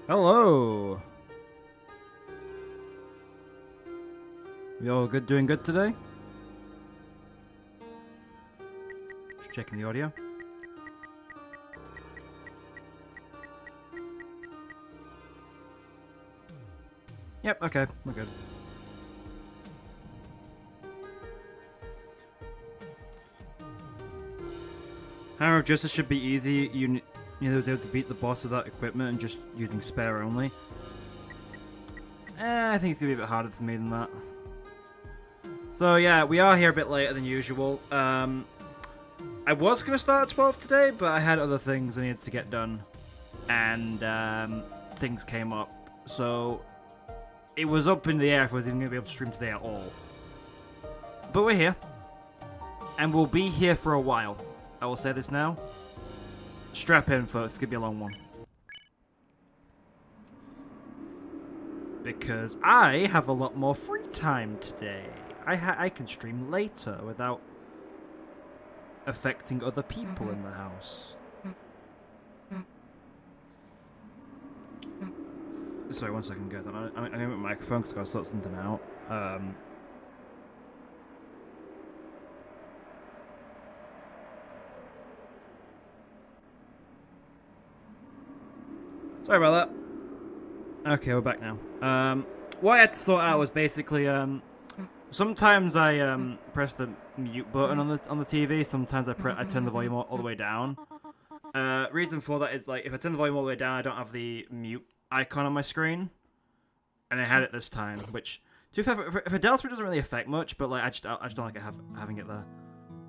Hello. We all good, doing good today? Just checking the audio. Yep, okay, we're good. Hammer of Justice should be easy. You was able to beat the boss without equipment and just using spare only. I think it's gonna be a bit harder for me than that. So yeah, we are here a bit later than usual. I was gonna start at 12 today, but I had other things I needed to get done, and things came up. So it was up in the air if I was even gonna be able to stream today at all. But we're here, and we'll be here for a while. I will say this now. Strap in, folks. It's gonna be a long one. Because I have a lot more free time today. I can stream later without affecting other people in the house. Sorry, one second, guys. I'm gonna my microphone because I've got to sort something out. Sorry about that. Okay, we're back now. What I had to sort out was basically sometimes I press the mute button on the TV. Sometimes I turn the volume all the way down. Reason for that is like if I turn the volume all the way down, I don't have the mute icon on my screen, and I had it this time. Which, to be fair, for Deltarune doesn't really affect much, but like I just don't like having it there.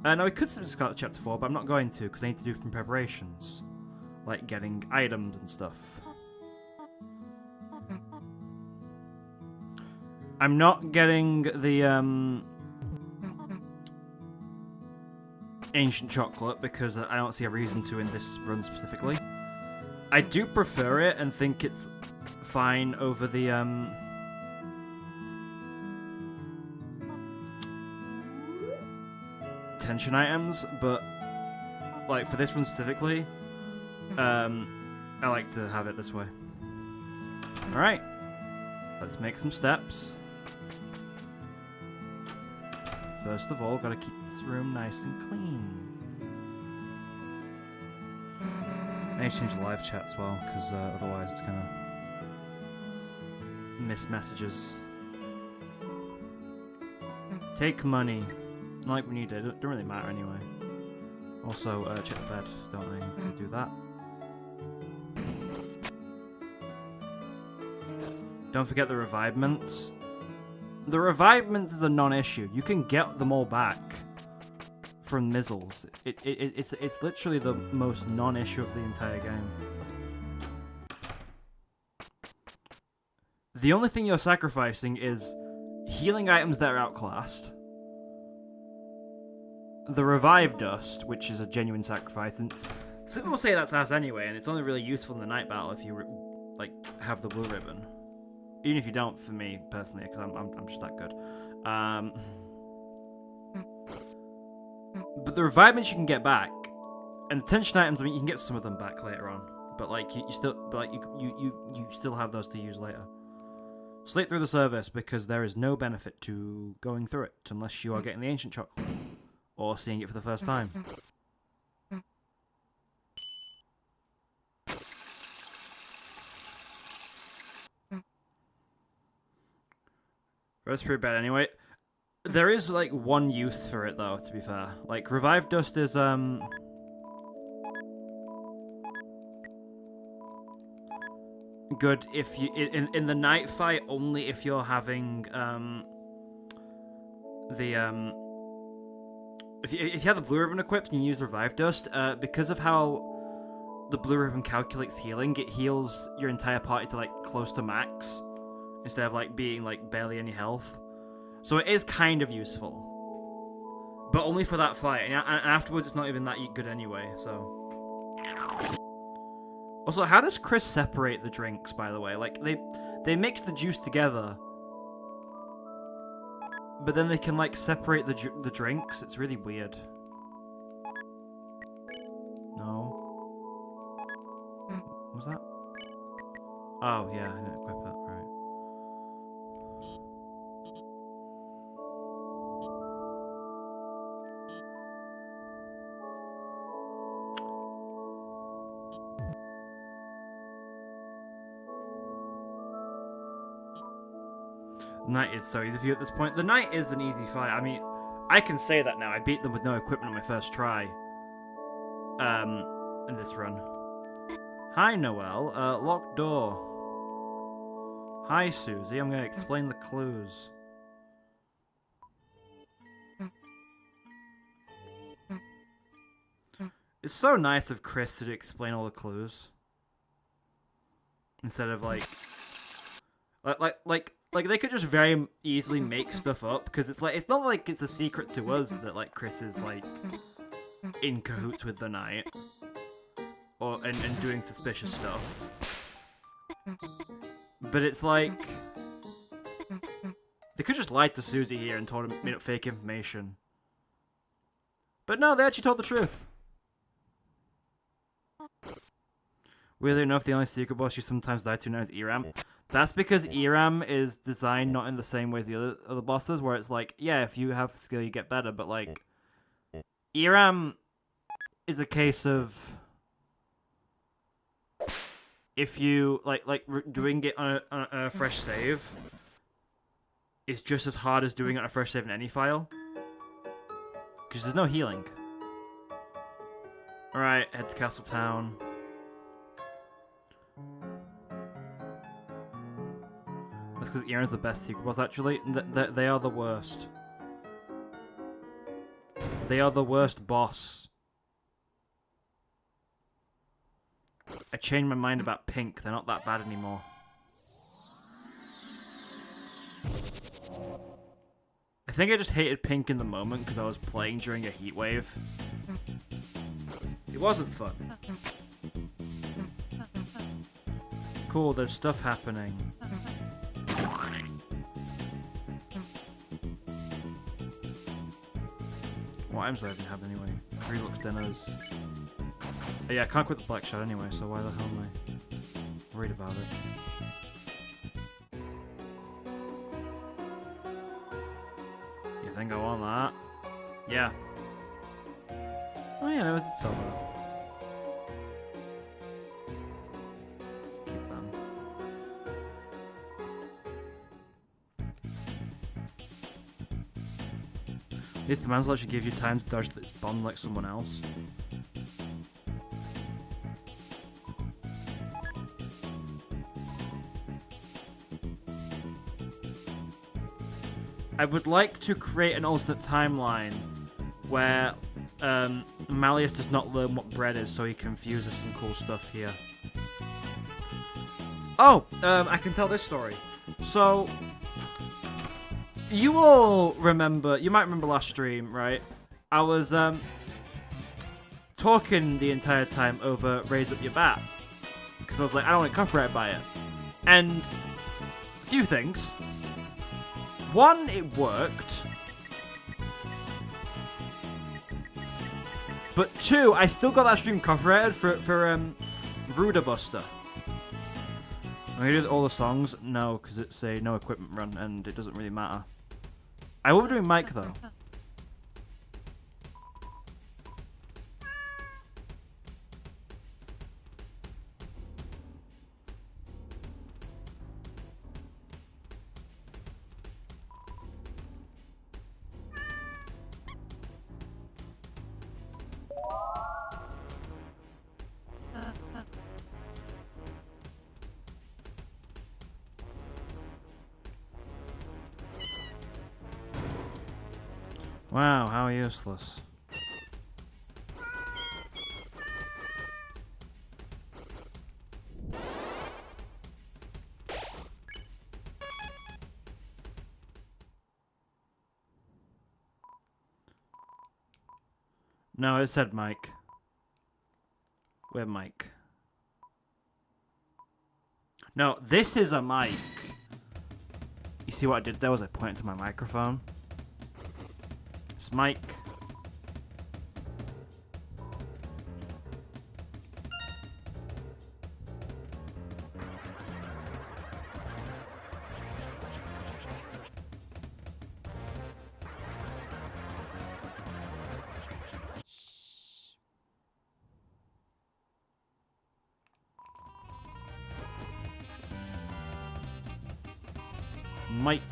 Now we could just start chapter 4, but I'm not going to because I need to do some preparations, like getting items and stuff. I'm not getting the ancient chocolate because I don't see a reason to in this run specifically. I do prefer it and think it's fine over the tension items, but like for this run specifically, I like to have it this way. Alright, let's make some steps. First of all, gotta keep this room nice and clean. I need to change the live chat as well, because otherwise it's gonna miss messages. Take money. Not like we need it, it don't really matter anyway. Also, check the bed, don't I need to do that? Don't forget the revivements. The revivements is a non-issue. You can get them all back from Mizzles. It's literally the most non-issue of the entire game. The only thing you're sacrificing is healing items that are outclassed, the revive dust, which is a genuine sacrifice, and some people say that's ass anyway, and it's only really useful in the night battle if you like have the blue ribbon. Even if you don't, for me personally, because I'm just that good. But the revivements you can get back, and the tension items, I mean, you can get some of them back later on. But like you still have those to use later. Slate through the service because there is no benefit to going through it unless you are getting the ancient chocolate or seeing it for the first time. That's pretty bad anyway. There is like one use for it though, to be fair. Like revive dust is good if you in the night fight, only if you're having if you have the blue ribbon equipped and you use revive dust, because of how the blue ribbon calculates healing, it heals your entire party to like close to max instead of like being like barely any health. So it is kind of useful, but only for that fight, and afterwards it's not even that good anyway. So also, how does Chris separate the drinks, by the way? Like they mix the juice together, but then they can like separate the drinks. It's really weird. No. What was that? Oh, yeah, I didn't equip that, right. Knight is so easy for you at this point. The Knight is an easy fight. I mean, I can say that now. I beat them with no equipment on my first try. In this run. Hi, Noelle. Locked door. Hi, Susie. I'm going to explain the clues. It's so nice of Chris to explain all the clues. Instead of, like they could just very easily make stuff up, because it's like, it's not like it's a secret to us that, like, Chris is, like, in cahoots with the Knight. And doing suspicious stuff. But it's like, they could just lied to Susie here and told him, made up fake information. But no, they actually told the truth. Weirdly enough, the only secret boss you sometimes die to now is Eram. That's because Eram is designed not in the same way as the other bosses, where it's like, yeah, if you have skill, you get better, but like, Eram is a case of, if you doing it on a fresh save is just as hard as doing it on a fresh save in any file, because there's no healing. All right, head to Castle Town. That's because Eram's the best secret boss. Actually, they are the worst. They are the worst boss. I changed my mind about pink. They're not that bad anymore. I think I just hated pink in the moment because I was playing during a heat wave. It wasn't fun. Cool, there's stuff happening. What items do I even have anyway? 3 looks dinners. Oh, yeah, I can't quit the black shot anyway, so why the hell am I worried about it? You think I want that? Yeah. Oh yeah, that was it, solo. Keep them. At least the mantle actually gives you time to dodge its bomb like someone else. I would like to create an alternate timeline where Malleus does not learn what bread is, so he confuses some cool stuff here. Oh, I can tell this story. So, you all remember, you might remember last stream, right? I was talking the entire time over Raise Up Your Bat, because I was like, I don't want to copyright by it. And a few things. One, it worked. But two, I still got that stream copyrighted for Ruda Buster. Am I gonna do all the songs? No, because it's a no equipment run and it doesn't really matter. I will be doing Mike though. Wow, how useless. No, it said Mike. Where Mike? No, this is a mic. You see what I did there was I pointed to my microphone. It's Mike. Mike.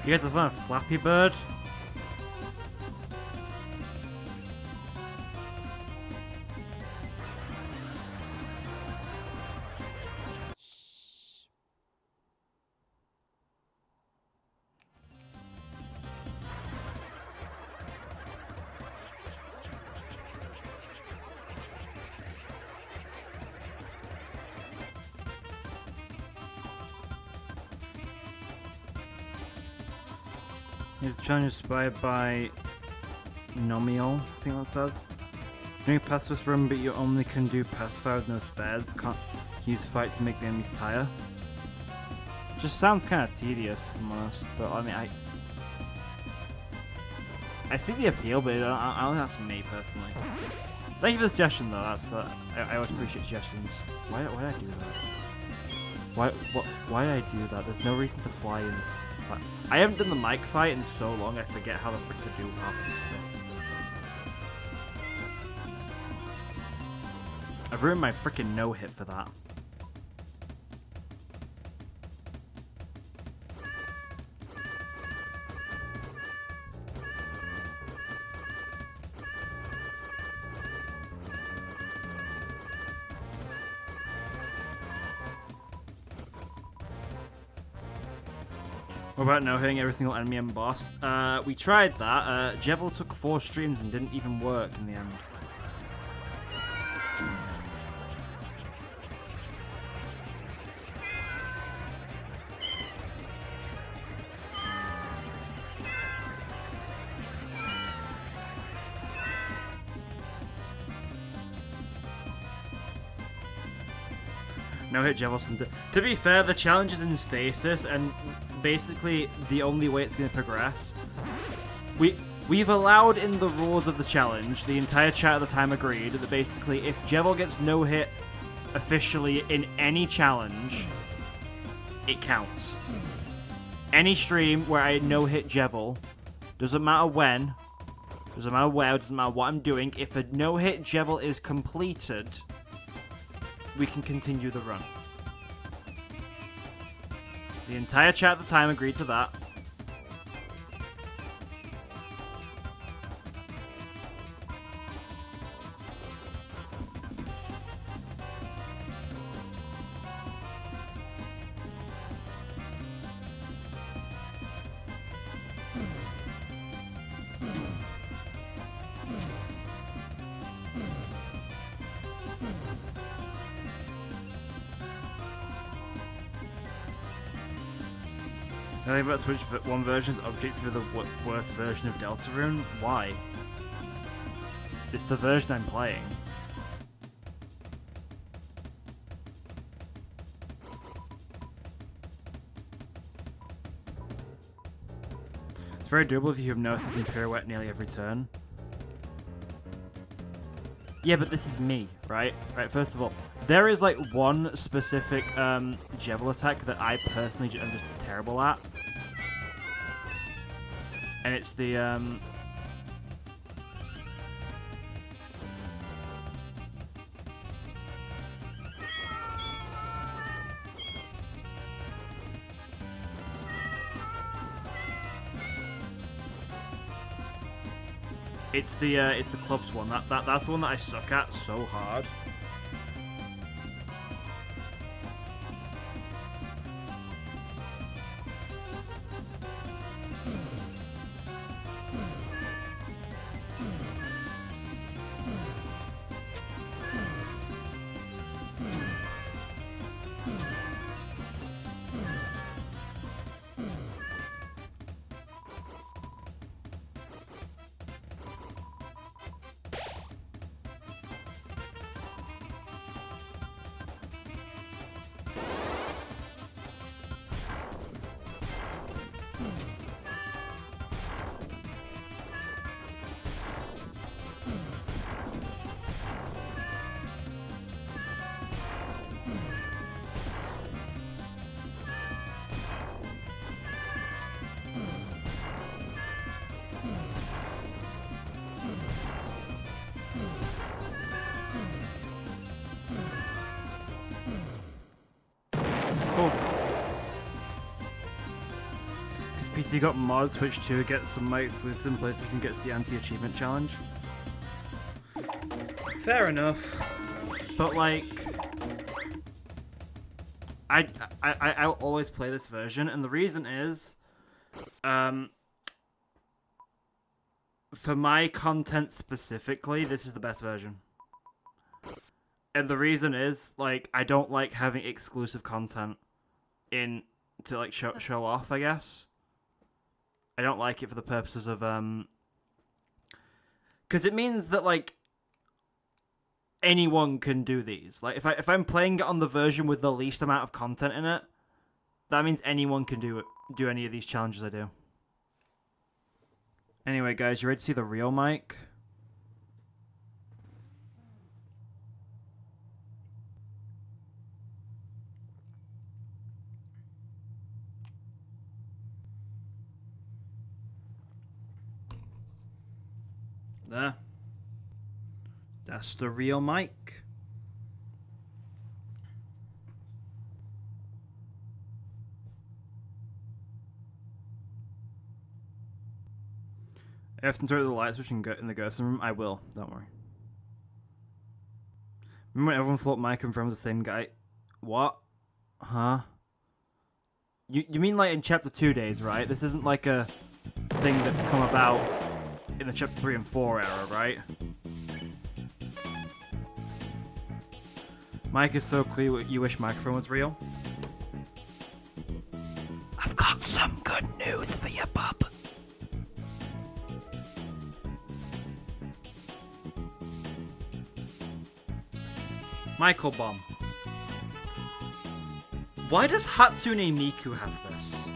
You guys are on a Flappy Bird? His challenge is inspired by Noelle, I think that says. Doing pass this run, but you only can do pass fire with no spares. Can't use fight to make the enemies tire. Just sounds kind of tedious, if I'm honest. But I mean, I see the appeal, but I don't think that's me personally. Thank you for the suggestion, though. I always appreciate suggestions. Why did I do that? Why did I do that? There's no reason to fly in this. I haven't done the mic fight in so long, I forget how the frick to do half this stuff. I've ruined my frickin' no-hit for that. What about no hitting every single enemy and boss? We tried that. Jevil took 4 streams and didn't even work in the end. No hit Jevil. To be fair, the challenge is in stasis, and basically the only way it's going to progress. We've allowed in the rules of the challenge, the entire chat at the time agreed, that basically if Jevil gets no hit officially in any challenge, it counts. Any stream where I no hit Jevil, doesn't matter when, doesn't matter where, doesn't matter what I'm doing, if a no hit Jevil is completed, we can continue the run. The entire chat at the time agreed to that. I think about Switch one version's objects for the worst version of Deltarune. Why? It's the version I'm playing. It's very doable if you have hypnosis and pirouette nearly every turn. Yeah, but this is me, right? Right, first of all, there is like one specific Jevil attack that I personally am just terrible at. And it's the it's the clubs one. That's the one that I suck at so hard. you got mods, Twitch 2 gets some mic exclusive places and gets the anti-achievement challenge. Fair enough. But like, I'll always play this version, and the reason is, for my content specifically, this is the best version. And the reason is, like, I don't like having exclusive content in to like show off, I guess. I don't like it for the purposes of because it means that like anyone can do these. Like if I'm playing it on the version with the least amount of content in it, that means anyone can do any of these challenges I do. Anyway, guys, you ready to see the real mic? There. That's the real mic. I have to turn the light switch and go in the ghost room. I will. Don't worry. Remember when everyone thought Mike and From was the same guy? What? Huh? You mean like in chapter 2 days, right? This isn't like a thing that's come about in the chapter 3 and 4 era, right? Mike is so clear you wish microphone was real. I've got some good news for you, bub. Michael Bomb. Why does Hatsune Miku have this?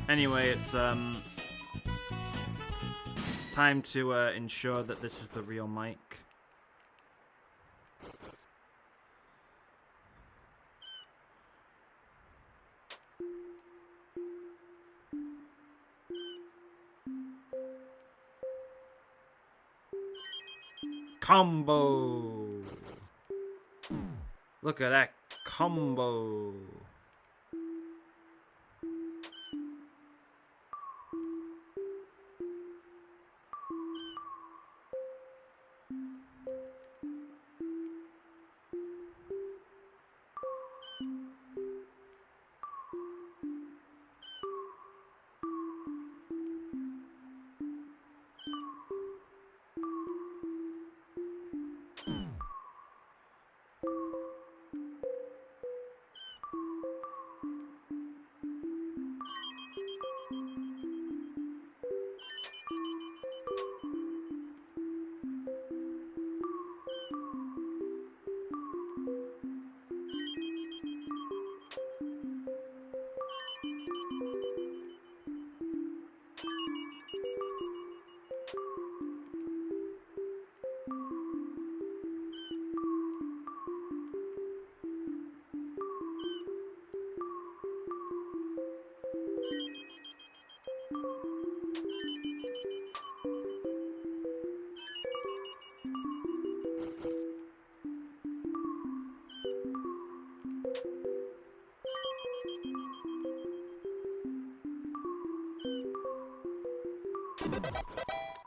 Anyway, it's time to ensure that this is the real mic. Combo! Look at that combo!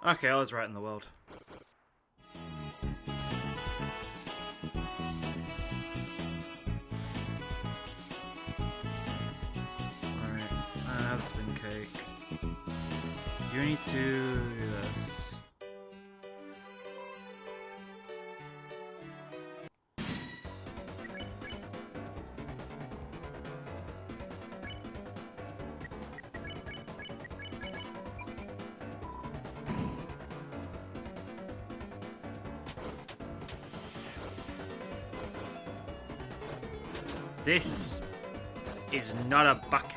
Okay, all is right in the world. Alright, the spin cake. You need to do this. This is not a bucket.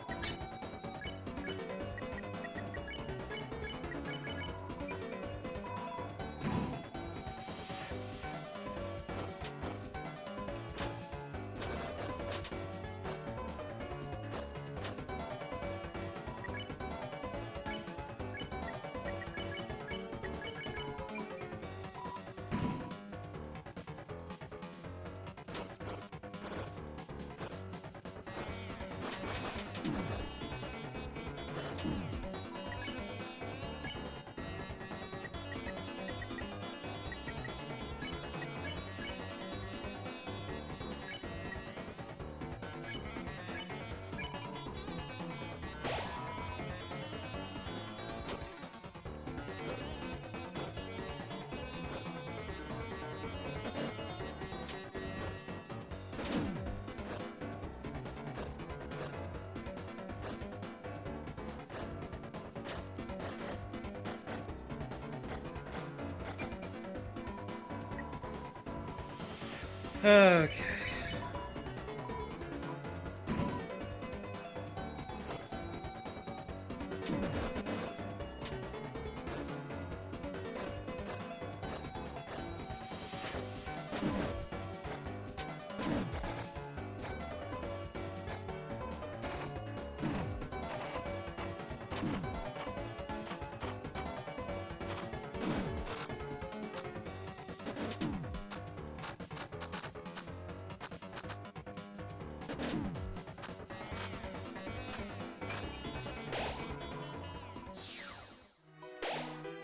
Okay.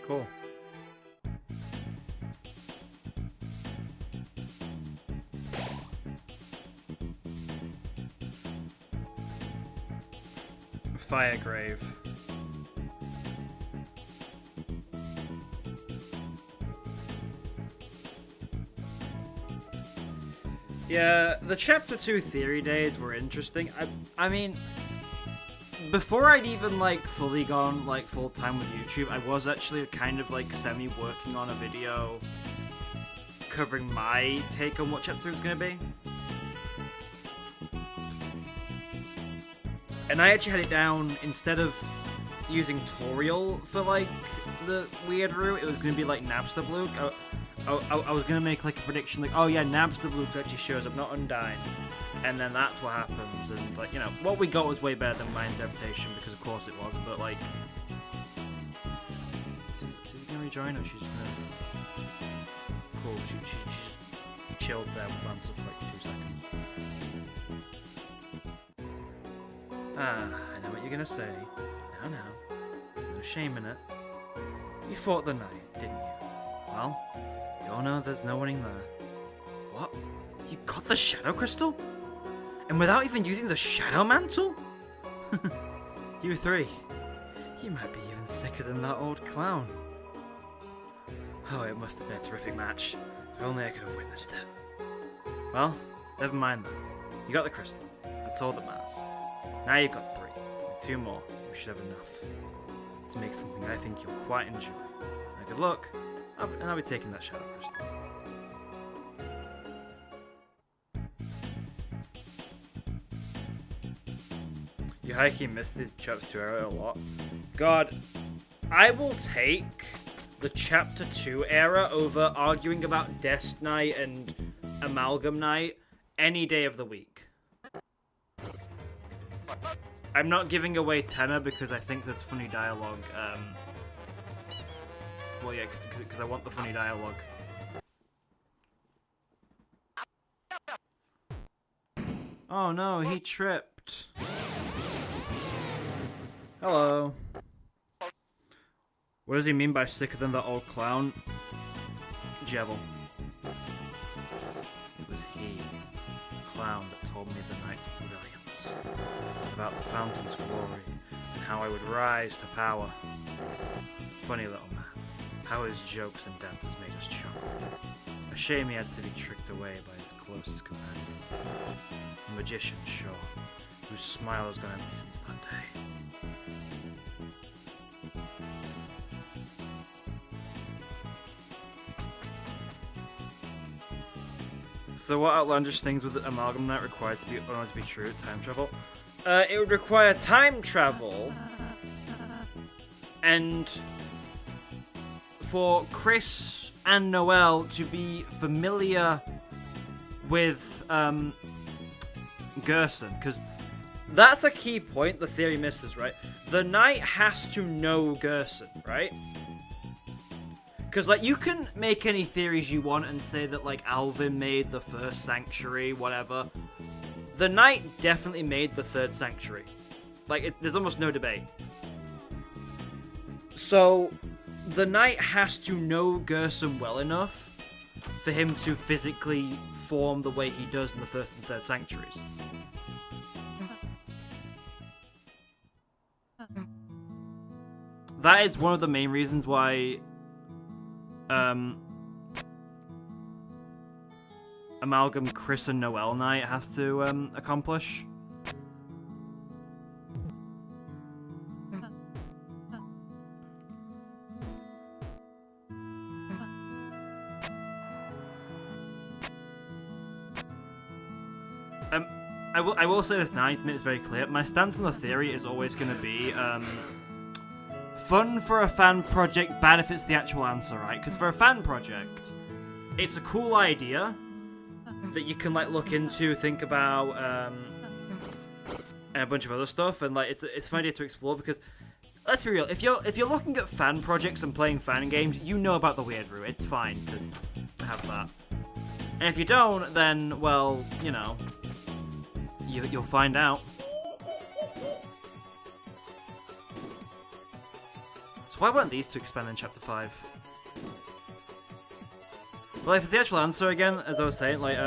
Cool. Firegrave. Yeah, the Chapter 2 theory days were interesting. I mean, before I'd even, like, fully gone, like, full-time with YouTube, I was actually kind of, like, semi-working on a video covering my take on what Chapter 2 was going to be. And I actually had it down, instead of using Toriel for, like, the weird route, it was going to be, like, Nabstablook. I was going to make, like, a prediction, like, oh yeah, Nabstablook actually shows up, not Undyne. And then that's what happens, and, like, you know, what we got was way better than my interpretation, because of course it was, but, like... Is he going to rejoin, or she's just going to... Cool, she's chilled there with Lancer for, like, 2 seconds. Ah, I know what you're gonna say. Now, there's no shame in it. You fought the knight, didn't you? Well, you all know there's no winning there. What? You got the Shadow Crystal? And without even using the Shadow Mantle? You three. You might be even sicker than that old clown. Oh, it must have been a terrific match. If only I could have witnessed it. Well, never mind then. You got the crystal. That's all that matters. Now you've got 3. With 2 more, we should have enough to make something I think you'll quite enjoy. Now good luck, and I'll be taking that Shadow Crystal. You hiking missed the Chapter 2 era a lot. God, I will take the Chapter 2 era over arguing about Death Knight and Amalgam Knight any day of the week. I'm not giving away Tenor because I think there's funny dialogue. Well, yeah, because I want the funny dialogue. Oh no, he tripped. Hello. What does he mean by sicker than that old clown? Jevil. It was he, the clown, that told me the night's brilliance, about the fountain's glory, and how I would rise to power. Funny little man. How his jokes and dances made us chuckle. A shame he had to be tricked away by his closest companion. The magician, sure, whose smile has gone empty since that day. So what outlandish things would Amalgam Knight require to be order to be true? Time travel? It would require time travel, and for Chris and Noelle to be familiar with Gerson, because that's a key point the theory misses, right? The knight has to know Gerson, right? Because, like, you can make any theories you want and say that, like, Alvin made the first sanctuary, whatever. The knight definitely made the third sanctuary. Like, there's almost no debate. So, the knight has to know Gerson well enough for him to physically form the way he does in the first and third sanctuaries. That is one of the main reasons why Amalgam Chris and Noelle Knight has to accomplish. I will say this now, to make this very clear. My stance on the theory is always going to be fun for a fan project, bad if it's the actual answer, right? Because for a fan project, it's a cool idea that you can like look into, think about, and a bunch of other stuff, and like it's a fun idea to explore. Because let's be real, if you're looking at fan projects and playing fan games, you know about the weird route. It's fine to have that. And if you don't, then well, you know. You'll find out. So why weren't these two expand in Chapter 5? Well, if it's the actual answer again, as I was saying, like,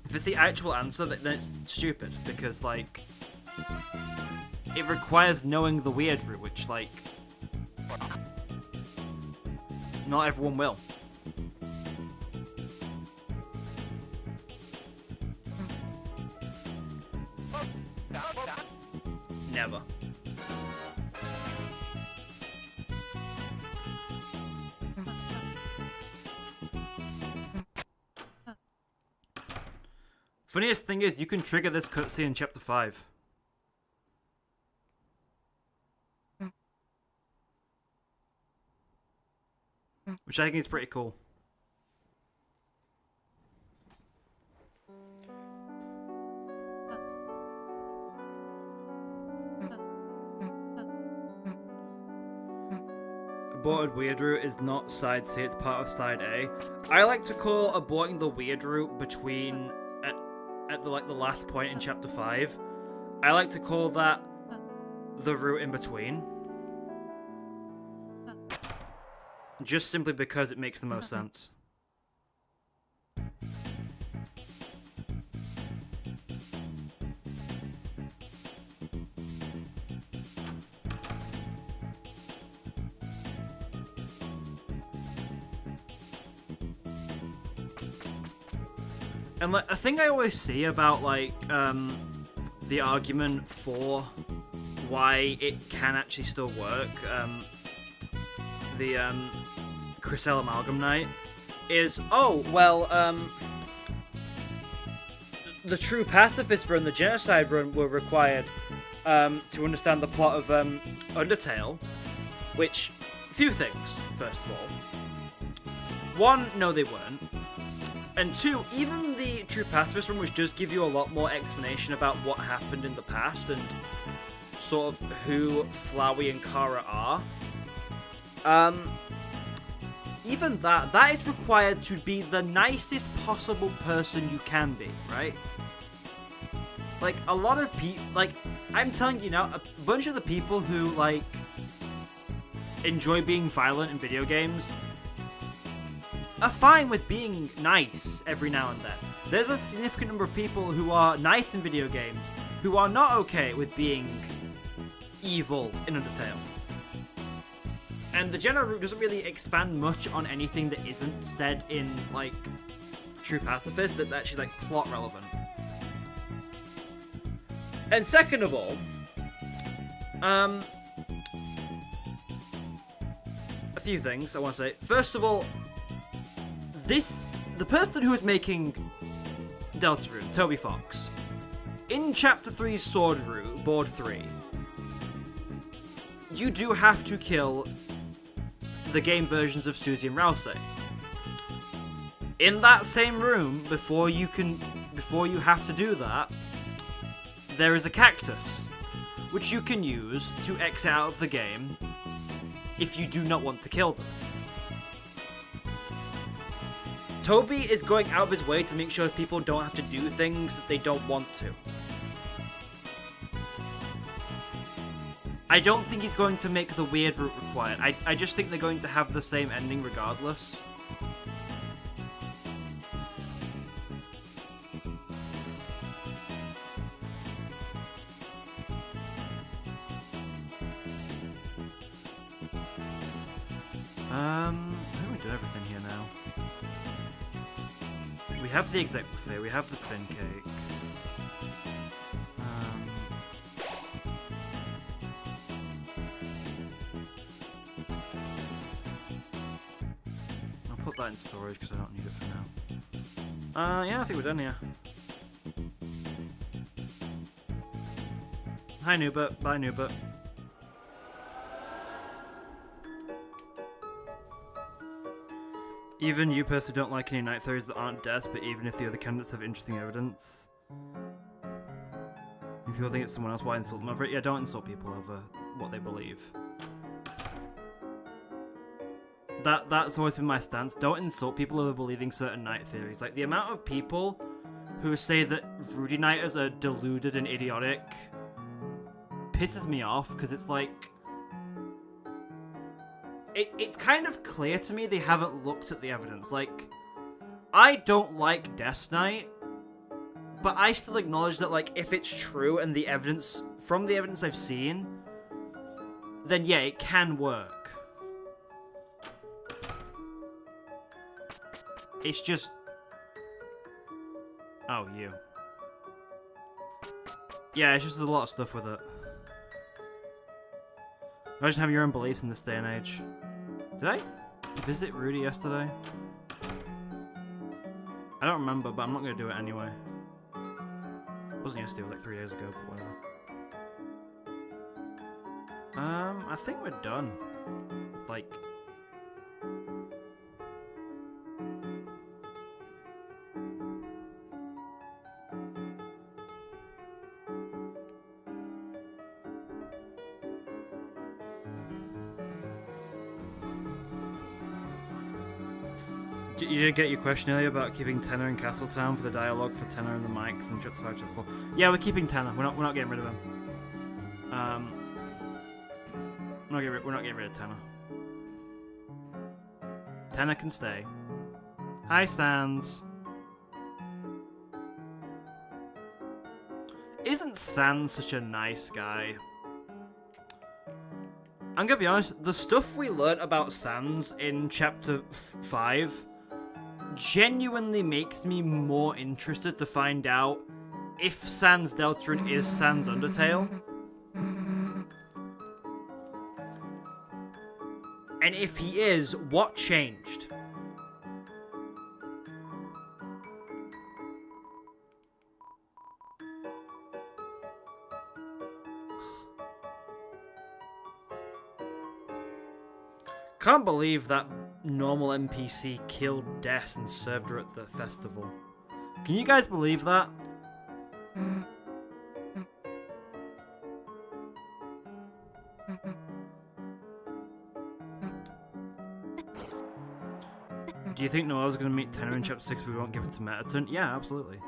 if it's the actual answer, then it's stupid, because, like, it requires knowing the weird route, which, like, not everyone will. Never. Funniest thing is, you can trigger this cutscene in Chapter 5. Which I think is pretty cool. Aborted weird route is not side C, it's part of side A. I like to call aborting the weird route between at the last point in Chapter 5. I like to call that the route in between. Just simply because it makes the most sense. And like, a thing I always see about like the argument for why it can actually still work, the Crisell Amalgam Night, is the true pacifist run, the genocide run, were required to understand the plot of Undertale, which, few things, first of all. One, no they weren't. And two, even the True Pacifist run, which does give you a lot more explanation about what happened in the past and sort of who Flowey and Kara are, even that is required to be the nicest possible person you can be, right? Like, a lot of people, like, I'm telling you now, a bunch of the people who, like, enjoy being violent in video games are fine with being nice every now and then. There's a significant number of people who are nice in video games who are not okay with being evil in Undertale. And the general route doesn't really expand much on anything that isn't said in, like, True Pacifist that's actually, like, plot relevant. And second of all, a few things I want to say. First of all, the person who is making Deltarune, Toby Fox, in Chapter 3's Sword Route, Board 3, you do have to kill the game versions of Susie and Rousey. In that same room, before you have to do that, there is a cactus, which you can use to exit out of the game if you do not want to kill them. Toby is going out of his way to make sure people don't have to do things that they don't want to. I don't think he's going to make the weird route required. I just think they're going to have the same ending regardless. I think we've done everything here now. We have the exec buffet, we have the spin cake. I'll put that in storage because I don't need it for now. Yeah, I think we're done here. Hi, Nubert. Bye, Nubert. Even you personally don't like any night theories that aren't deaths, but even if the other candidates have interesting evidence. If people think it's someone else, why insult them over it? Yeah, don't insult people over what they believe. That's always been my stance. Don't insult people over believing certain night theories. Like, the amount of people who say that Rudy Nighters are deluded and idiotic pisses me off, because it's like... It's kind of clear to me they haven't looked at the evidence. Like, I don't like Death Knight, but I still acknowledge that, like, if it's true and the evidence, from the evidence I've seen, then yeah, it can work. It's just... Oh, you. Yeah, it's just there's a lot of stuff with it. Imagine having your own beliefs in this day and age. Did I visit Rudy yesterday? I don't remember, but I'm not going to do it anyway. It wasn't yesterday, it was like 3 days ago, but whatever. I think we're done. Like... You didn't get your question earlier about keeping Tenor in Castletown for the dialogue for Tenor and the mics and Juts 5, Juts 4. Yeah, we're keeping Tenor. We're not getting rid of him. We're not getting rid of Tenor. Tenor can stay. Hi, Sans. Isn't Sans such a nice guy? I'm gonna be honest, the stuff we learnt about Sans in chapter 5 genuinely makes me more interested to find out if Sans Deltarune is Sans Undertale. And if he is, what changed? Can't believe that normal NPC killed Des and served her at the festival. Can you guys believe that? Do you think Noelle's going to meet Tenor in chapter 6 if we won't give it to Metaton? Yeah, absolutely.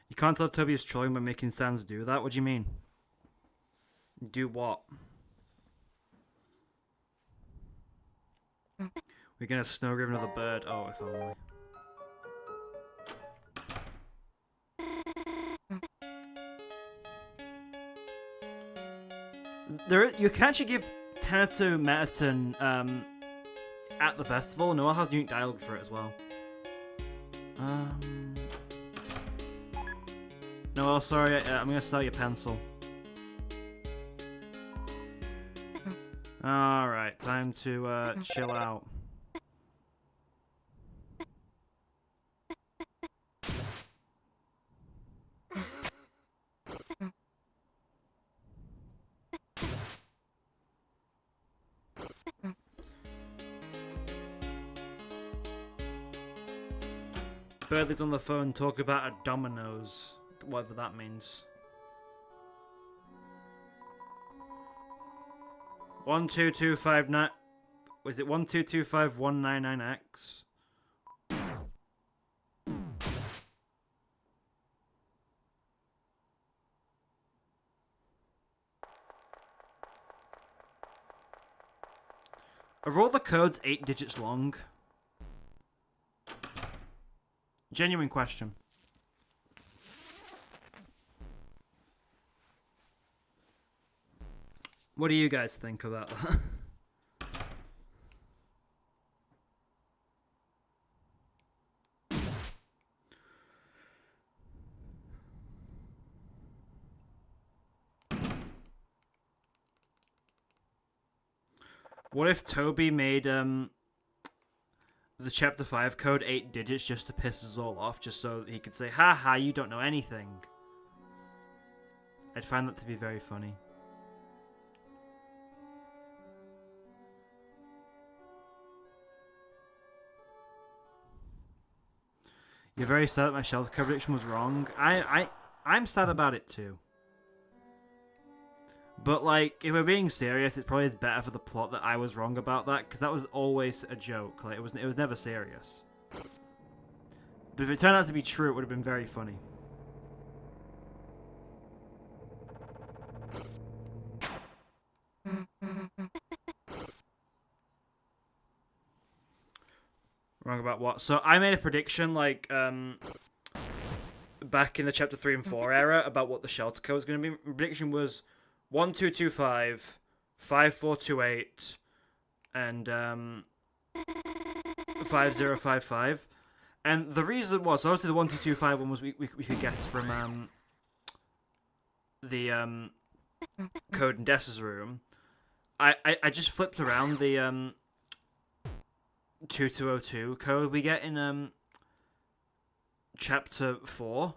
You can't tell if Toby is trolling by making Sans do that? What do you mean? Do what? We're gonna snowgrave another bird. Oh, if only. You can actually give Tenor to Metaton at the festival. Noelle has unique dialogue for it as well. Noelle, sorry, I'm gonna sell your pencil. Alright, time to chill out. Berdly's on the phone talking about a Domino's, whatever that means. 12259. Was it 1225199X? Are all the codes 8 digits long? Genuine question. What do you guys think about that? What if Toby made the chapter 5 code 8 digits just to piss us all off, just so he could say, "Ha ha, you don't know anything." I'd find that to be very funny. You're very sad that my shelter prediction was wrong. I'm sad about it too. But like, if we're being serious, it probably is better for the plot that I was wrong about that, because that was always a joke. Like, it was never serious. But if it turned out to be true, it would have been very funny. Wrong about what? So I made a prediction, like, back in the chapter 3 and 4 era about what the shelter code was going to be. My prediction was 1225, 5428, and 5055. And the reason was, obviously the 1225 one was we could guess from the code in Dessa's room. I just flipped around the 2202 code we get in chapter 4,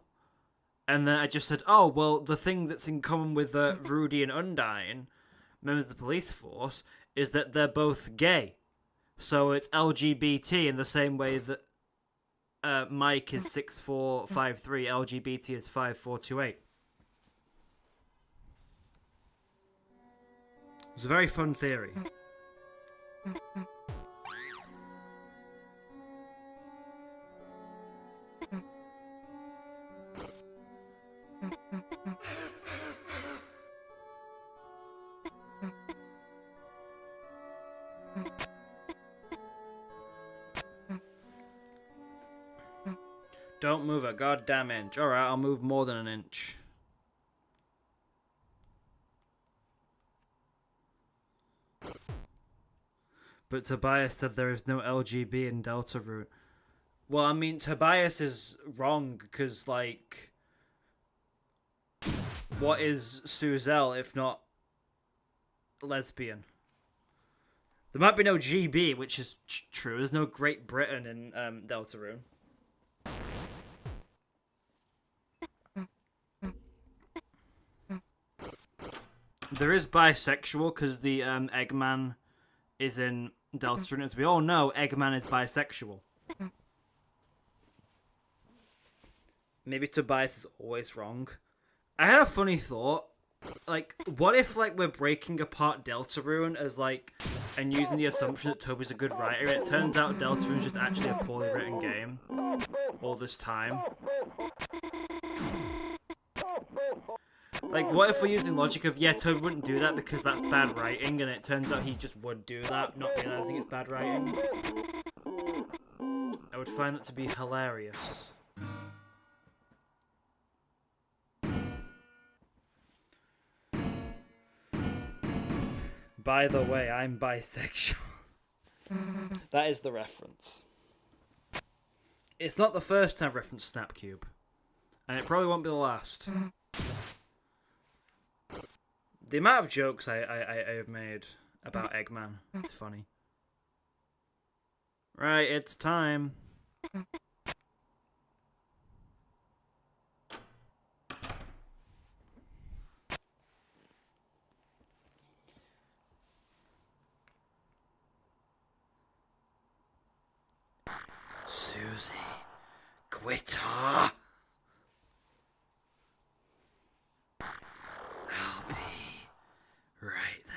and then I just said, oh well, the thing that's in common with Rudy and Undyne, members of the police force, is that they're both gay. So it's LGBT in the same way that Mike is 6453, LGBT is 5428. It's a very fun theory. Don't move a goddamn inch. Alright, I'll move more than an inch. But Tobias said there is no LGB in Deltarune. Well, I mean, Tobias is wrong, because, like, what is Suzelle if not lesbian? There might be no GB, which is true. There's no Great Britain in Deltarune. There is bisexual, because the Eggman is in Deltarune. As we all know, Eggman is bisexual. Maybe Tobias is always wrong. I had a funny thought. Like, what if, like, we're breaking apart Deltarune as, like, and using the assumption that Toby's a good writer, and it turns out Deltarune's just actually a poorly written game all this time? Like, what if we're using logic of, yeah, Toby wouldn't do that because that's bad writing, and it turns out he just would do that, not realizing it's bad writing? I would find that to be hilarious. By the way, I'm bisexual. That is the reference. It's not the first time I've referenced Snapcube. And it probably won't be the last. The amount of jokes I have made about Eggman, it's funny. Right, it's time. Susie, Quitter. I'll be right there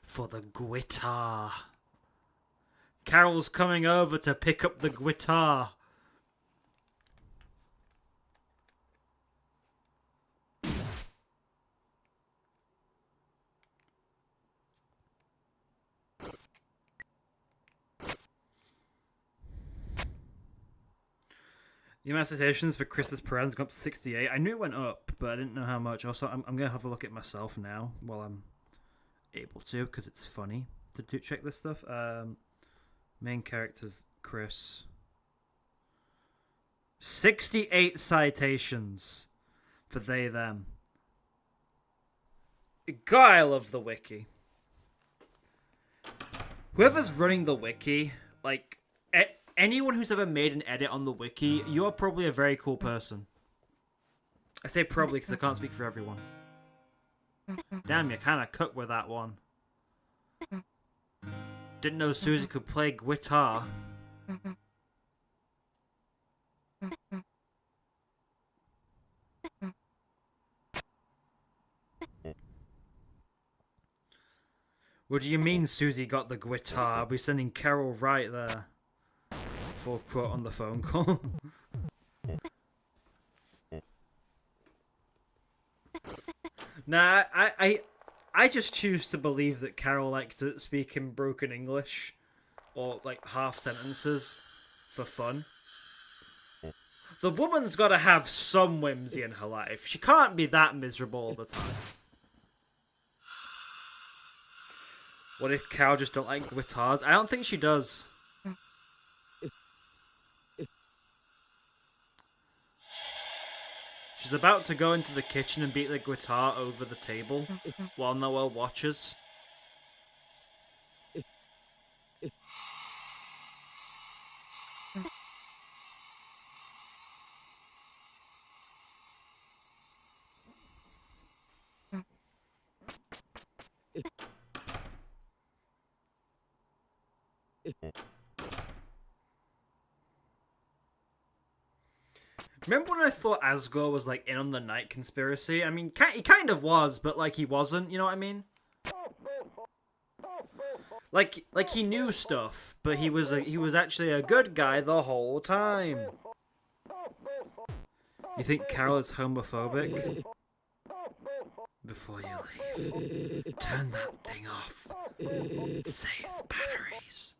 for the guitar. Carol's coming over to pick up the guitar. The amount of citations for Chris's Perens gone up to 68. I knew it went up, but I didn't know how much. Also, I'm going to have a look at myself now while I'm able to, because it's funny to check this stuff. Main characters, Chris. 68 citations for they, them. God, I love the wiki. Whoever's running the wiki, like, anyone who's ever made an edit on the wiki, you are probably a very cool person. I say probably because I can't speak for everyone. Damn, you kind of cooked with that one. Didn't know Susie could play guitar. What do you mean Susie got the guitar? I'll be sending Carol right there. Full quote on the phone call. Nah, I just choose to believe that Carol likes to speak in broken English. Or, like, half sentences. For fun. The woman's gotta have some whimsy in her life. She can't be that miserable all the time. What if Carol just don't like guitars? I don't think she does. She's about to go into the kitchen and beat the guitar over the table while Noelle watches. Remember when I thought Asgore was, like, in on the night conspiracy? I mean, he kind of was, but, like, he wasn't, you know what I mean? Like he knew stuff, but he was actually a good guy the whole time. You think Carol is homophobic? Before you leave, turn that thing off. It saves batteries.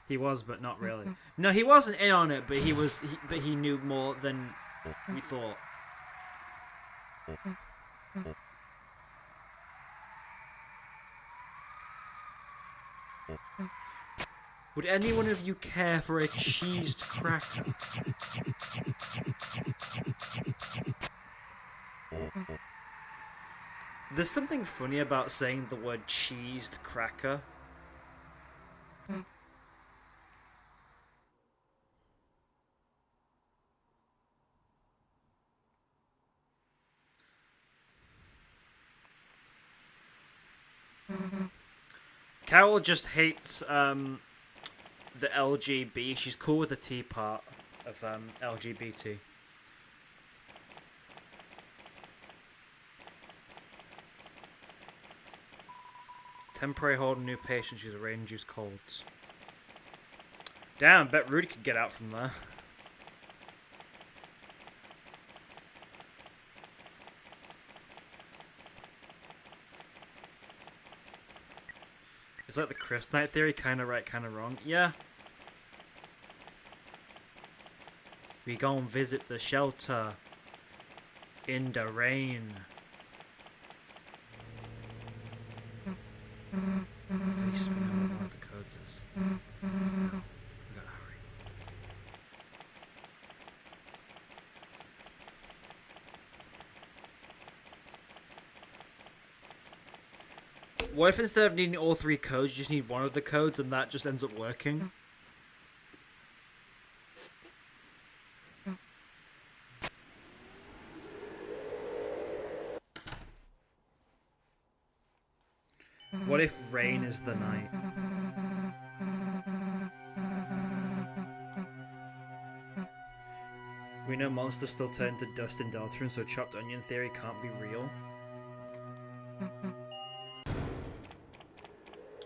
He was, but not really. No, he wasn't in on it, but but he knew more than we thought. Would any one of you care for a cheesed cracker? There's something funny about saying the word cheesed cracker. Carol just hates the LGB. She's cool with the T part of LGBT. Temporary hold on new patients use rain-induced colds. Damn, bet Rudy could get out from there. It's like the Chris Knight theory, kinda right, kinda wrong. Yeah. We gon' visit the shelter in the rain. Please we know what the codes is. Still, we gotta hurry. What if instead of needing all three codes, you just need one of the codes and that just ends up working? What if rain is the night? We know monsters still turn to dust in Deltarune, so chopped onion theory can't be real.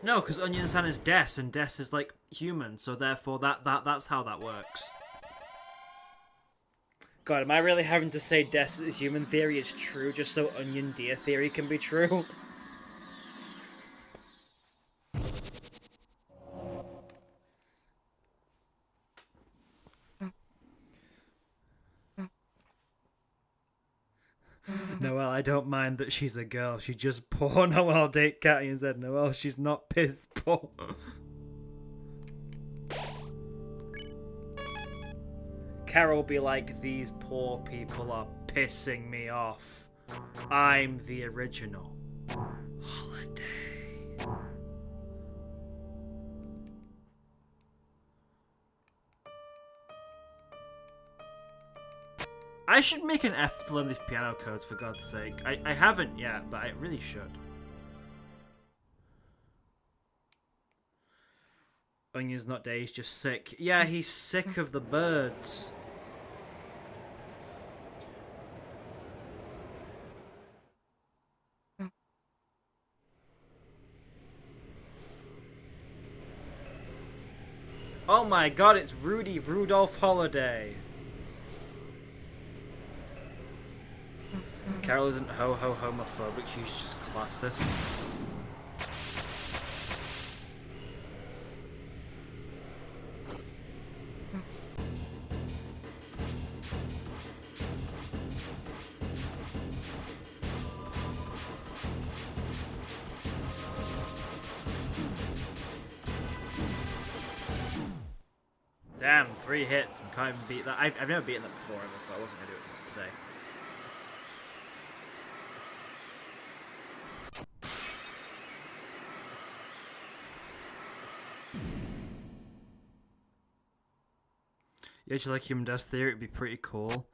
No, because Onion-san is Des, and Des is like human, so therefore that's how that works. God, am I really having to say Des' human theory is true just so Onion Deer theory can be true? Noelle, I don't mind that she's a girl. She just poor Noelle date Catty and said, Noelle, she's not piss poor. Carol will be like, these poor people are pissing me off. I'm the original holiday. I should make an effort to learn these piano codes, for God's sake. I haven't yet, but I really should. Onion's not dead, he's just sick. Yeah, he's sick of the birds. Oh my god, it's Rudy Rudolph Holiday. Carol isn't ho-ho homophobic, she's just classist. Damn, 3 hits. I can't even beat that. I've never beaten that before ever, so I wasn't going to do it today. Yeah, do you like human death theory? It'd be pretty cool.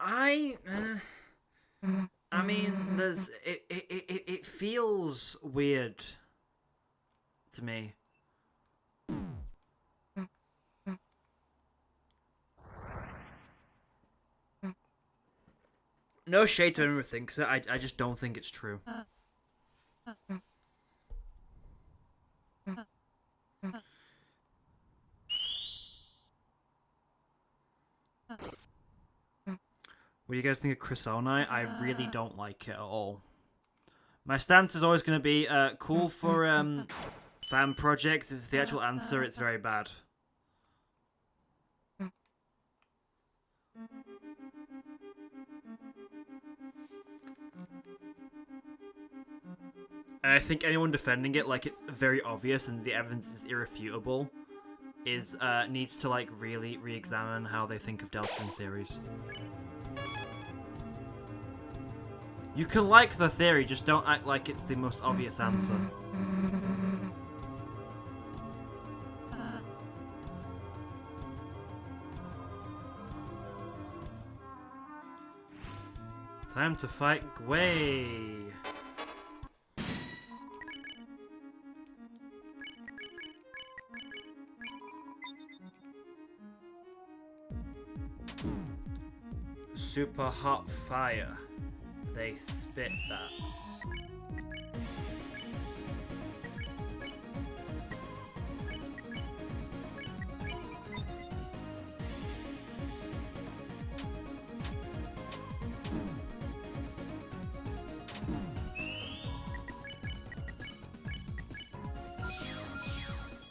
I mean, there's it feels weird to me. No shade to anyone who thinks it. I just don't think it's true. What do you guys think of Chris Onai? I really don't like it at all. My stance is always going to be cool for fan projects. It's the actual answer. It's very bad. And I think anyone defending it like it's very obvious and the evidence is irrefutable needs to like really re-examine how they think of Deltarune theories. You can like the theory, just don't act like it's the most obvious answer. Time to fight Gwei. Super hot fire. They spit that.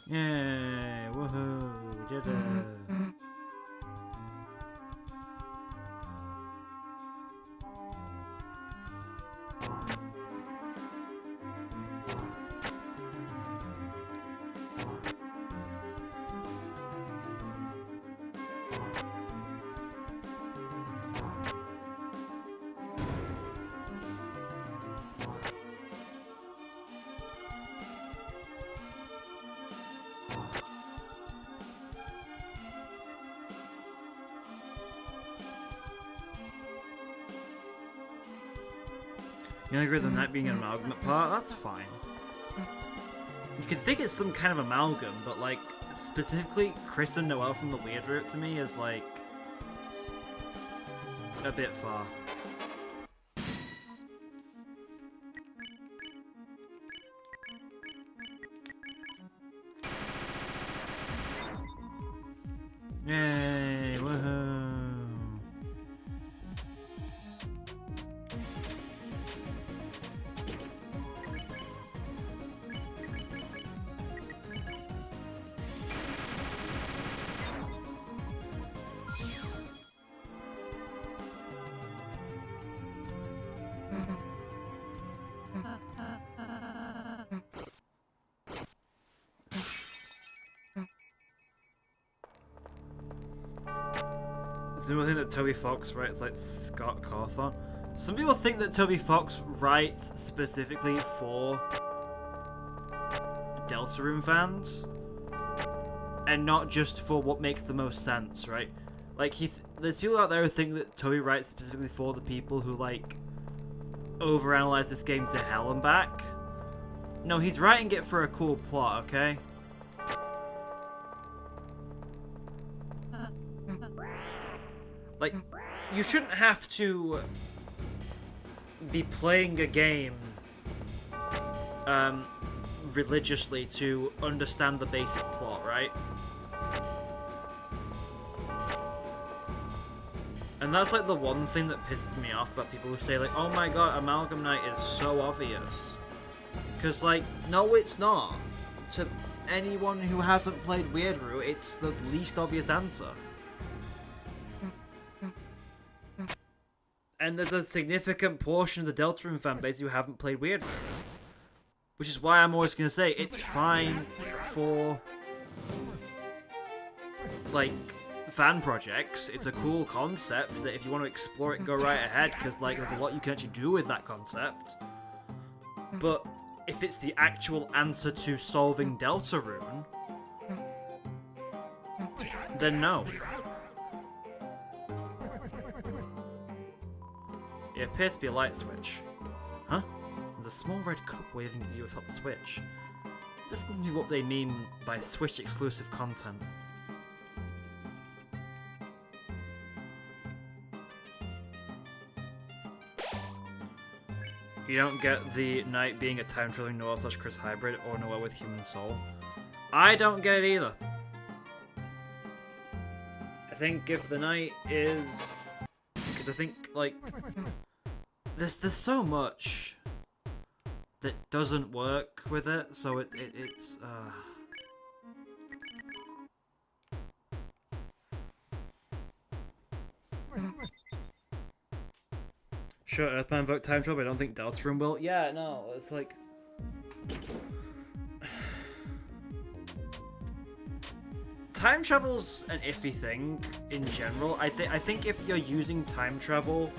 Yay, woohoo, we did it. You don't agree with the night being an amalgam part? That's fine. You could think it's some kind of amalgam, but like, specifically Chris and Noelle from the Weird Route to me is like a bit far. Yay, woohoo. Does anyone think that Toby Fox writes like Scott Cawthon? Some people think that Toby Fox writes specifically for Deltarune fans, and not just for what makes the most sense, right? Like, there's people out there who think that Toby writes specifically for the people who, like, overanalyze this game to hell and back. No, he's writing it for a cool plot, okay? Like, you shouldn't have to be playing a game religiously to understand the basic plot, right? And that's like the one thing that pisses me off about people who say like, oh my god, Amalgam Knight is so obvious. Because like, no it's not. To anyone who hasn't played Weirdru, it's the least obvious answer. And there's a significant portion of the Deltarune fanbase who haven't played Weirdru. Which is why I'm always going to say it's fine for, like, fan projects. It's a cool concept that if you want to explore it, go right ahead, because, like, there's a lot you can actually do with that concept. But if it's the actual answer to solving Deltarune, then no. It appears to be a light switch. Huh? There's a small red cup waving at you atop the switch. This must be what they mean by Switch exclusive content. You don't get the Knight being a time-traveling Noelle / Chris hybrid or Noelle with human soul. I don't get it either. I think if the Knight is... Because I think, like... There's so much that doesn't work with it, so it's Sure, Earthbound vote time travel, but I don't think Deltarune will. Yeah, no, it's like... Time travel's an iffy thing in general. I think if you're using time travel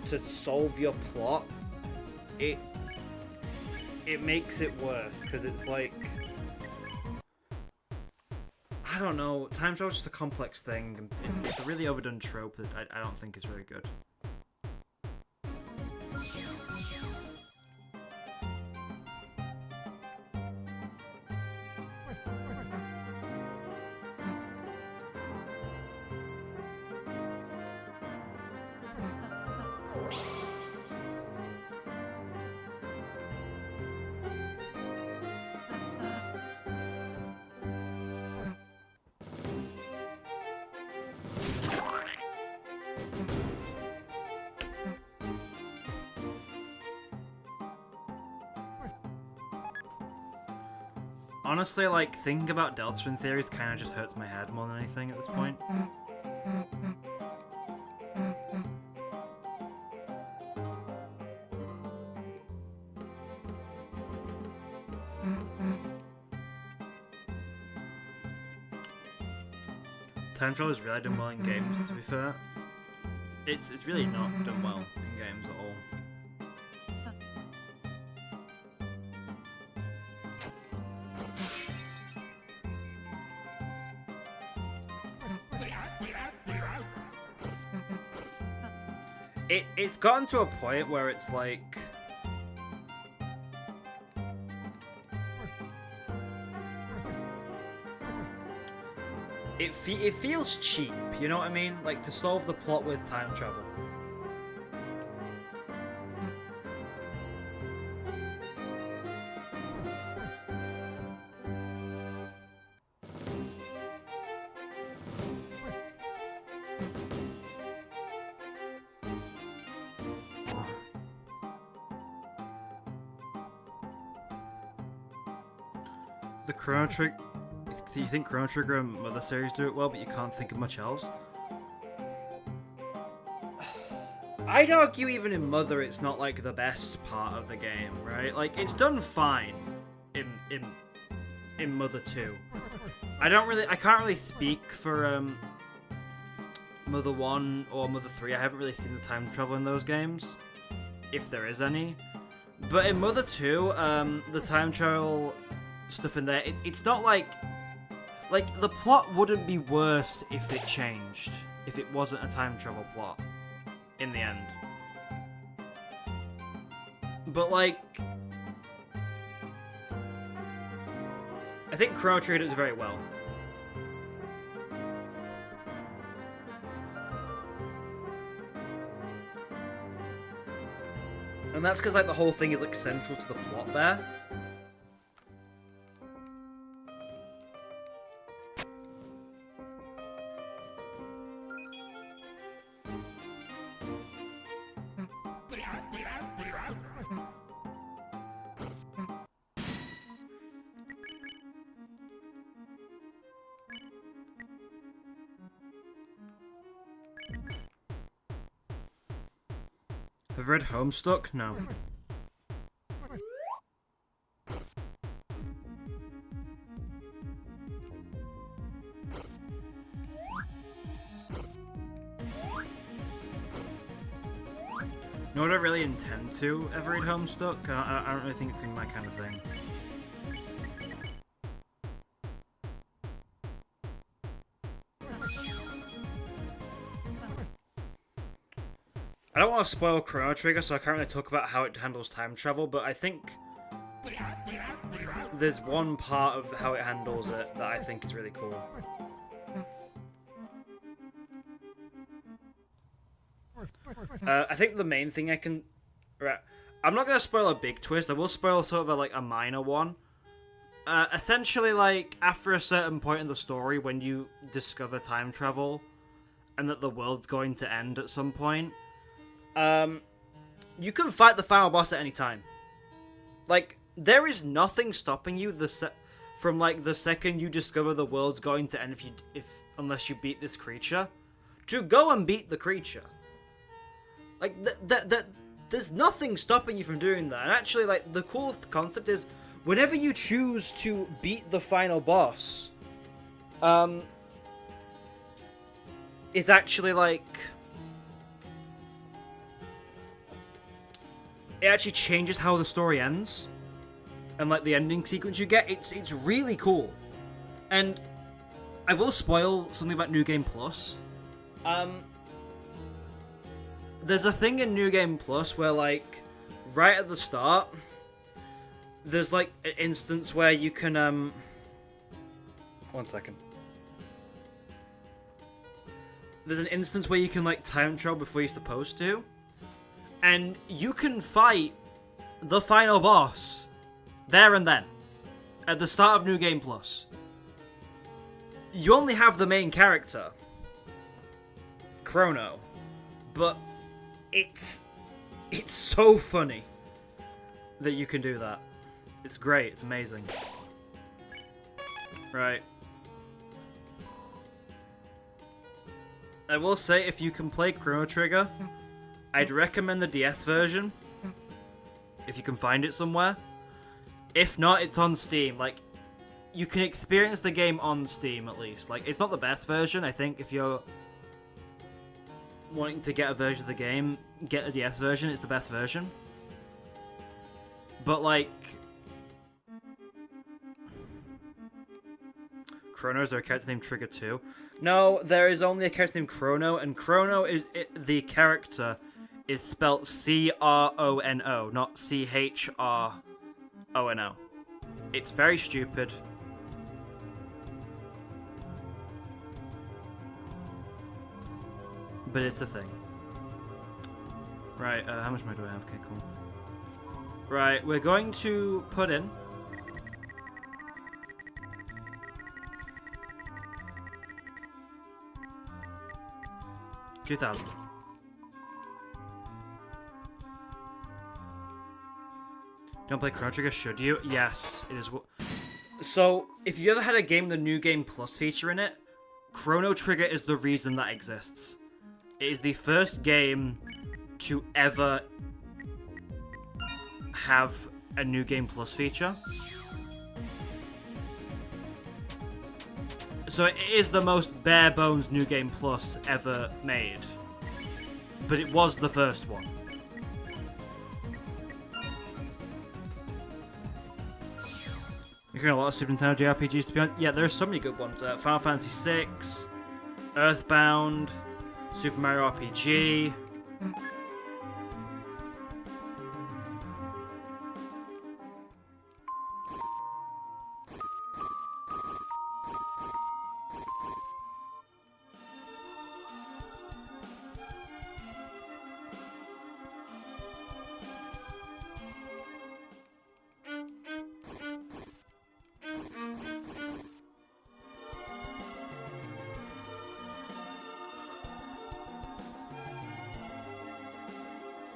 to solve your plot, it makes it worse, because it's like... I don't know, time travel's just a complex thing. It's a really overdone trope that I don't think is very good. Honestly, like, thinking about Deltarune theories kind of just hurts my head more than anything at this point. Time travel is really done well in games, to be fair. It's really not done well in games at all. It's gotten to a point where it's like... It feels cheap, you know what I mean? Like, to solve the plot with time travel. The Chrono Trigger... So you think Chrono Trigger and Mother series do it well, but you can't think of much else? I'd argue even in Mother it's not like the best part of the game, right? Like, it's done fine in Mother 2. I can't really speak for Mother 1 or Mother 3, I haven't really seen the time travel in those games, if there is any. But in Mother 2, the time travel stuff in there, it's not like the plot wouldn't be worse if it changed, if it wasn't a time travel plot in the end. But like, I think Chrono Trigger does very well. And that's because like the whole thing is like central to the plot there. Have read Homestuck? No. Nor do I really intend to ever read Homestuck. I don't really think it's my kind of thing. I don't want to spoil Chrono Trigger, so I can't really talk about how it handles time travel, but I think there's one part of how it handles it that I think is really cool. I think the main thing I can... Right, I'm not going to spoil a big twist, I will spoil sort of a minor one. Essentially, like, after a certain point in the story, when you discover time travel, and that the world's going to end at some point, you can fight the final boss at any time. Like, there is nothing stopping you from like the second you discover the world's going to end unless you beat this creature, to go and beat the creature. Like, there's nothing stopping you from doing that. And actually, like, the cool concept is, whenever you choose to beat the final boss, it's actually like... It actually changes how the story ends, and like the ending sequence you get. It's really cool, and I will spoil something about New Game Plus. There's a thing in New Game Plus where, like, right at the start, there's like an instance where you can 1 second. There's an instance where you can like time travel before you're supposed to. And you can fight the final boss there and then, at the start of New Game Plus. You only have the main character, Chrono, but it's so funny that you can do that. It's great, it's amazing. Right. I will say, if you can play Chrono Trigger, I'd recommend the DS version, if you can find it somewhere. If not, it's on Steam. Like, you can experience the game on Steam, at least. Like, it's not the best version, I think. If you're wanting to get a version of the game, get a DS version, it's the best version. But, like... Chrono, is there a character named Trigger 2? No, there is only a character named Chrono, and Chrono is... the character is spelt C-R-O-N-O, not C-H-R-O-N-O. It's very stupid. But it's a thing. Right, how much money do I have? Okay, cool. Right, we're going to put in... $2,000. Don't play Chrono Trigger, should you? Yes, it is. So, if you ever had a game with the New Game Plus feature in it, Chrono Trigger is the reason that exists. It is the first game to ever have a New Game Plus feature. So it is the most bare bones New Game Plus ever made. But it was the first one. You're hearing a lot of Super Nintendo JRPGs, to be honest. Yeah, there are so many good ones. Final Fantasy VI, Earthbound, Super Mario RPG.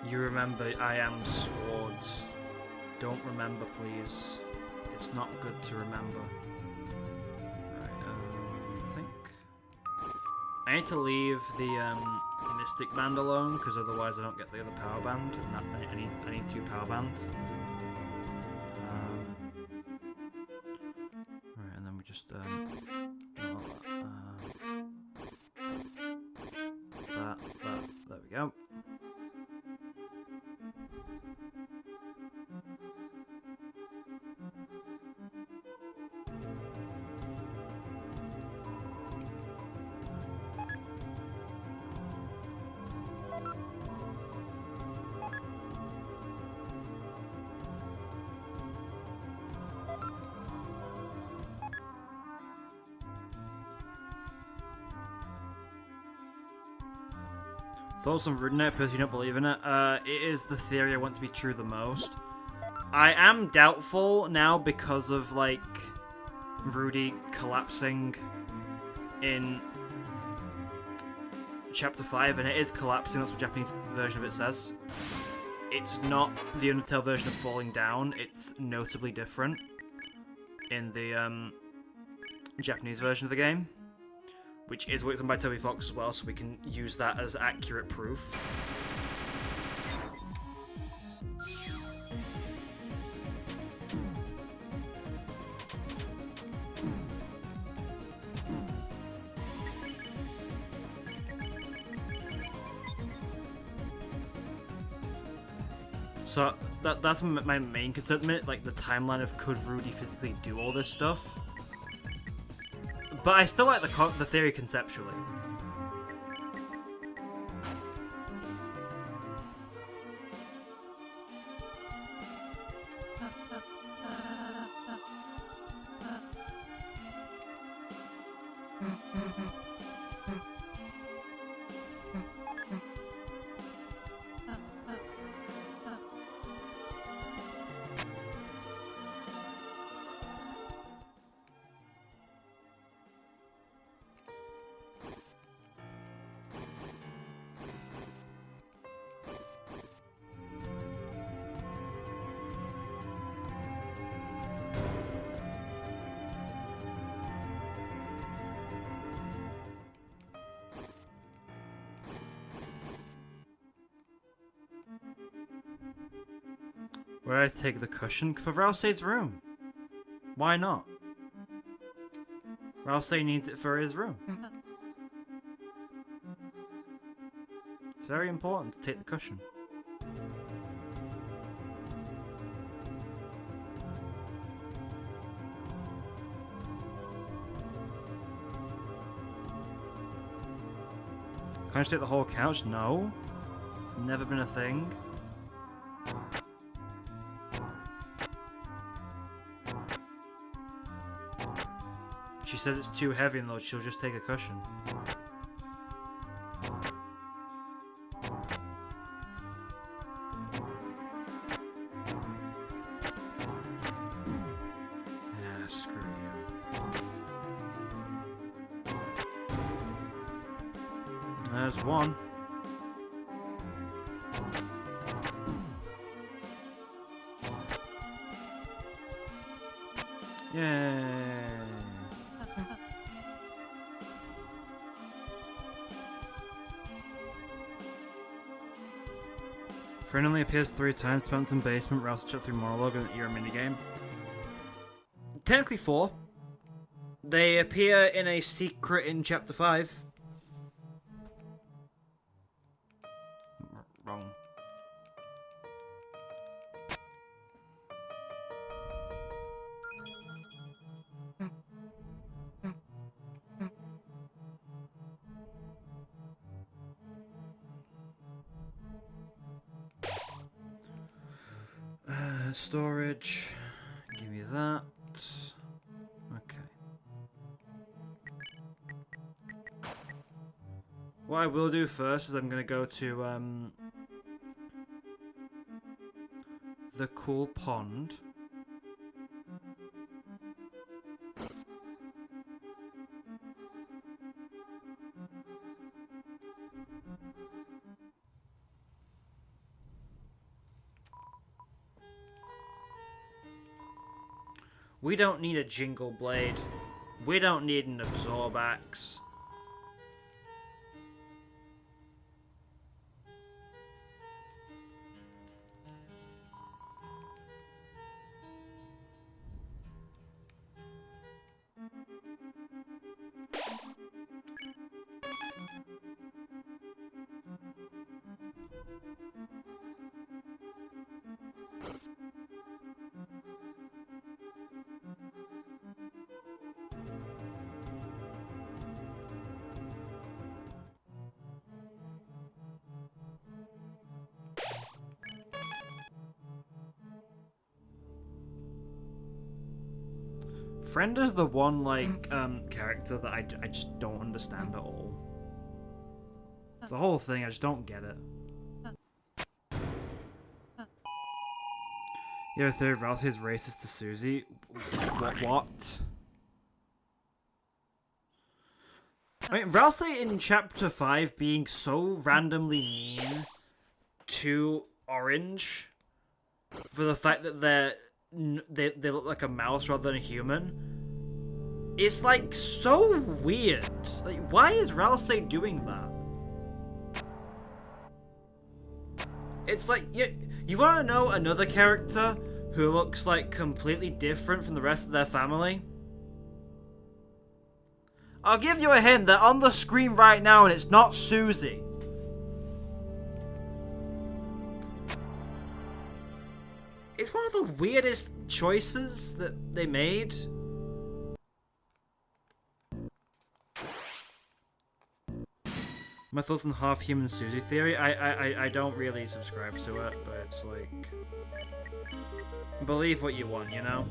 You remember I am swords. Don't remember, please. It's not good to remember. Alright, I think I need to leave the Mystic Band alone, because otherwise I don't get the other power band, and that I need 2 power bands. Alright, and then we just that, there we go. Thoughts on Rudnet, because you don't believe in it. It is the theory I want to be true the most. I am doubtful now because of, like, Rudy collapsing in Chapter 5, and it is collapsing, that's what the Japanese version of it says. It's not the Undertale version of falling down, it's notably different in the Japanese version of the game, which is worked on by Toby Fox as well, so we can use that as accurate proof. So that's my main concern, like the timeline of could Rudy physically do all this stuff? But I still like the theory conceptually. Where I take the cushion for Ralsei's room. Why not? Ralsei needs it for his room. It's very important to take the cushion. Can I just take the whole couch? No. It's never been a thing. She says it's too heavy and though she'll just take a cushion. Yeah, screw you. There's one. Yay. Friend only appears 3 times, spent in basement, Rouse check through monologue and Eram minigame. Technically 4. They appear in a secret in chapter 5. Wrong. Storage. Give me that. Okay. What I will do first is I'm gonna go to the cool pond. We don't need a jingle blade. We don't need an absorb axe. Friend is the one, like, character that I just don't understand at all. It's the whole thing, I just don't get it. You have a theory Ralphie is racist to Susie? What? I mean, Ralphie in chapter 5 being so randomly mean to Orange for the fact that they look like a mouse rather than a human. It's like so weird. Like, why is Ralsei doing that? It's like you want to know another character who looks like completely different from the rest of their family? I'll give you a hint. They're on the screen right now, and it's not Susie. It's one of the weirdest choices that they made. My thoughts on half-human Susie theory? I don't really subscribe to it, but it's like... believe what you want, you know?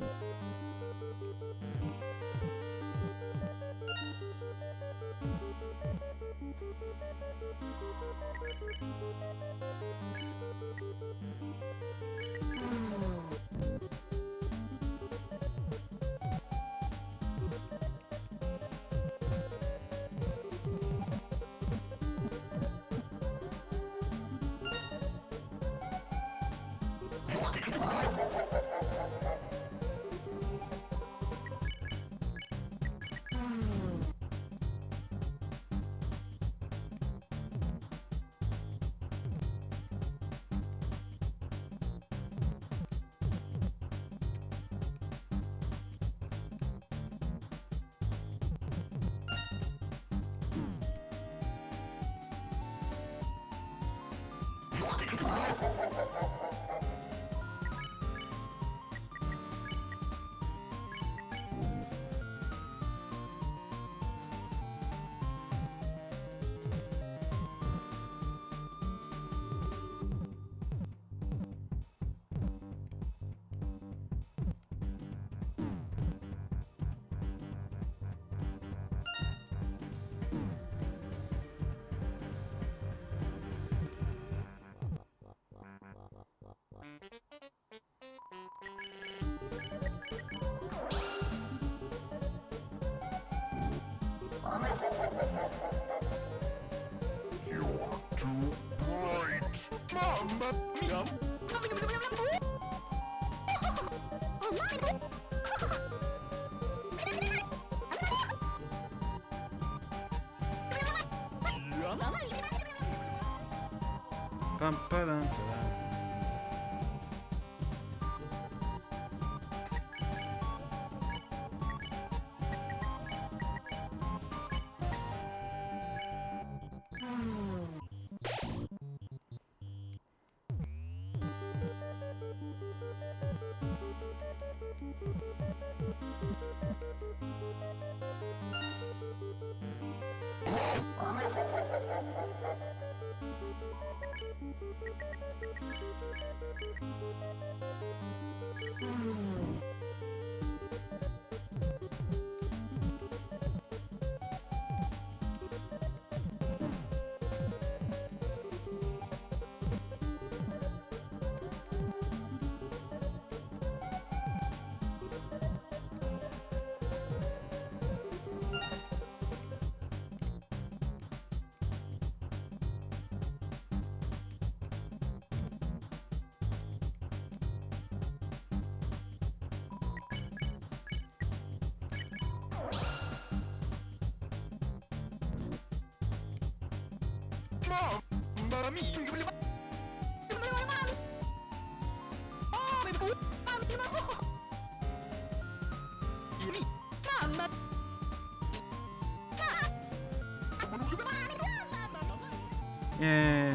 Yay.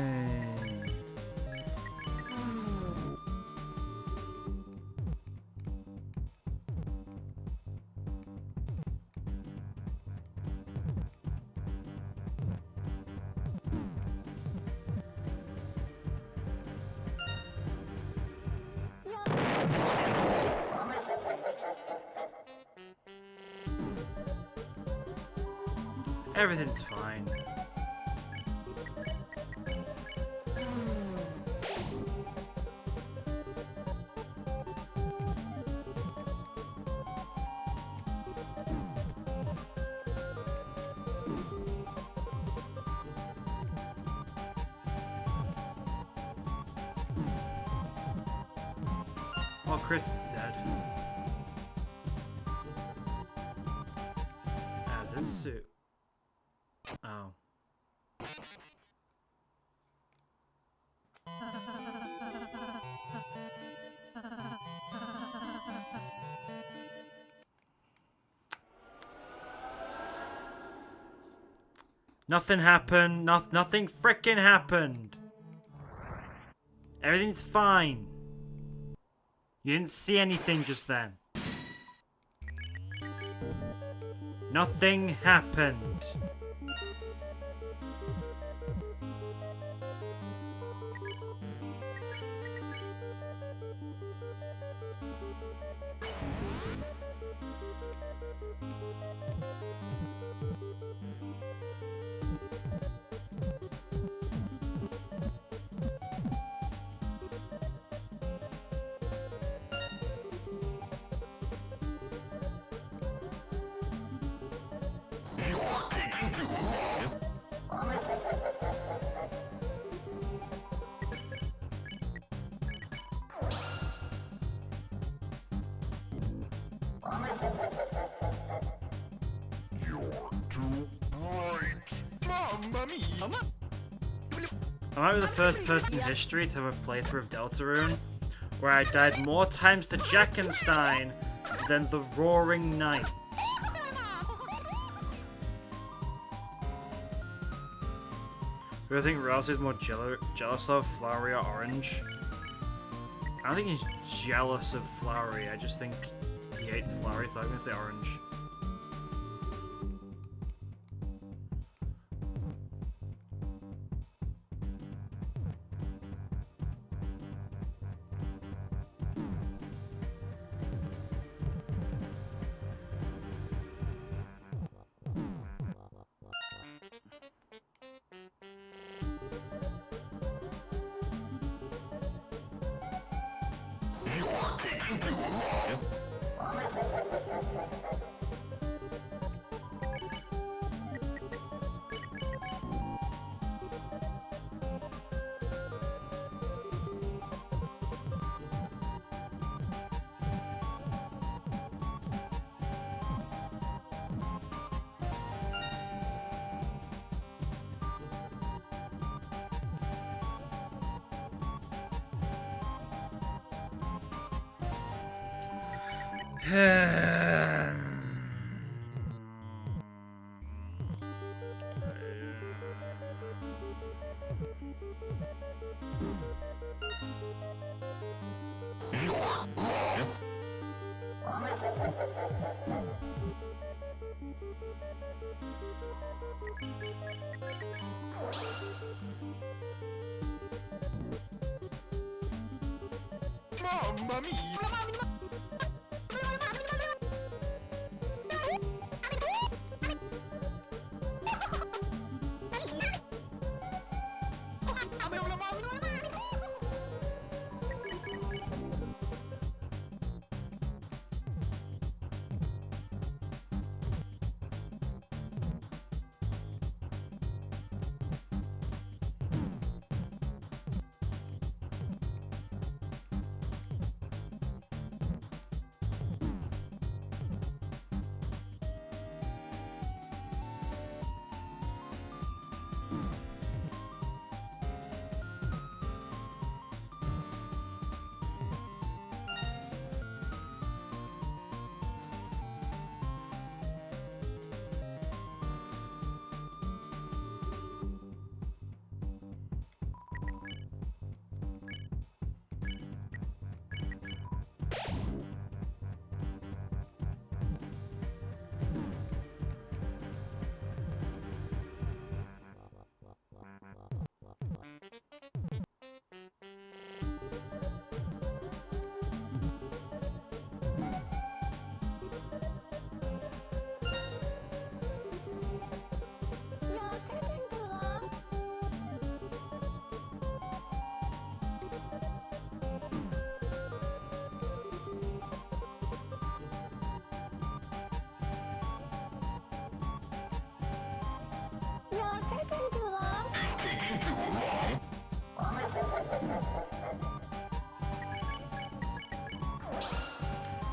Everything's fine. Oh, Chris is dead. As his suit. Oh. Nothing happened. Nothing frickin' happened. Everything's fine. You didn't see anything just then. Nothing happened. I might be the first person in history to have a playthrough of Deltarune where I died more times to Jackenstein than the Roaring Knight. Who do I think Rouse is more jealous of, Flowery or Orange? I don't think he's jealous of Flowery, I just think he hates Flowery, so I'm gonna say Orange. Mamma mia!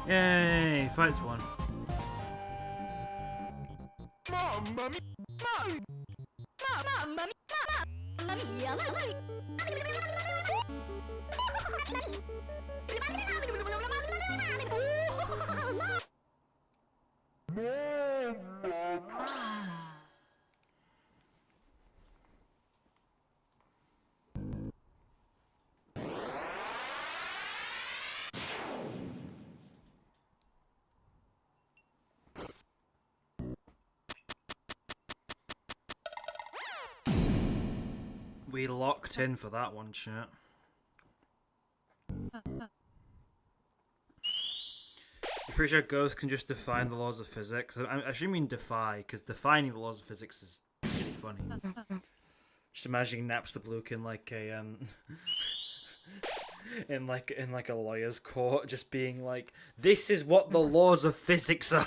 Yay! Fight's won. Mamma mia! Mamma mia! We locked in for that one, chat. I'm pretty sure ghosts can just define the laws of physics. I actually mean defy, because defining the laws of physics is really funny. Just imagining Naps the Blue in like a in like a lawyer's court, just being like, "This is what the laws of physics are."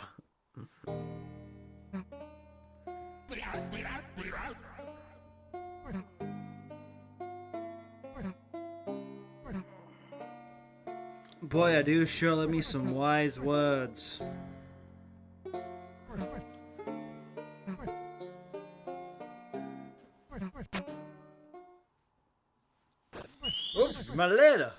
Boy, I do sure let me some wise words. Oops, my letter.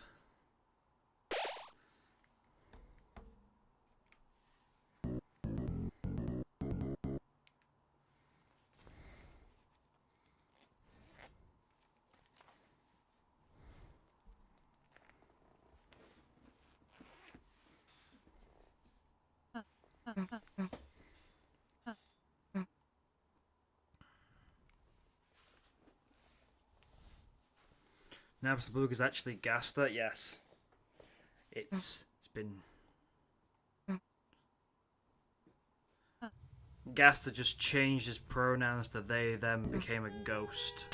Naps the Blue is actually Gaster. Yes, it's been. Gaster just changed his pronouns to they, them, became a ghost.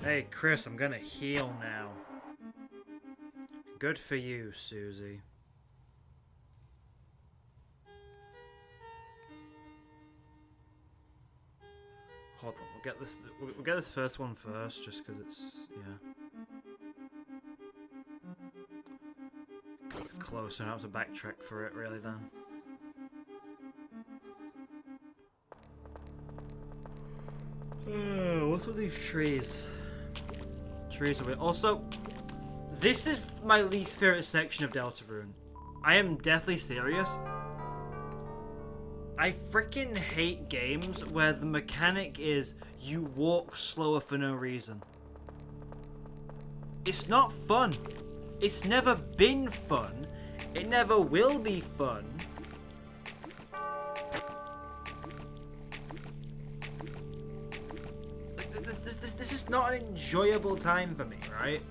Hey, Chris, I'm gonna heal now. Good for you, Susie. hold on. We'll get this. We'll get this first one first, just because it's It's close enough to backtrack for it, really. Then. What's with these trees? Trees are weird. Also, this is my least favorite section of Deltarune. I am deathly serious. I freaking hate games where the mechanic is you walk slower for no reason. It's not fun. It's never been fun. It never will be fun. This is not an enjoyable time for me, right?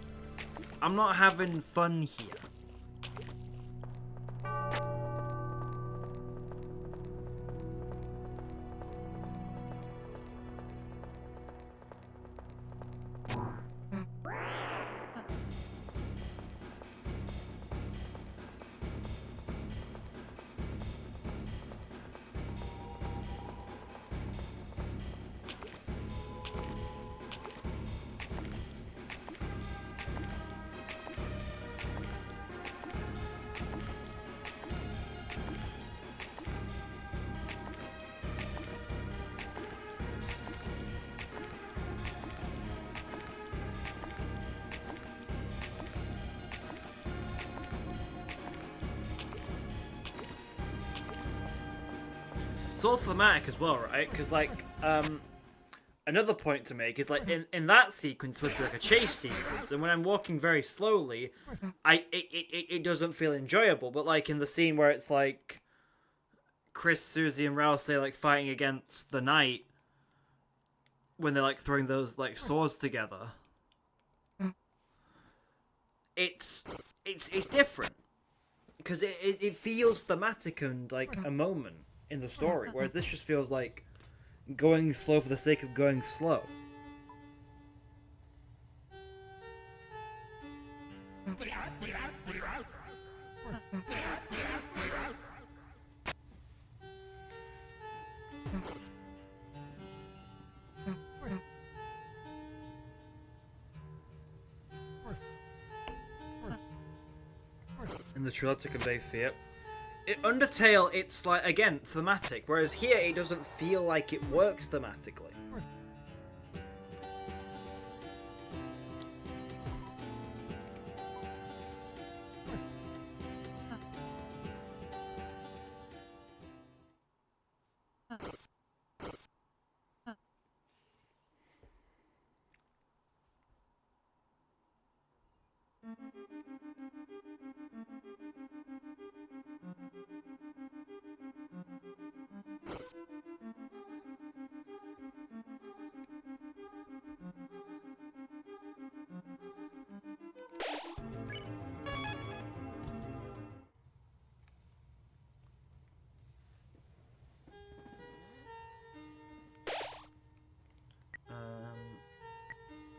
I'm not having fun here. It's all thematic as well, right? Because, like, another point to make is, like, in that sequence, it's supposed to be like a chase sequence, and when I'm walking very slowly, it doesn't feel enjoyable. But, like, in the scene where it's, like, Chris, Susie, and Rouse, say, like, fighting against the knight, when they're, like, throwing those, like, swords together, it's different. Because it feels thematic and, like, a moment in the story, whereas this just feels like going slow for the sake of going slow. In the trailer to convey fear. In Undertale, it's like, again, thematic, whereas here it doesn't feel like it works thematically.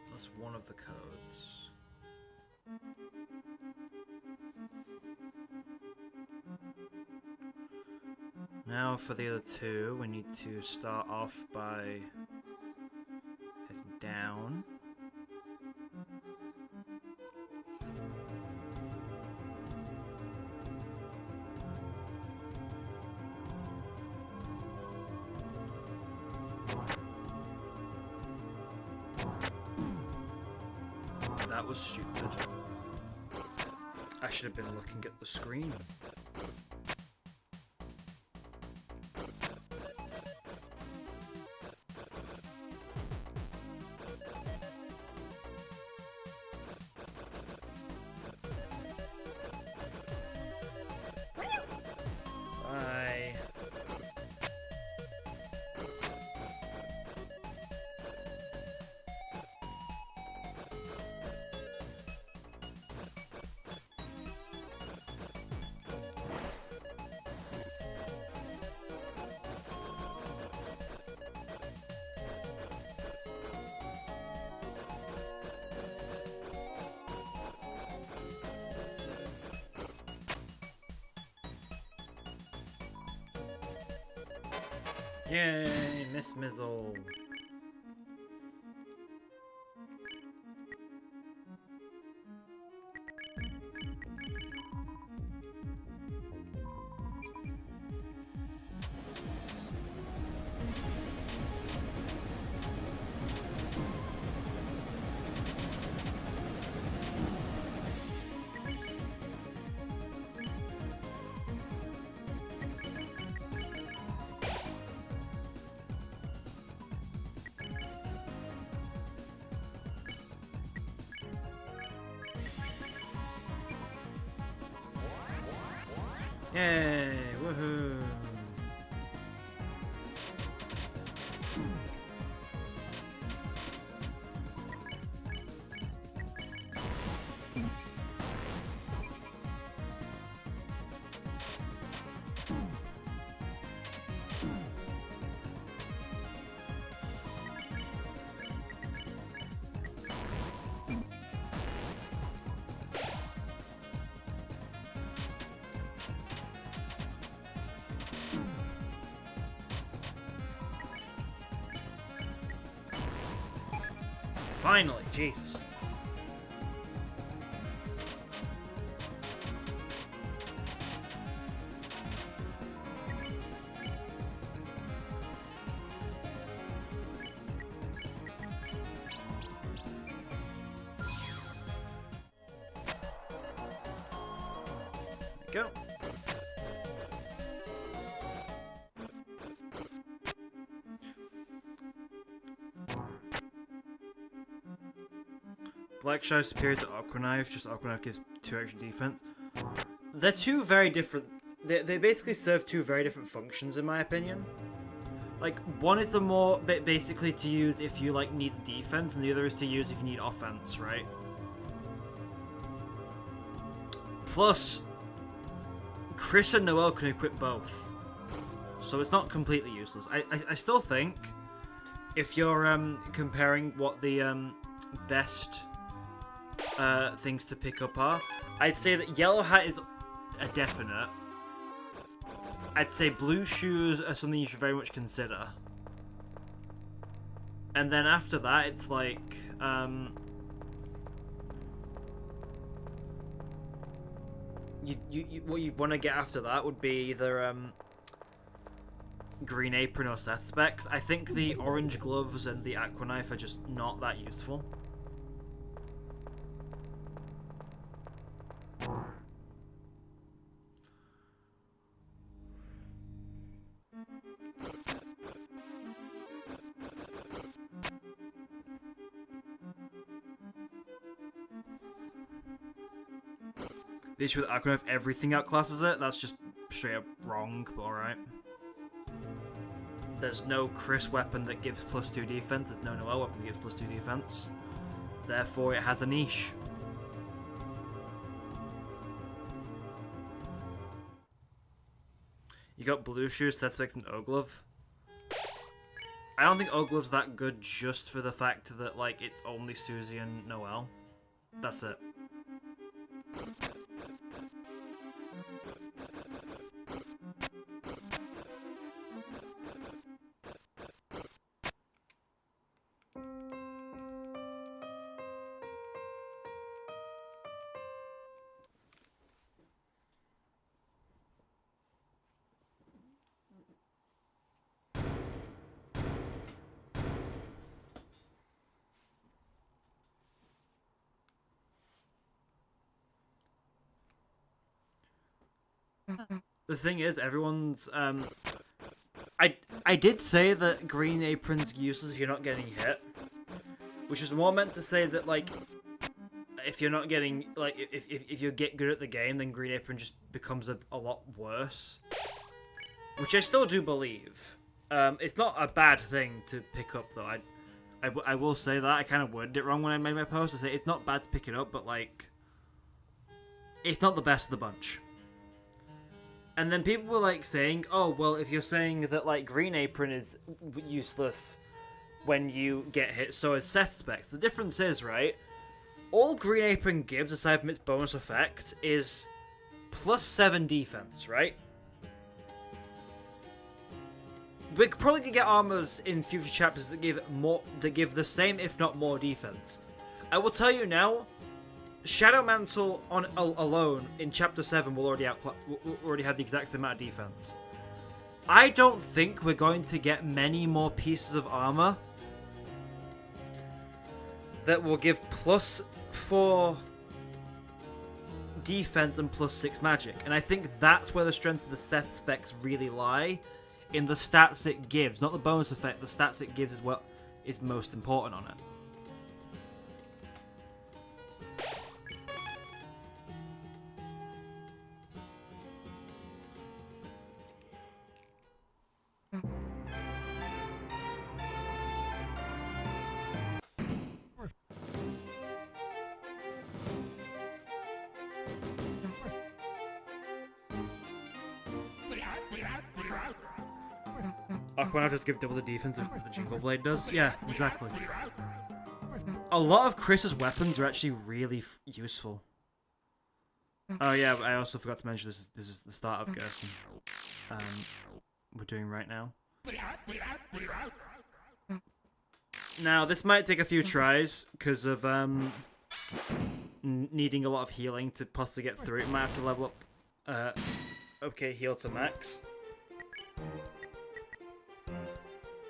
That's one of the codes. Now for the other two, we need to start off by heading down. That was stupid. I should have been looking at the screen. Bye. Yay, Miss Mizzle. Yay! Woohoo! Finally, Jesus. Go. Black Shadow superior to Aqua Knife, just Aqua Knife gives 2 extra defense. They're two very different. They basically serve two very different functions, in my opinion. Like, one is the more basically to use if you like need defense, and the other is to use if you need offense, right? Plus, Chris and Noelle can equip both, so it's not completely useless. I still think if you're comparing what the best things to pick up are, I'd say that Yellow Hat is a definite. I'd say Blue Shoes are something you should very much consider. And then after that, it's like, what you want to get after that would be either Green Apron or Seth Specs. I think the Orange Gloves and the Aqua Knife are just not that useful. The issue with Aqua Knife, everything outclasses it. That's just straight up wrong, but alright. There's no Chris weapon that gives +2 defense. There's no Noelle weapon that gives +2 defense. Therefore, it has a niche. You got Blue Shoes, Seth Specs, and O-Glove. I don't think O-Glove's that good just for the fact that, like, it's only Susie and Noelle. That's it. The thing is, everyone's, I did say that Green Apron's useless if you're not getting hit. Which is more meant to say that, like, if you're not getting, like, if you get good at the game, then Green Apron just becomes a lot worse. Which I still do believe. It's not a bad thing to pick up, though. I will say that. I kind of worded it wrong when I made my post. I say it's not bad to pick it up, but, like, it's not the best of the bunch. And then people were, like, saying, oh, well, if you're saying that, like, Green Apron is useless when you get hit, so is Seth Specs. The difference is, right, all Green Apron gives, aside from its bonus effect, is +7 defense, right? We're probably gonna get armors in future chapters that give the same, if not more, defense. I will tell you now, Shadow Mantle alone in Chapter 7 will already have the exact same amount of defense. I don't think we're going to get many more pieces of armor that will give +4 defense and +6 magic. And I think that's where the strength of the Seth Specs really lie, in the stats it gives. Not the bonus effect, the stats it gives is what is most important on it. Aquanaut just give double the defense that the Jingle Blade does? Yeah, exactly. A lot of Chris's weapons are actually really useful. Oh yeah, I also forgot to mention this is the start of Gerson. We're doing right now. Now, this might take a few tries, because of, needing a lot of healing to possibly get through it. Might have to level up, okay, heal to max.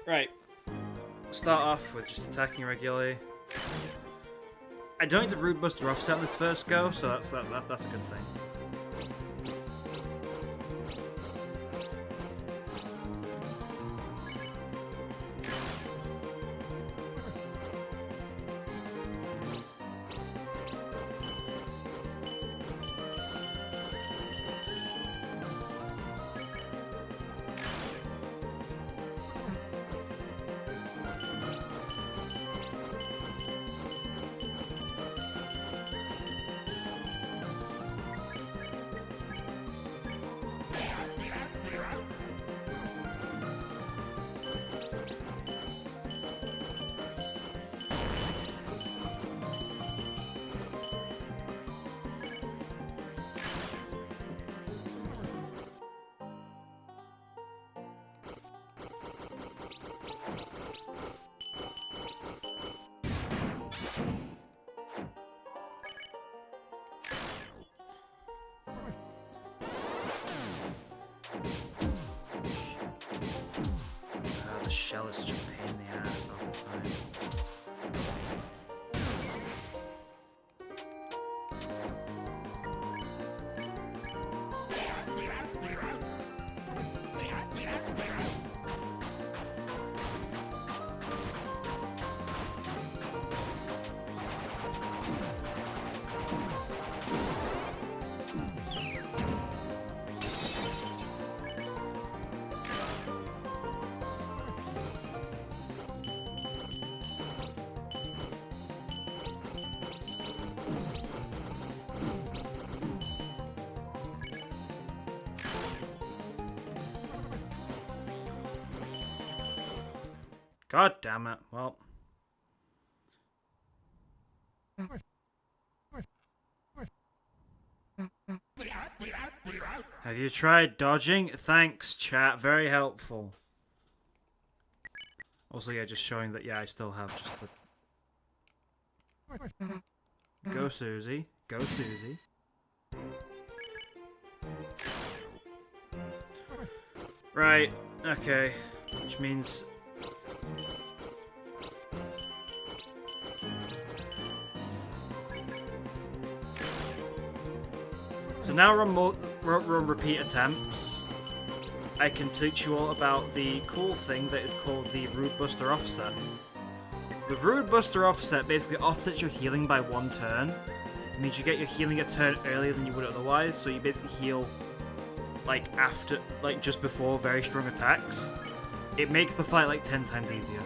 Right. Start off with just attacking regularly. I don't need to Rude Buster offset on this first go, so that's a good thing. The shell is such a pain in the ass all the time. God damn it. Well. Have you tried dodging? Thanks, chat. Very helpful. Also, yeah, just showing that, yeah, I still have just the... Go, Susie. Go, Susie. Right. Okay. Which means... So now run repeat attempts. I can teach you all about the cool thing that is called the Rude Buster Offset. The Rude Buster Offset basically offsets your healing by 1 turn. It means you get your healing a turn earlier than you would otherwise, so you basically heal like after, like just before very strong attacks. It makes the fight like 10 times easier.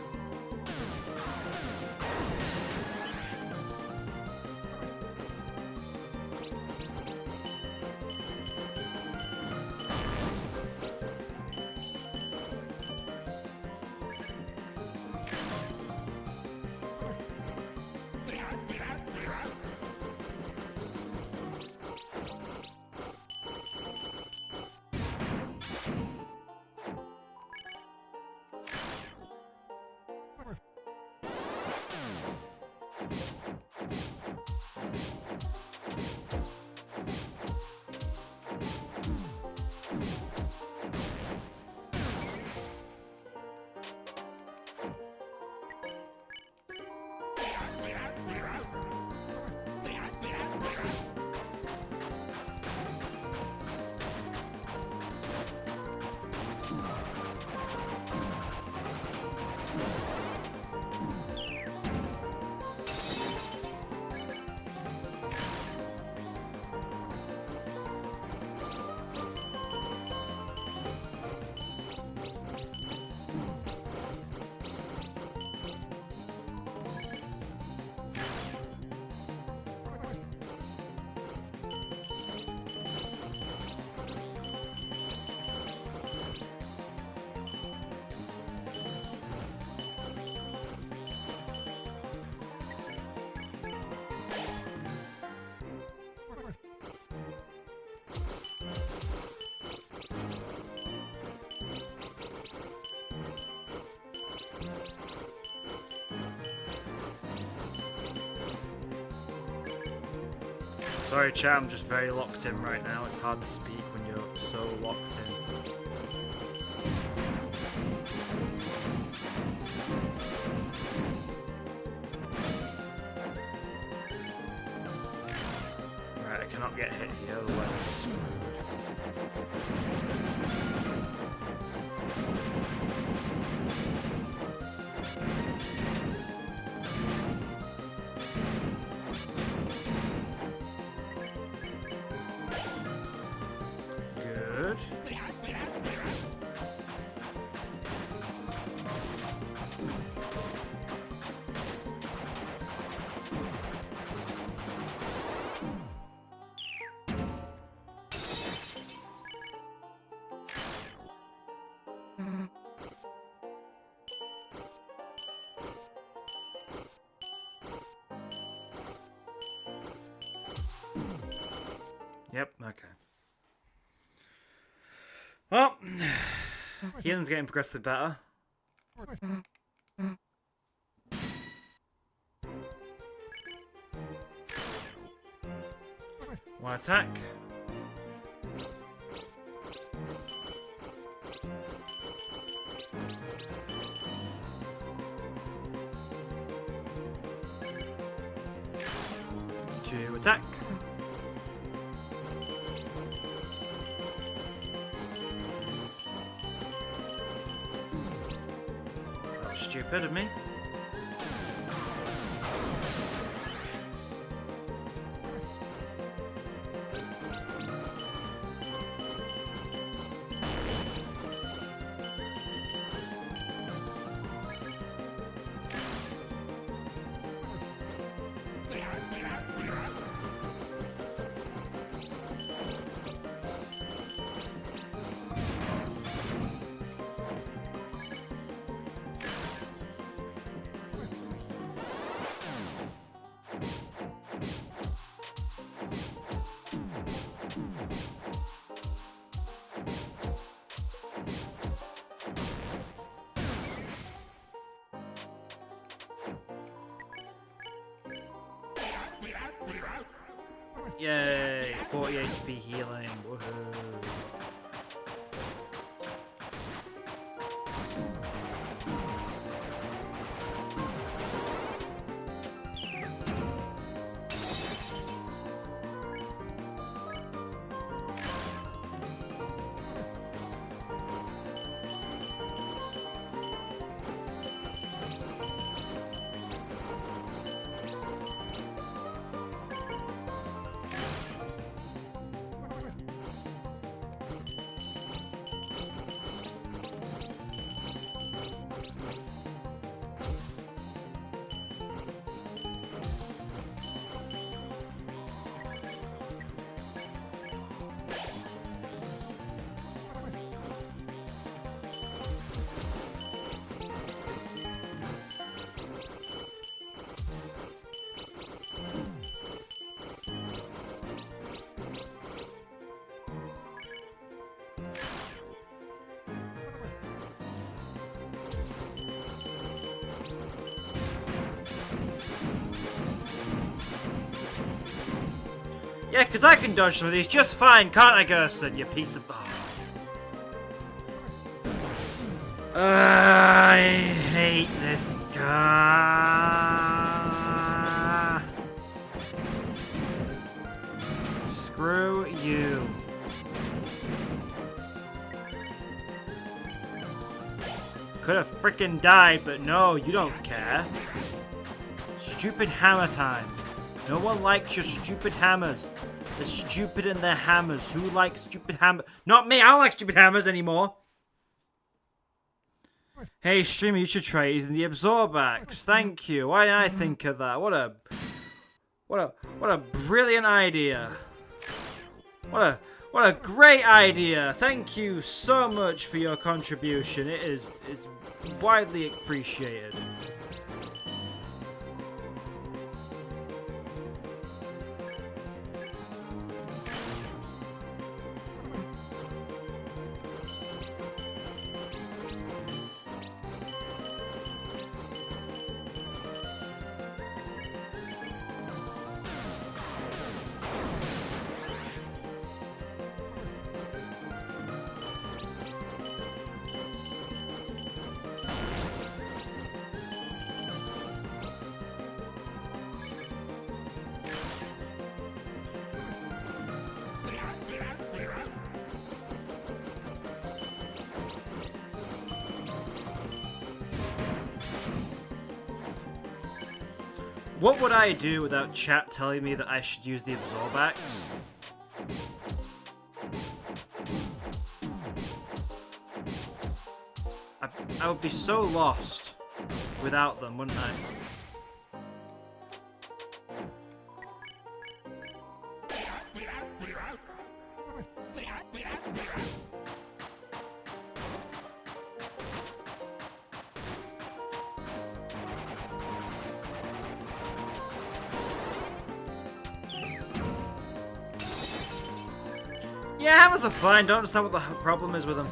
Sorry, chat, I'm just very locked in right now. It's hard to speak when you're so locked in. Right, I cannot get hit here, otherwise I'm screwed. Good. Yep, okay. Well, Healen's getting progressively better. One attack. Two attack. That was stupid of me. Yay! 40 HP healing. Woohoo! Yeah, because I can dodge some of these just fine, can't I, Gerson? You piece of... Oh. I hate this guy. Screw you. Could have frickin' died, but no, you don't care. Stupid hammer time. No one likes your stupid hammers. They're stupid in their hammers. Who likes stupid hammers? Not me, I don't like stupid hammers anymore. Hey, streamer, you should try using the absorb axe. Thank you. Why didn't I think of that? What a brilliant idea. What a great idea. Thank you so much for your contribution. It is widely appreciated. What would I do without chat telling me that I should use the absorb axe? I would be so lost without them, wouldn't I? Yeah, hammers are fine. Don't understand what the problem is with them.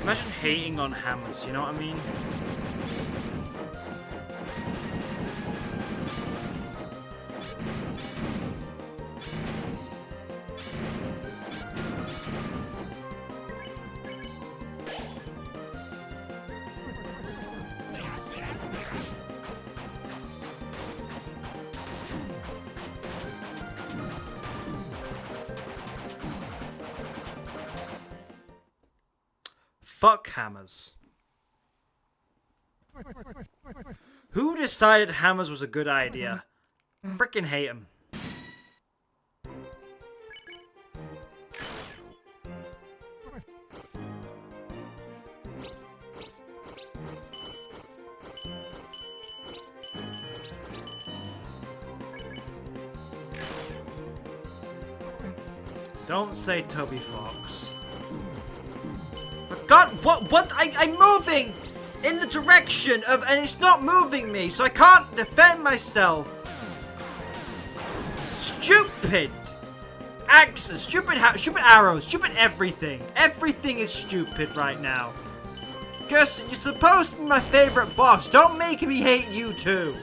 Imagine hating on hammers, you know what I mean? Fuck hammers. Who decided hammers was a good idea? Frickin' hate them. Don't say Toby Fox. For God, what? I'm moving in the direction of, and it's not moving me, so I can't defend myself. Stupid axes, stupid arrows, stupid everything. Everything is stupid right now. Kirsten, you're supposed to be my favorite boss. Don't make me hate you too.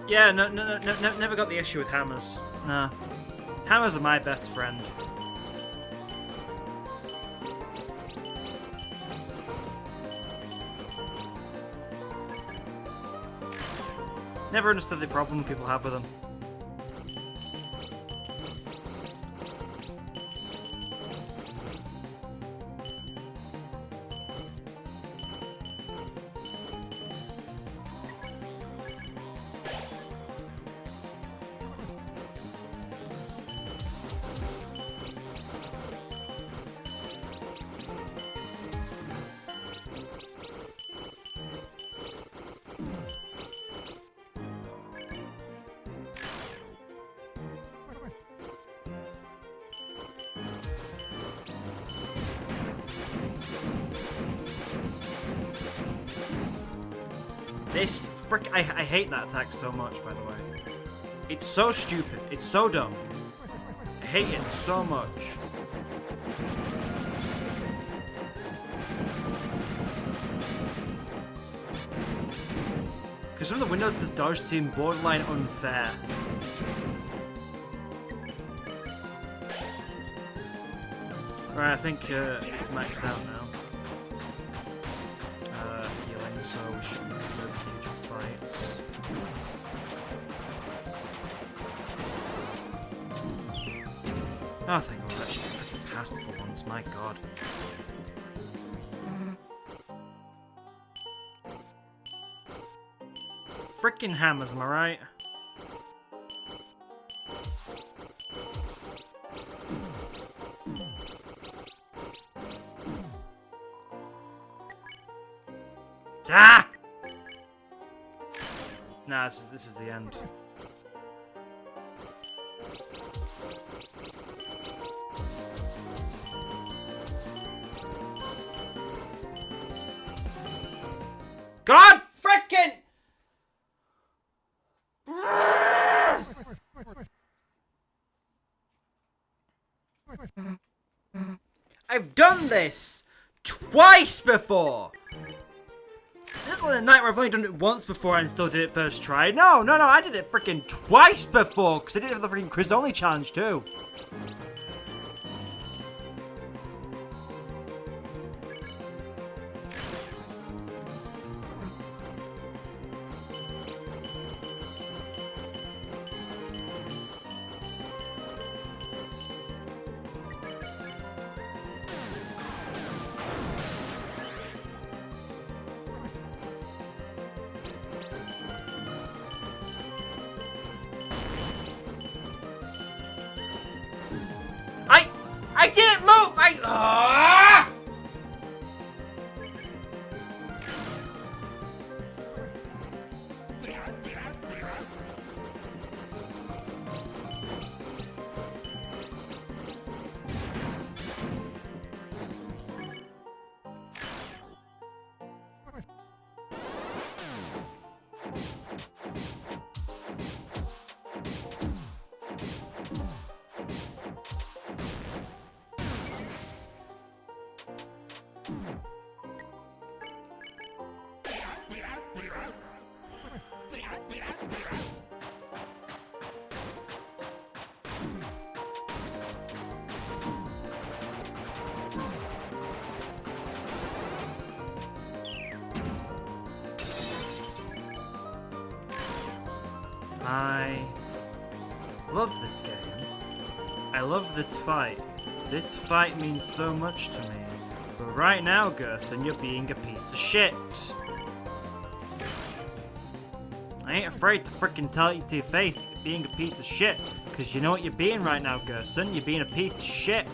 Yeah, no, never got the issue with hammers. Nah. Hammers are my best friend. Never understood the problem people have with them. This frick, I hate that attack so much, by the way. It's so stupid. It's so dumb. I hate it so much. Because some of the windows to dodge seem borderline unfair. Right, I think it's maxed out now. Healing, so we should be good in future fights. Oh, thank God, I actually freaking passed it for once, my God. Frickin' hammers, am I right? Ah! Nah, this is the end. God frickin'! I've done this twice before! This isn't a night where I've only done it once before and still did it first try. No, I did it freaking twice before, because I did it for the freaking Chris Only challenge too. I didn't move! I love this game. I love this fight. This fight means so much to me. But right now, Gerson, you're being a piece of shit. I ain't afraid to frickin' tell you to your face that you're being a piece of shit. Cause you know what you're being right now, Gerson. You're being a piece of shit.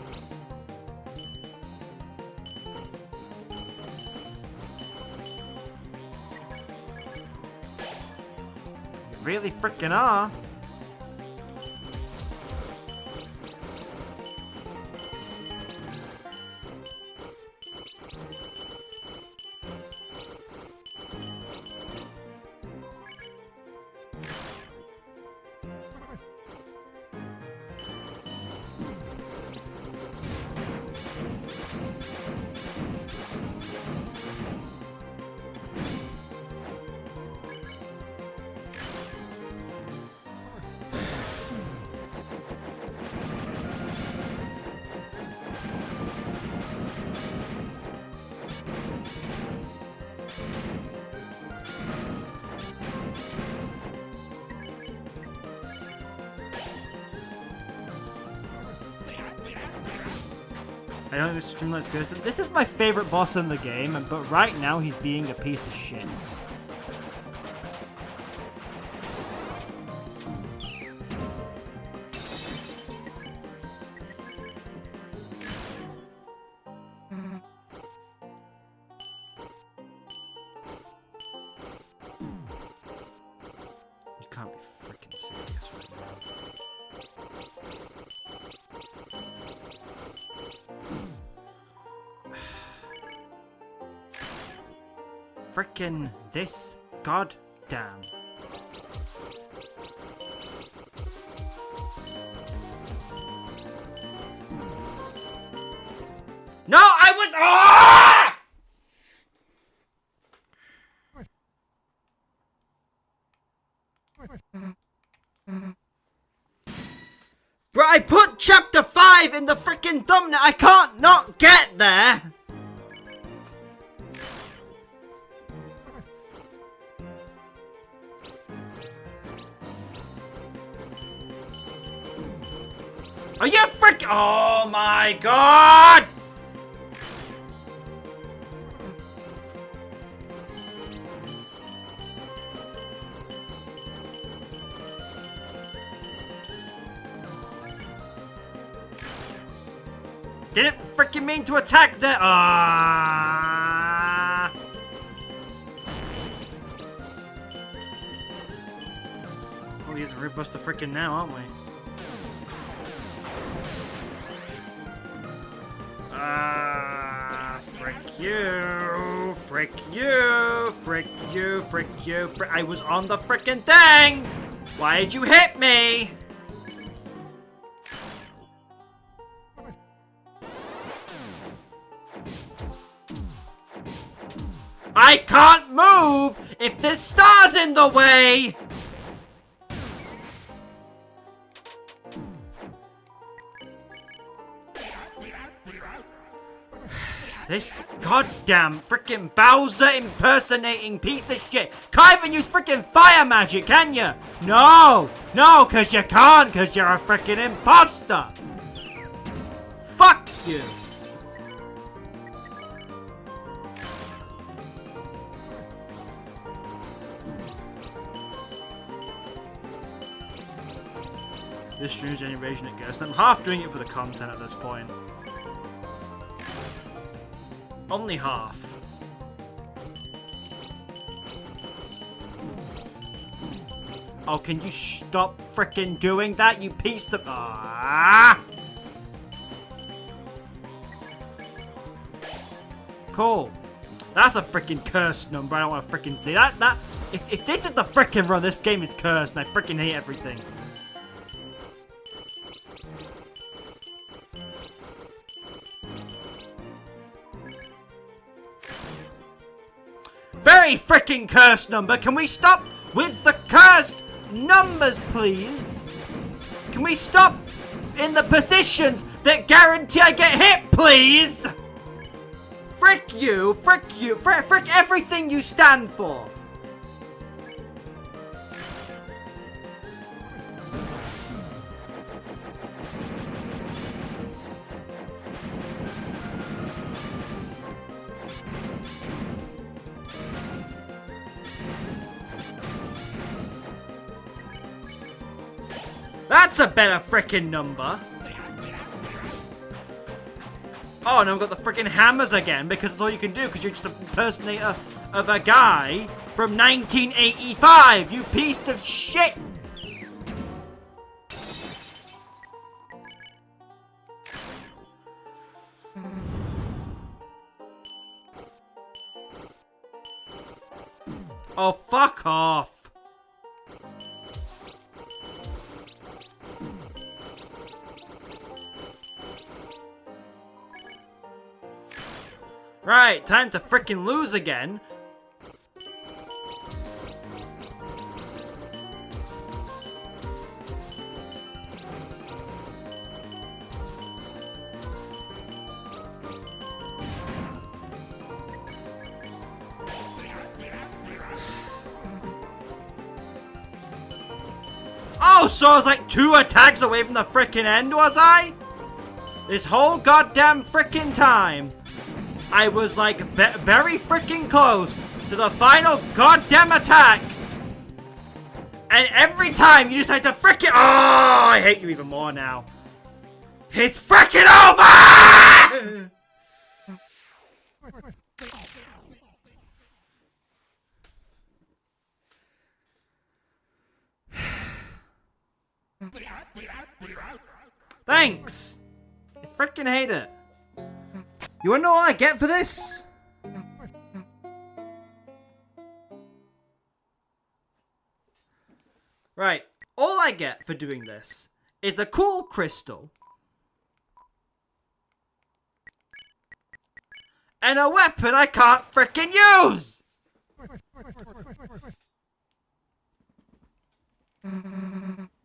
You really frickin' are. I don't use Streamless Ghost. This is my favorite boss in the game, but right now he's being a piece of shit. You can't be freaking serious right now. Frickin' this goddamn. No, I was. Ah! I put chapter 5 in the freaking thumbnail. I can't not get there. Are you freaking? Oh my god! Didn't freaking mean to attack there. Ah! We're using Root Buster freaking now, aren't we? Frick you, frick you, frick you, frick you, I was on the frickin' thing! Why did you hit me? I can't move if there's stars in the way! This goddamn freaking Bowser impersonating piece of shit can't even use freaking fire magic, can you? No! No, cause you can't, cause you're a freaking imposter! Fuck you! This stream's generation at guess. I'm half doing it for the content at this point. Only half. Oh, can you stop frickin' doing that, you piece of... Ah! Cool. That's a frickin' cursed number. I don't want to frickin' see that. If this is the frickin' run, this game is cursed, and I frickin' hate everything. Very frickin' cursed number. Can we stop with the cursed numbers, please? Can we stop in the positions that guarantee I get hit, please? Frick you, frick everything you stand for. That's a better frickin' number. Oh, now I've got the frickin' hammers again because that's all you can do because you're just an impersonator of a guy from 1985, you piece of shit! Oh, fuck off! Right, time to frickin' lose again. Oh, so I was like 2 attacks away from the frickin' end, was I? This whole goddamn frickin' time. I was like very freaking close to the final goddamn attack. And every time you decide to frickin' oh, I hate you even more now. It's frickin' over! Thanks. I frickin' hate it. You wanna know what I get for this? Right, all I get for doing this is a cool crystal and a weapon I can't frickin' use!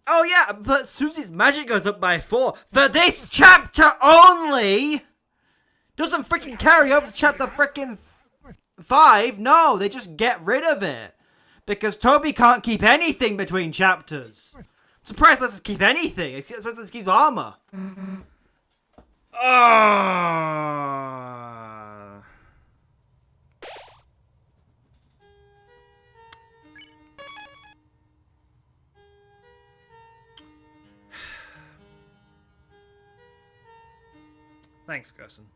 Oh yeah, but Susie's magic goes up by 4 for this chapter only! Doesn't freaking carry over to chapter freaking 5. No, they just get rid of it. Because Toby can't keep anything between chapters. I'm surprised let's keep anything. I'm surprised let's keep armor. Ah. Thanks, Gerson.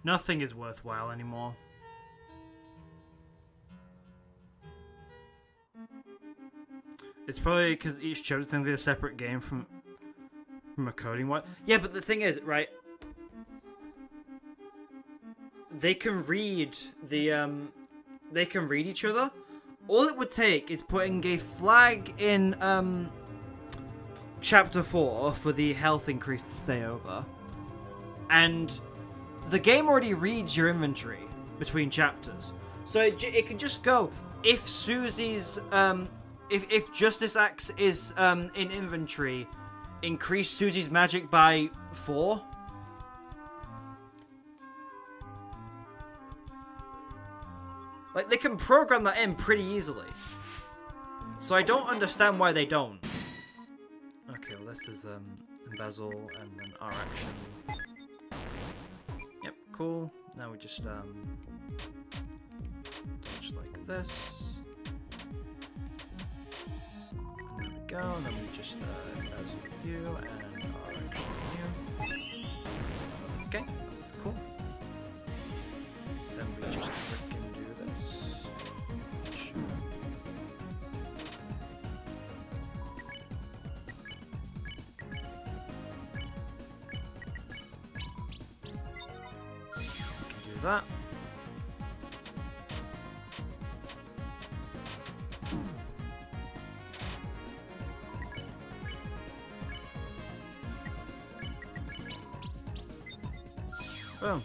Nothing is worthwhile anymore. It's probably because each chapter is going to be a separate game from a coding one. Yeah, but the thing is, right? They can read they can read each other. All it would take is putting a flag in chapter 4 for the health increase to stay over, and the game already reads your inventory between chapters, so it can just go if Susie's if Justice Axe is in inventory, increase Susie's magic by 4. Like, they can program that in pretty easily, so I don't understand why they don't. Okay, well this is embezzle and then our action. Yep, cool. Now we just touch like this. And there we go, and then we just embezzle you and our action here. Okay, that's cool. Then we just frickin' do this. Sure. Do that. Boom.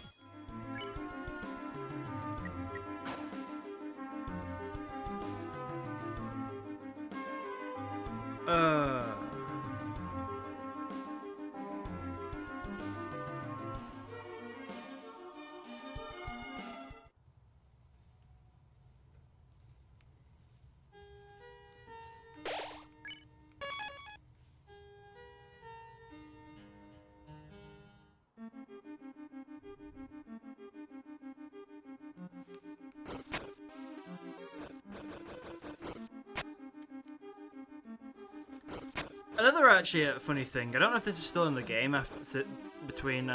Another actually funny thing, I don't know if this is still in the game after between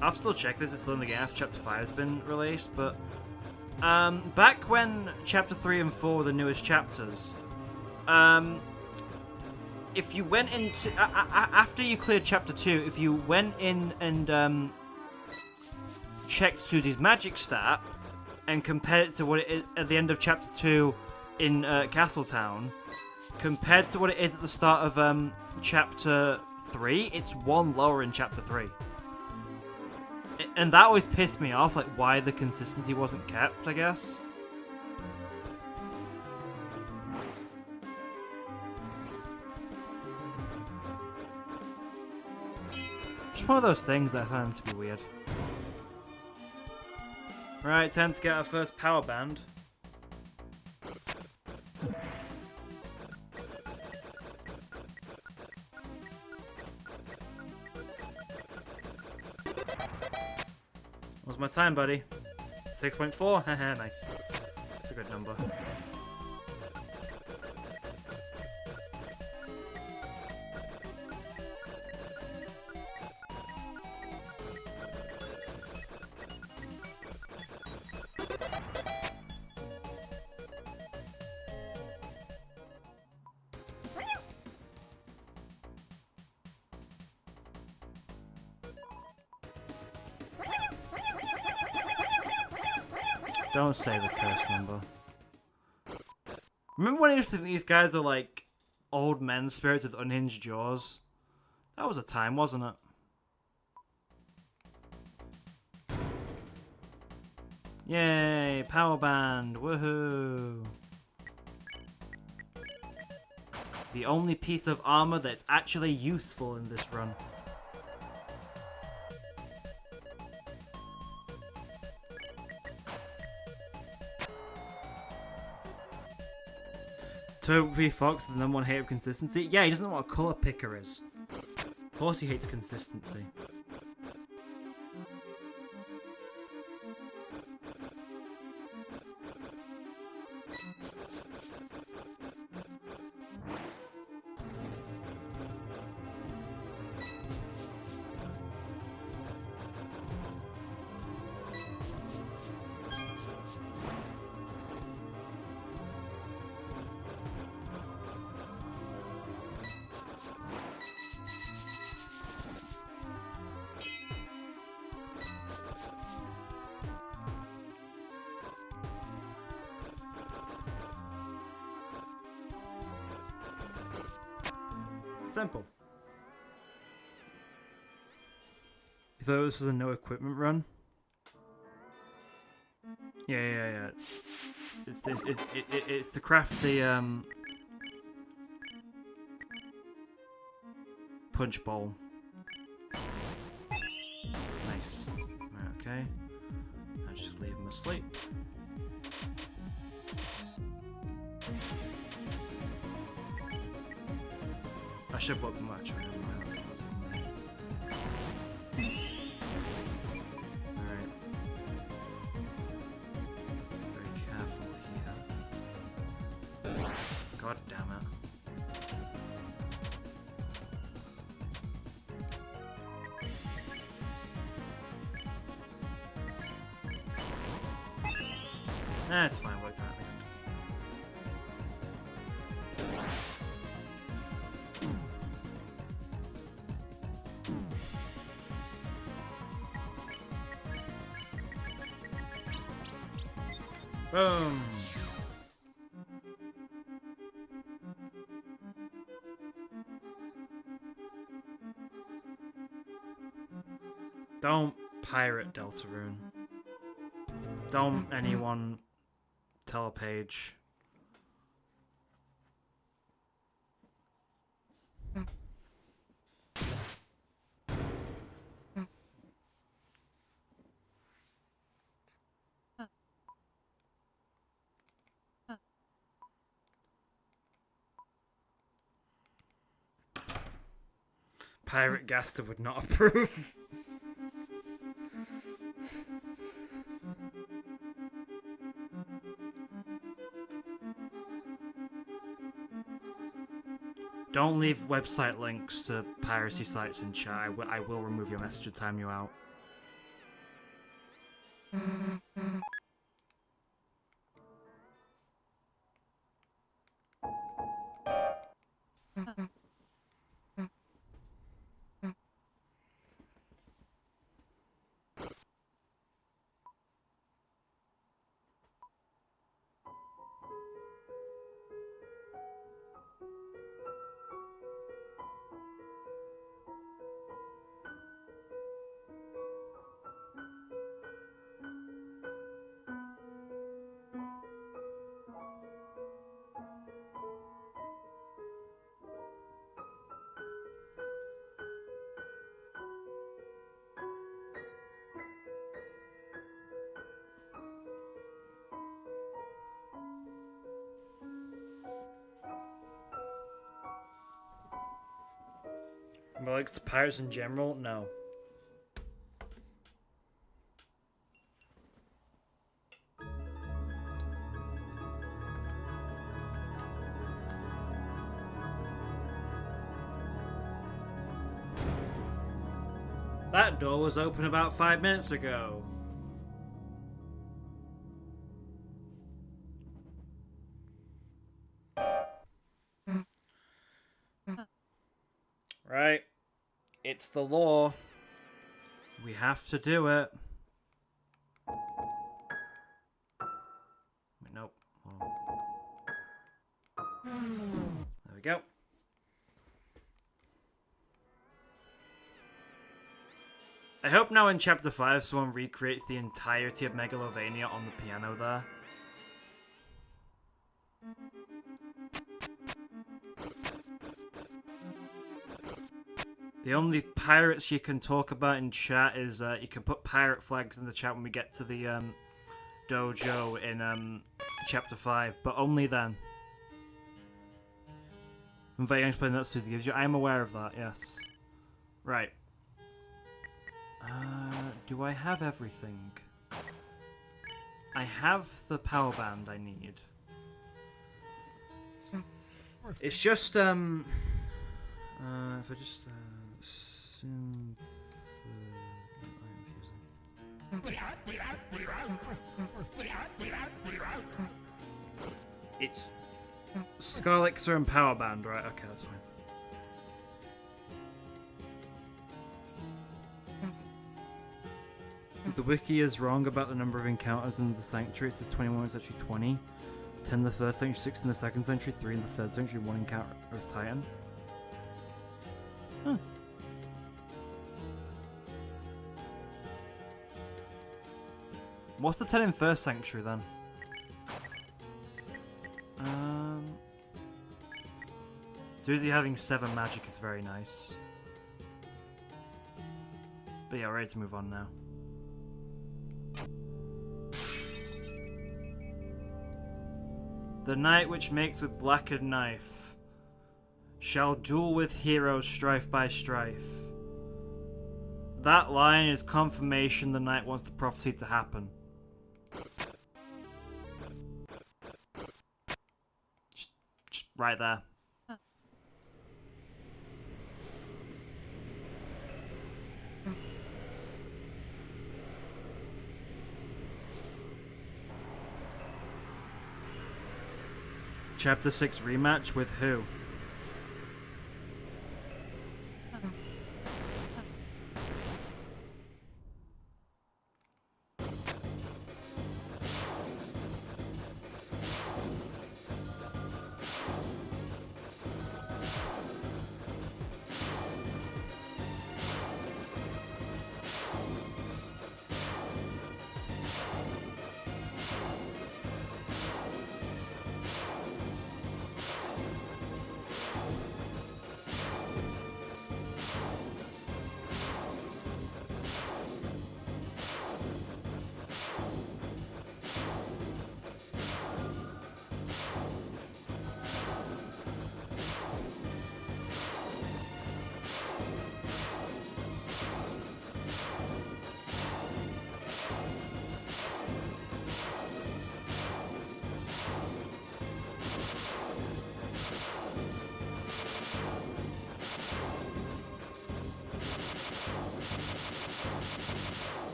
I'll still check this is still in the game after chapter 5 has been released, but back when chapter 3 and 4 were the newest chapters, if you went into after you cleared chapter 2, if you went in and checked Susie's magic stat and compared it to what it is at the end of chapter 2 in Castletown, compared to what it is at the start of chapter 3, it's 1 lower in chapter 3. And that always pissed me off, like why the consistency wasn't kept, I guess. Just one of those things that I found to be weird. Right, time to get our first power band. What's my time, buddy? 6.4? Haha, nice. That's a good number. Don't say the curse number. Remember when I used to think these guys are like old men spirits with unhinged jaws? That was a time, wasn't it? Yay, power band, woohoo! The only piece of armor that's actually useful in this run. Toby Fox, the number one hater of consistency. Yeah, he doesn't know what a color picker is. Of course he hates consistency. Simple. You thought this was a no equipment run? Yeah. It's to craft the punch bowl. Nice. Okay. I'll just leave him asleep. I should put them much. Alright. Very careful here. God damn it. That's fine, worked out. Boom! Don't pirate Deltarune. Don't anyone tell a page. Pirate Gaster would not approve. Don't leave website links to piracy sites in chat. I will remove your message to time you out. But like the pirates in general, no. That door was open about 5 minutes ago. Right. It's the law. We have to do it. go. I hope now in Chapter 5 someone recreates the entirety of Megalovania on the piano there. The only pirates you can talk about in chat is you can put pirate flags in the chat when we get to the dojo in Chapter 5, but only then. I'm very anxious to play that Susie gives you. I am aware of that, yes. Right. Do I have everything? I have the power band I need. It's just, if I just, synth... It's Scarlexer and power band, right? Okay, that's fine. The wiki is wrong about the number of encounters in the sanctuary. It says 21, it's actually 20. 10 in the first century, 6 in the second century, 3 in the third century, 1 encounter of Titan. Huh. What's the 10 in first century then? Susie having 7 magic is very nice. But yeah, we're ready to move on now. The knight which makes with blackened knife shall duel with heroes strife by strife. That line is confirmation the knight wants the prophecy to happen. Just right there. Chapter 6 rematch with who?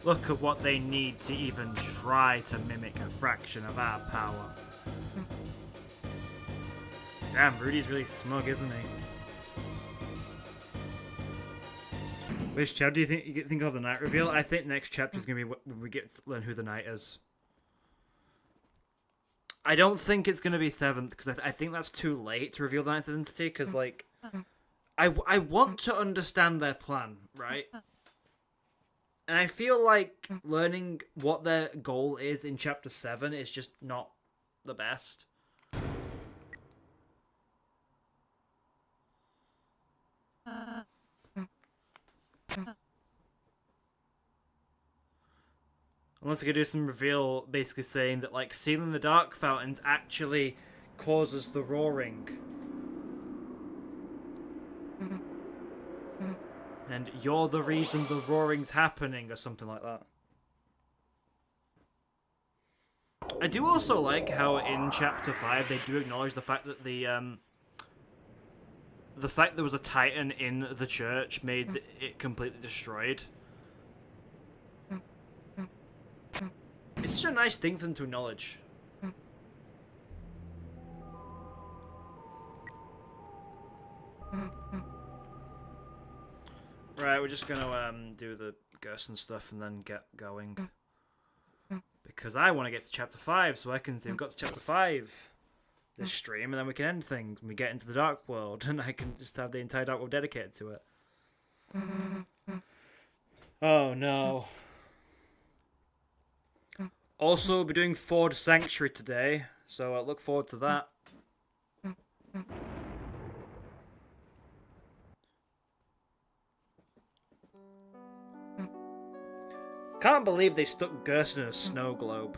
Look at what they need to even try to mimic a fraction of our power. Damn, Rudy's really smug, isn't he? Which chapter do you think of the knight reveal? I think next chapter is going to be when we get to learn who the knight is. I don't think it's going to be 7th, because I think that's too late to reveal the knight's identity, because, like, I want to understand their plan, right? And I feel like learning what their goal is in Chapter 7 is just not the best. Unless I could do some reveal basically saying that, like, sealing the dark fountains actually causes the roaring. And you're the reason the roaring's happening, or something like that. I do also like how in Chapter 5 they do acknowledge the fact that the fact there was a Titan in the church made it completely destroyed. It's such a nice thing for them to acknowledge. Right, we're just gonna do the Gerson stuff and then get going. Because I want to get to Chapter 5 so I can say we've got to Chapter 5. this stream, and then we can end things. And we get into the Dark World, and I can just have the entire Dark World dedicated to it. Oh no. Also, we'll be doing Ford Sanctuary today, so I look forward to that. Can't believe they stuck Gerson in a snow globe.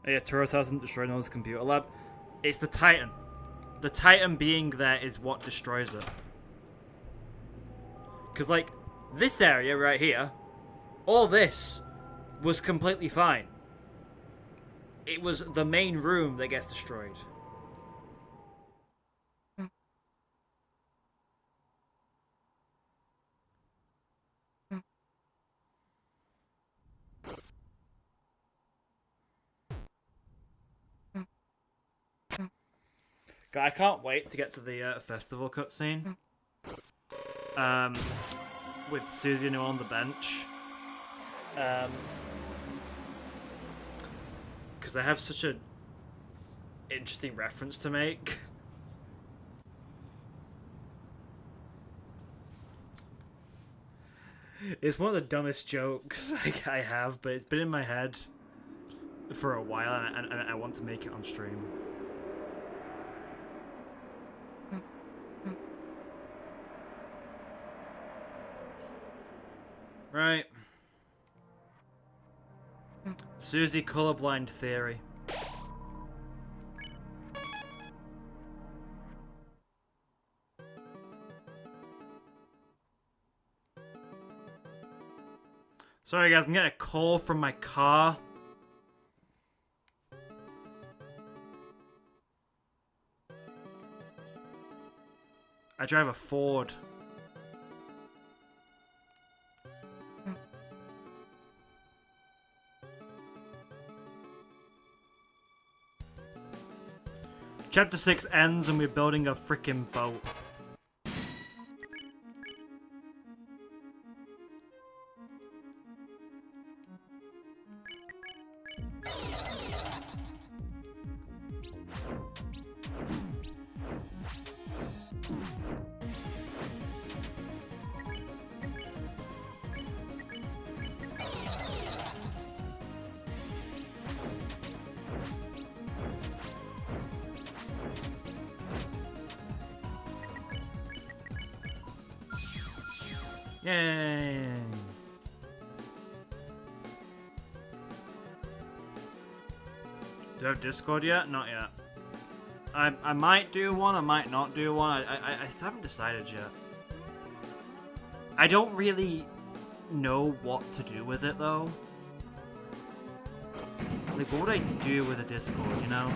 Yeah, Turos hasn't destroyed Noelle's computer lab. It's the Titan. The Titan being there is what destroys it. Because, like, this area right here, all this was completely fine. It was the main room that gets destroyed. I can't wait to get to the festival cutscene. With Susie and Noelle on the bench. Because I have such a interesting reference to make. It's one of the dumbest jokes I have, but it's been in my head for a while, and I want to make it on stream. Right. Susie colorblind theory. Sorry guys, I'm getting a call from my car. I drive a Ford. Chapter 6 ends and we're building a freaking boat. Yay! Do I have Discord yet? Not yet. I might do one, I might not do one. I still haven't decided yet. I don't really know what to do with it though. Like, what would I do with a Discord, you know?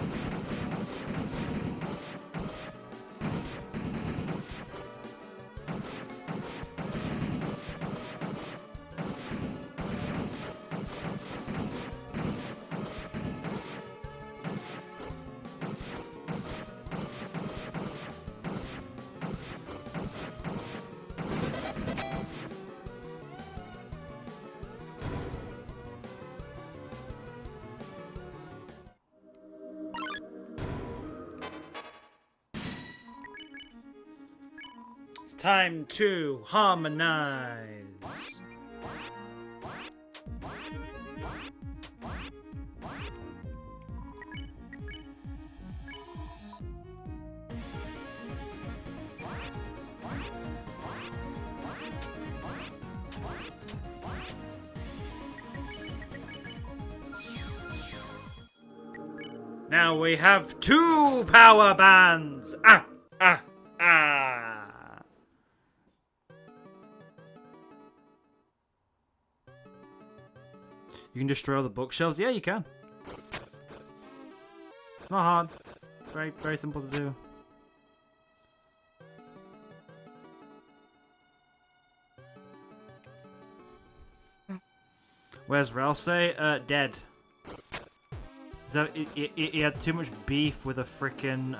It's time to harmonize. Now we have 2 power bands. Ah, ah, ah. You can destroy all the bookshelves? Yeah, you can. It's not hard. It's very, very simple to do. Where's Ralsei? Dead. So he had too much beef with a frickin'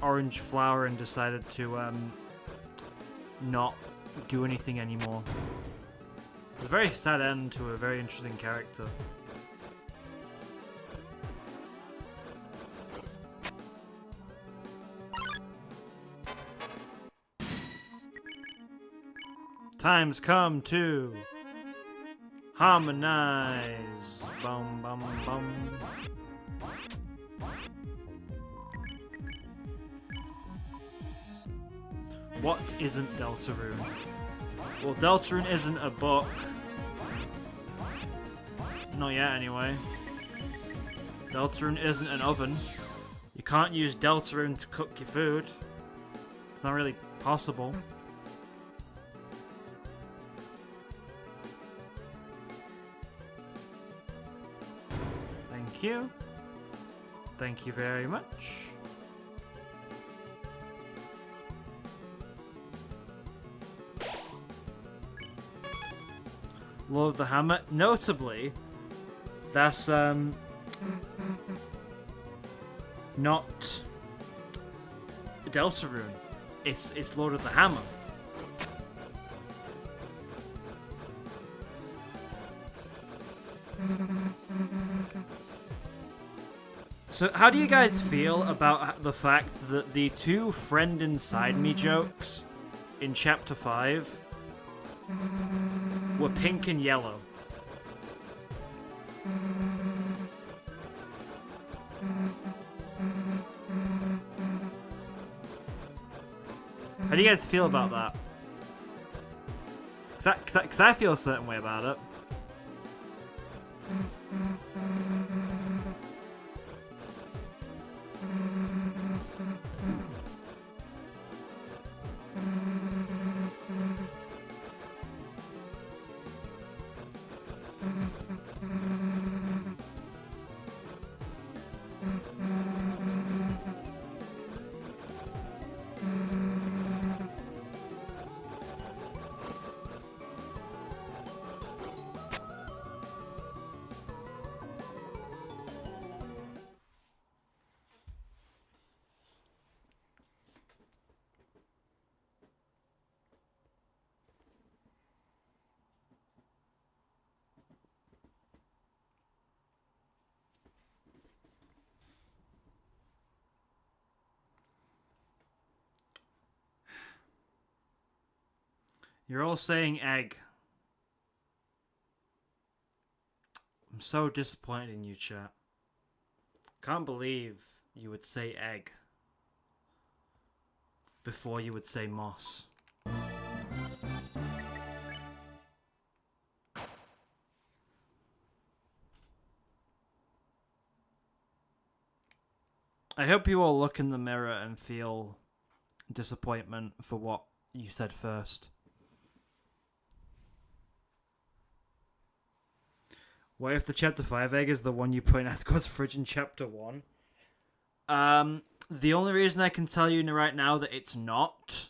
orange flower and decided to not do anything anymore. It's a very sad end to a very interesting character. Time's come to harmonize. Bum bum bum. What isn't Deltarune? Well, Deltarune isn't a book. Not yet, anyway. Deltarune isn't an oven. You can't use Deltarune to cook your food. It's not really possible. Thank you. Thank you very much. Lord of the Hammer. Notably, that's not Deltarune. It's Lord of the Hammer. So how do you guys feel about the fact that the two friend inside me jokes in chapter 5 were pink and yellow? How do you guys feel about that? Cause I feel a certain way about it. You're all saying egg. I'm so disappointed in you, chat. Can't believe you would say egg before you would say moss. I hope you all look in the mirror and feel disappointment for what you said first. What if the chapter 5 egg is the one you put in Asgard's fridge in chapter 1? The only reason I can tell you right now that it's not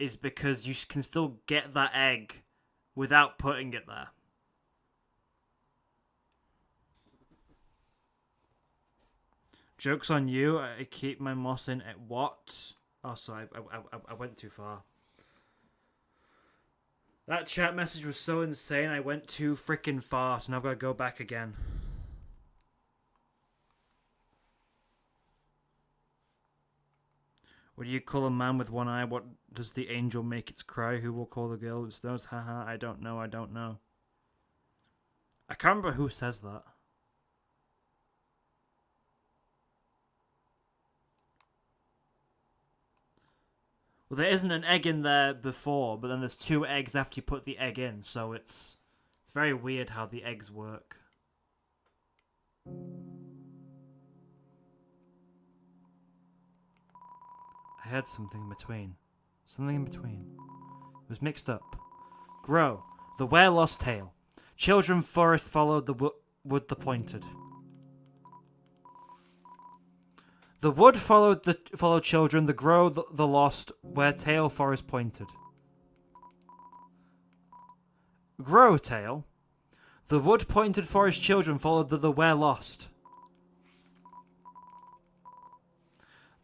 is because you can still get that egg without putting it there. Joke's on you, I keep my moss in at what? Oh, sorry, I went too far. That chat message was so insane, I went too freaking far, so now I've got to go back again. What do you call a man with one eye? What does the angel make its cry? Who will call the girl with snows? Haha, I don't know. I can't remember who says that. Well, there isn't an egg in there before, but then there's 2 eggs after you put the egg in, so it's very weird how the eggs work. I heard something in between. Something in between. It was mixed up. Grow. The where lost tale. Children forest followed the wood the pointed. The wood followed children, the grow the lost, where tail forest pointed. Grow tail. The wood pointed forest children followed the where lost.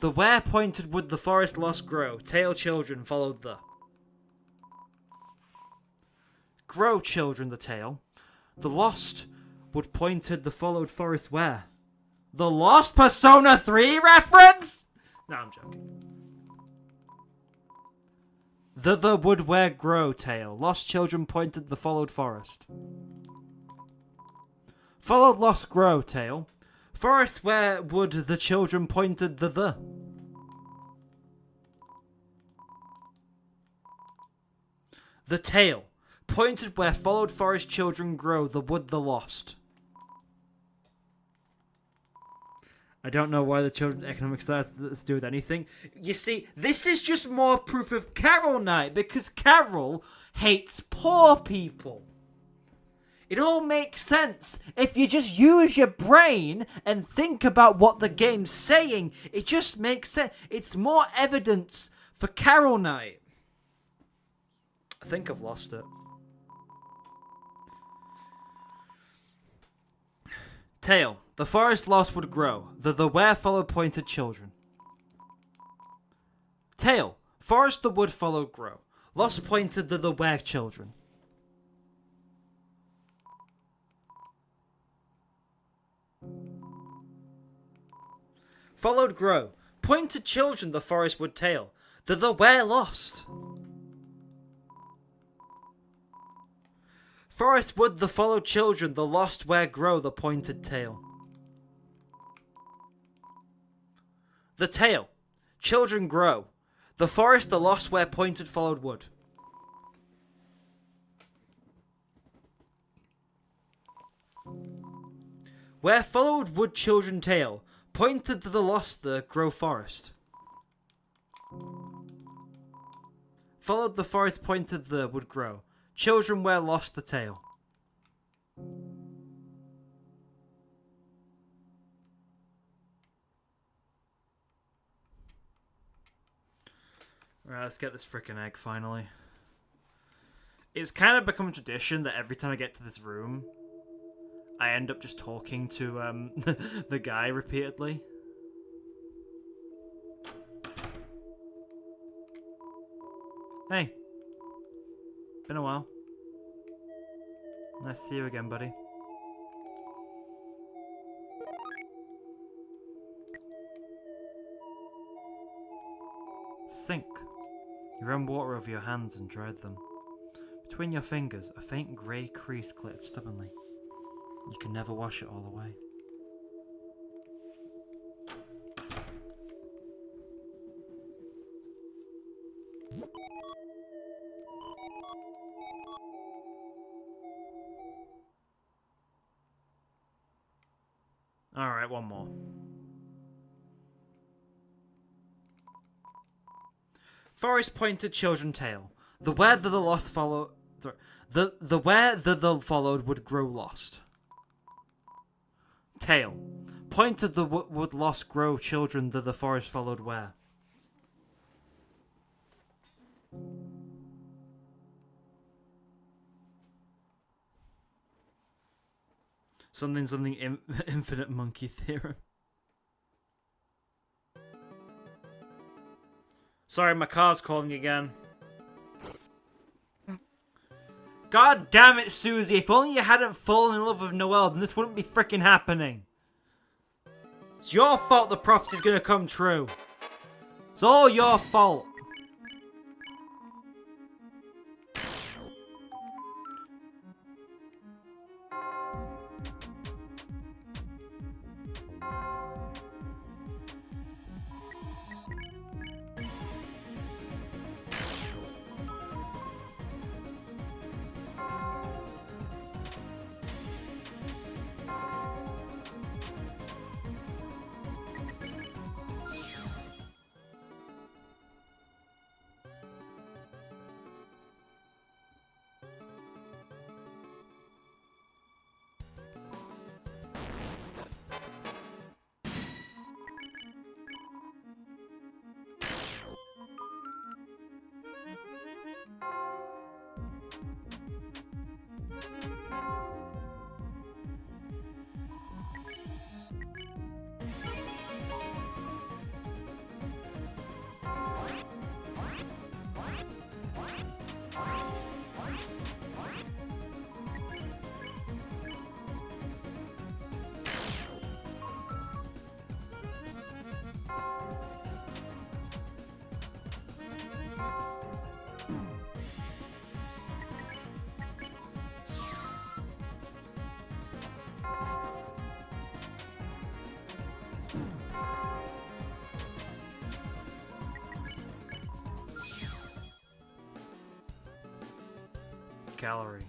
The where pointed wood the forest lost grow, tail children followed the. grow, children, the tale. The lost would pointed the followed forest where? The Lost Persona 3 reference? No, I'm joking. The would where grow tale. Lost children pointed the followed forest. Followed lost grow tale. Forest where would the children pointed the. The tale. Pointed where followed forest children grow, the wood the lost. I don't know why the children's economic status has to do with anything. You see, this is just more proof of Carol Night, because Carol hates poor people. It all makes sense. If you just use your brain and think about what the game's saying, it just makes sense. It's more evidence for Carol Night. I think I've lost it. Tale. The forest lost would grow. The where followed pointed children. Tale. Forest the wood followed grow. Lost pointed the where children. Followed grow. Pointed children the forest would tale. The where lost. Forest wood the followed children, the lost where grow the pointed tale. The tale. Children grow. The forest the lost where pointed followed wood. Where followed wood children tale, pointed to the lost the grow forest. Followed the forest pointed the would grow. Children where lost the tale. Alright, let's get this frickin' egg finally. It's kind of become a tradition that every time I get to this room, I end up just talking to the guy repeatedly. Hey. Been a while. Nice to see you again, buddy. Sink. You ran water over your hands and dried them. Between your fingers, a faint grey crease glittered stubbornly. You can never wash it all away. Alright, one more. Forest pointed children tale. The where the lost follow. Sorry. The where the followed would grow lost. Tale. Pointed the would lost grow children the forest followed where. Something infinite monkey theorem. Sorry, my car's calling again. God damn it, Susie. If only you hadn't fallen in love with Noelle, then this wouldn't be frickin' happening. It's your fault the prophecy's gonna come true. It's all your fault. gallery.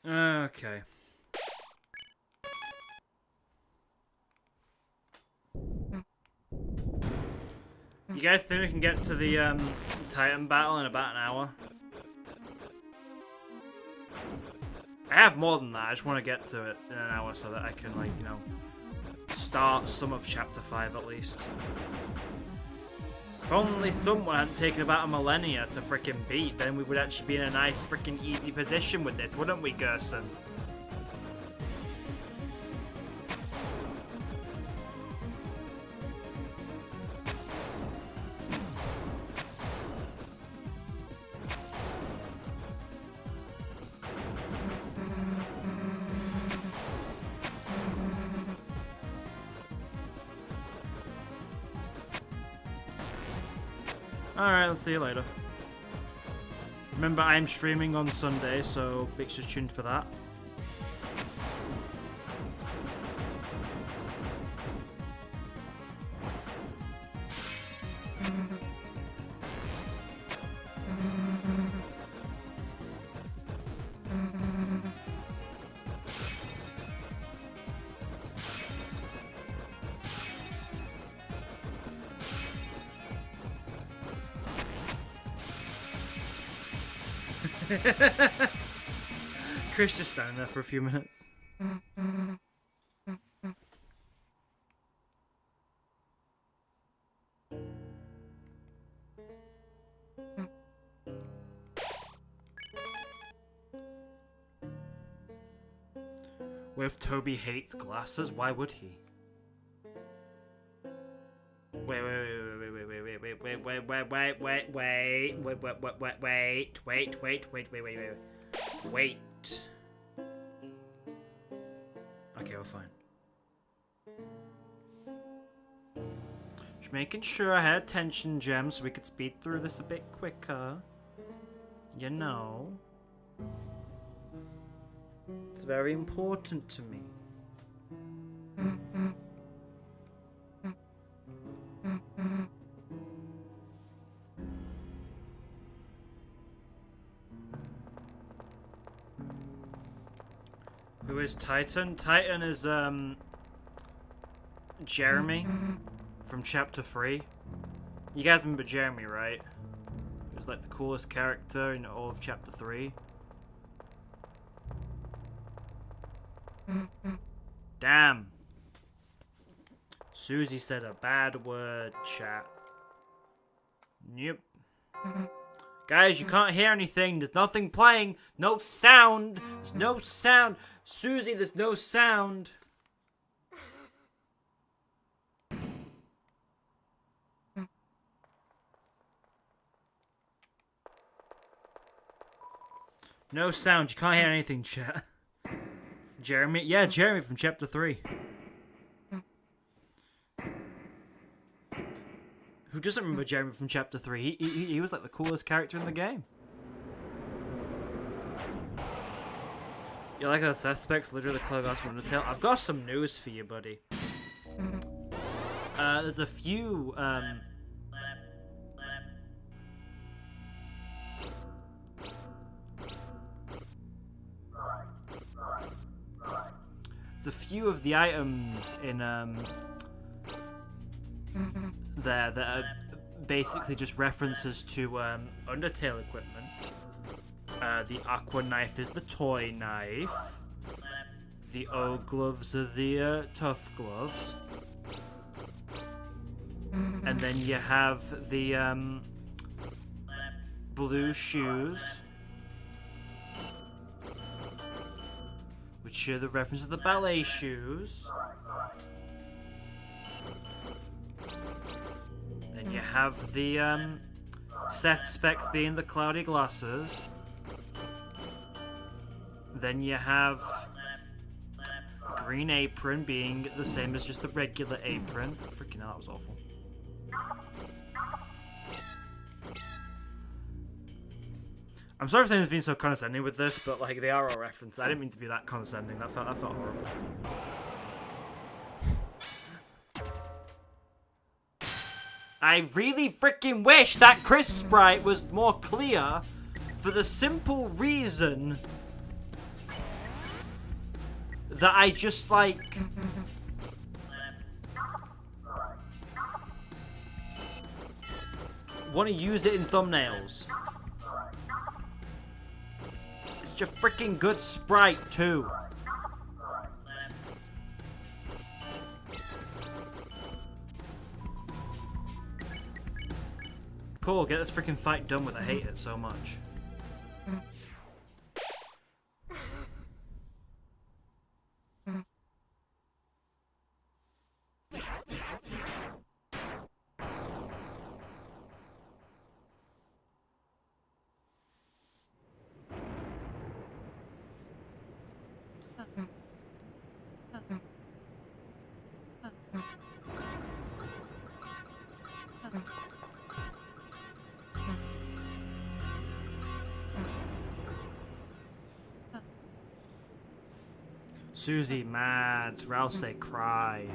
Okay. You guys think we can get to the Titan battle in about an hour? I have more than that. I just want to get to it in an hour so that I can, like, you know, start some of Chapter 5 at least. If only someone hadn't taken about a millennia to frickin' beat, then we would actually be in a nice frickin' easy position with this, wouldn't we, Gerson? Alright, I'll see you later. Remember, I'm streaming on Sunday, so make sure you're tuned for that. Chris just standing there for a few minutes. What if Toby hates glasses? Why would he? Wait. Okay, we're fine. Just making sure I had attention gems so we could speed through this a bit quicker. You know. It's very important to me. Who is Titan? Titan is, Jeremy from Chapter 3. You guys remember Jeremy, right? He was like the coolest character in all of Chapter 3. Damn. Susie said a bad word, chat. Yep. Guys, you can't hear anything. There's nothing playing. No sound. There's no sound. Susie, there's no sound. No sound. You can't hear anything, chat. Jeremy? Yeah, Jeremy from Chapter 3. Who doesn't remember Jeremy from Chapter 3? He was like the coolest character in the game. You like the suspects, literally clever ass Undertale? I've got some news for you, buddy. There's a few, there's a few of the items in, there that are basically just references to, Undertale equipment. The aqua knife is the toy knife. The O gloves are the tough gloves. And then you have the blue shoes. which are the reference to the ballet shoes. Then you have the Seth specs being the cloudy glasses. Then you have the green apron being the same as just the regular apron. Freaking hell, that was awful. I'm sorry for saying it's being so condescending with this, but like they are all references. I didn't mean to be that condescending. That felt horrible. I really freaking wish that Chris sprite was more clear, for the simple reason that I just like want to use it in thumbnails. It's a freaking good sprite too. Cool, get this freaking fight done with. I hate it so much. Susie mad, Rouse cry.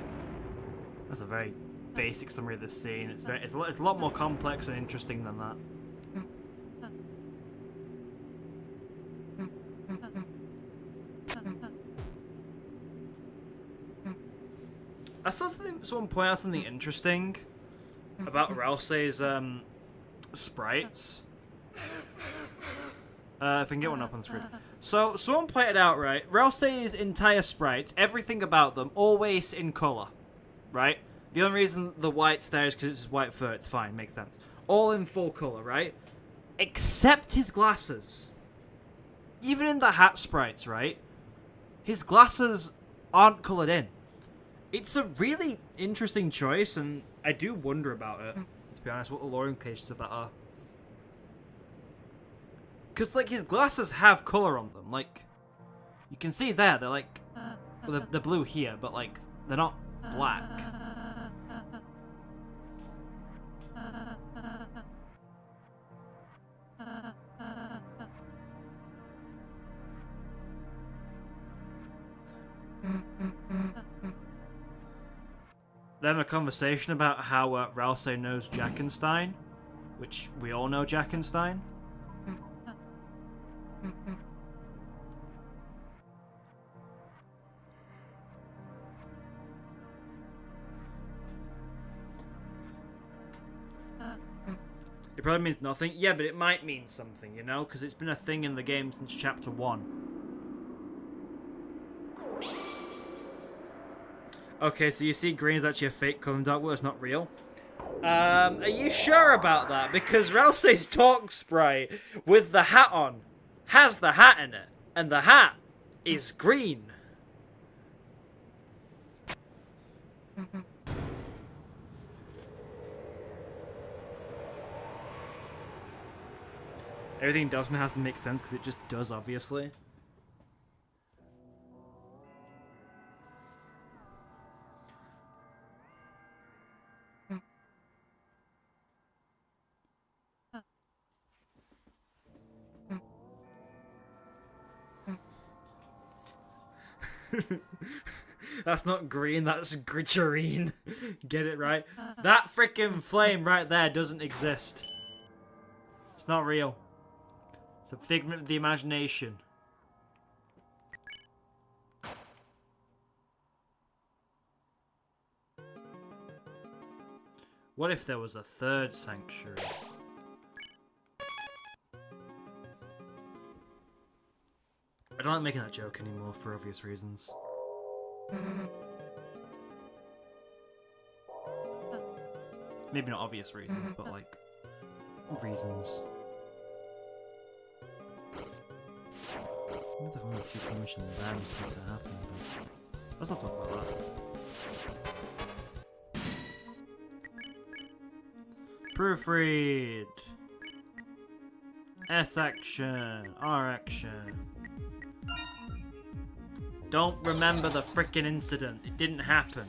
That's a very basic summary of this scene. It's a lot more complex and interesting than that. I saw someone point out something interesting about Rousey's sprites. If I can get one up on the screen. So, someone pointed out, right, Rousey's entire sprites, everything about them, always in colour, right? The only reason the white's there is because it's his white fur, it's fine, makes sense. All in full colour, right? Except his glasses. Even in the hat sprites, right? His glasses aren't coloured in. It's a really interesting choice, and I do wonder about it, to be honest, what the lore implications of that are. Because, like, his glasses have colour on them. Like, you can see there, they're like, well, they're blue here, but, like, they're not black. Then a conversation about how Rousey knows Jackenstein, which we all know Jackenstein. It probably means nothing. Yeah, but it might mean something, you know? Because it's been a thing in the game since chapter 1. Okay, so you see green is actually a fake colour in Dark World, it's not real. Are you sure about that? Because Rousey's talk sprite with the hat on has the hat in it. And the hat is green. Everything doesn't have to make sense because it just does, obviously. That's not green, that's gritcherine. Get it right? That freaking flame right there doesn't exist. It's not real. It's a figment of the imagination. What if there was a third sanctuary? I don't like making that joke anymore for obvious reasons. Maybe not obvious reasons, but like reasons. Maybe they've only a few too much in them since it happened, but let's not talk about that. Proofread. S action. R action. Don't remember the frickin' incident. It didn't happen.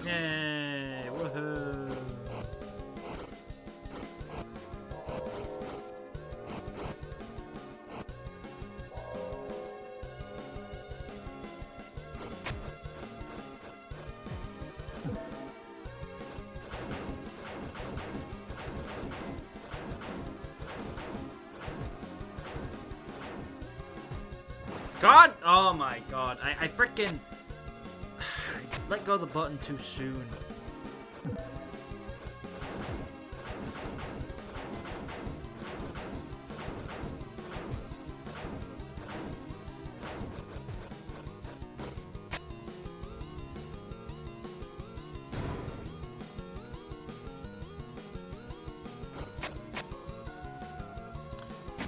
Yay! Woohoo! God! Oh my god. I frickin' let go of the button too soon.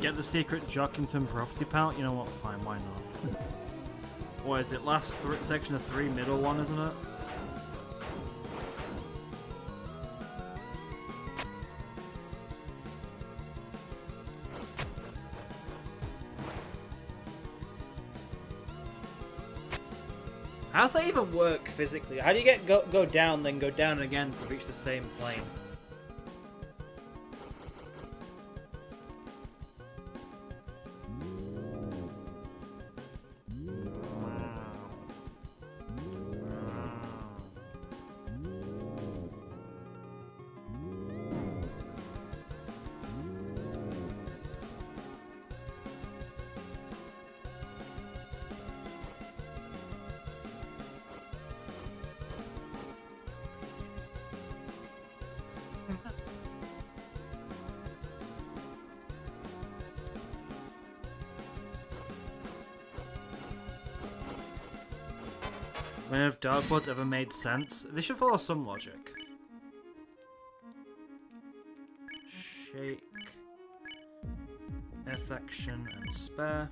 Get the secret Jockington prophecy panel? You know what? Fine, why not? What is it? Last section of 3, middle one, isn't it? How does that even work physically? How do you get go down, then go down again to reach the same plane? When have dartboards ever made sense? They should follow some logic. Shake. S action and spare.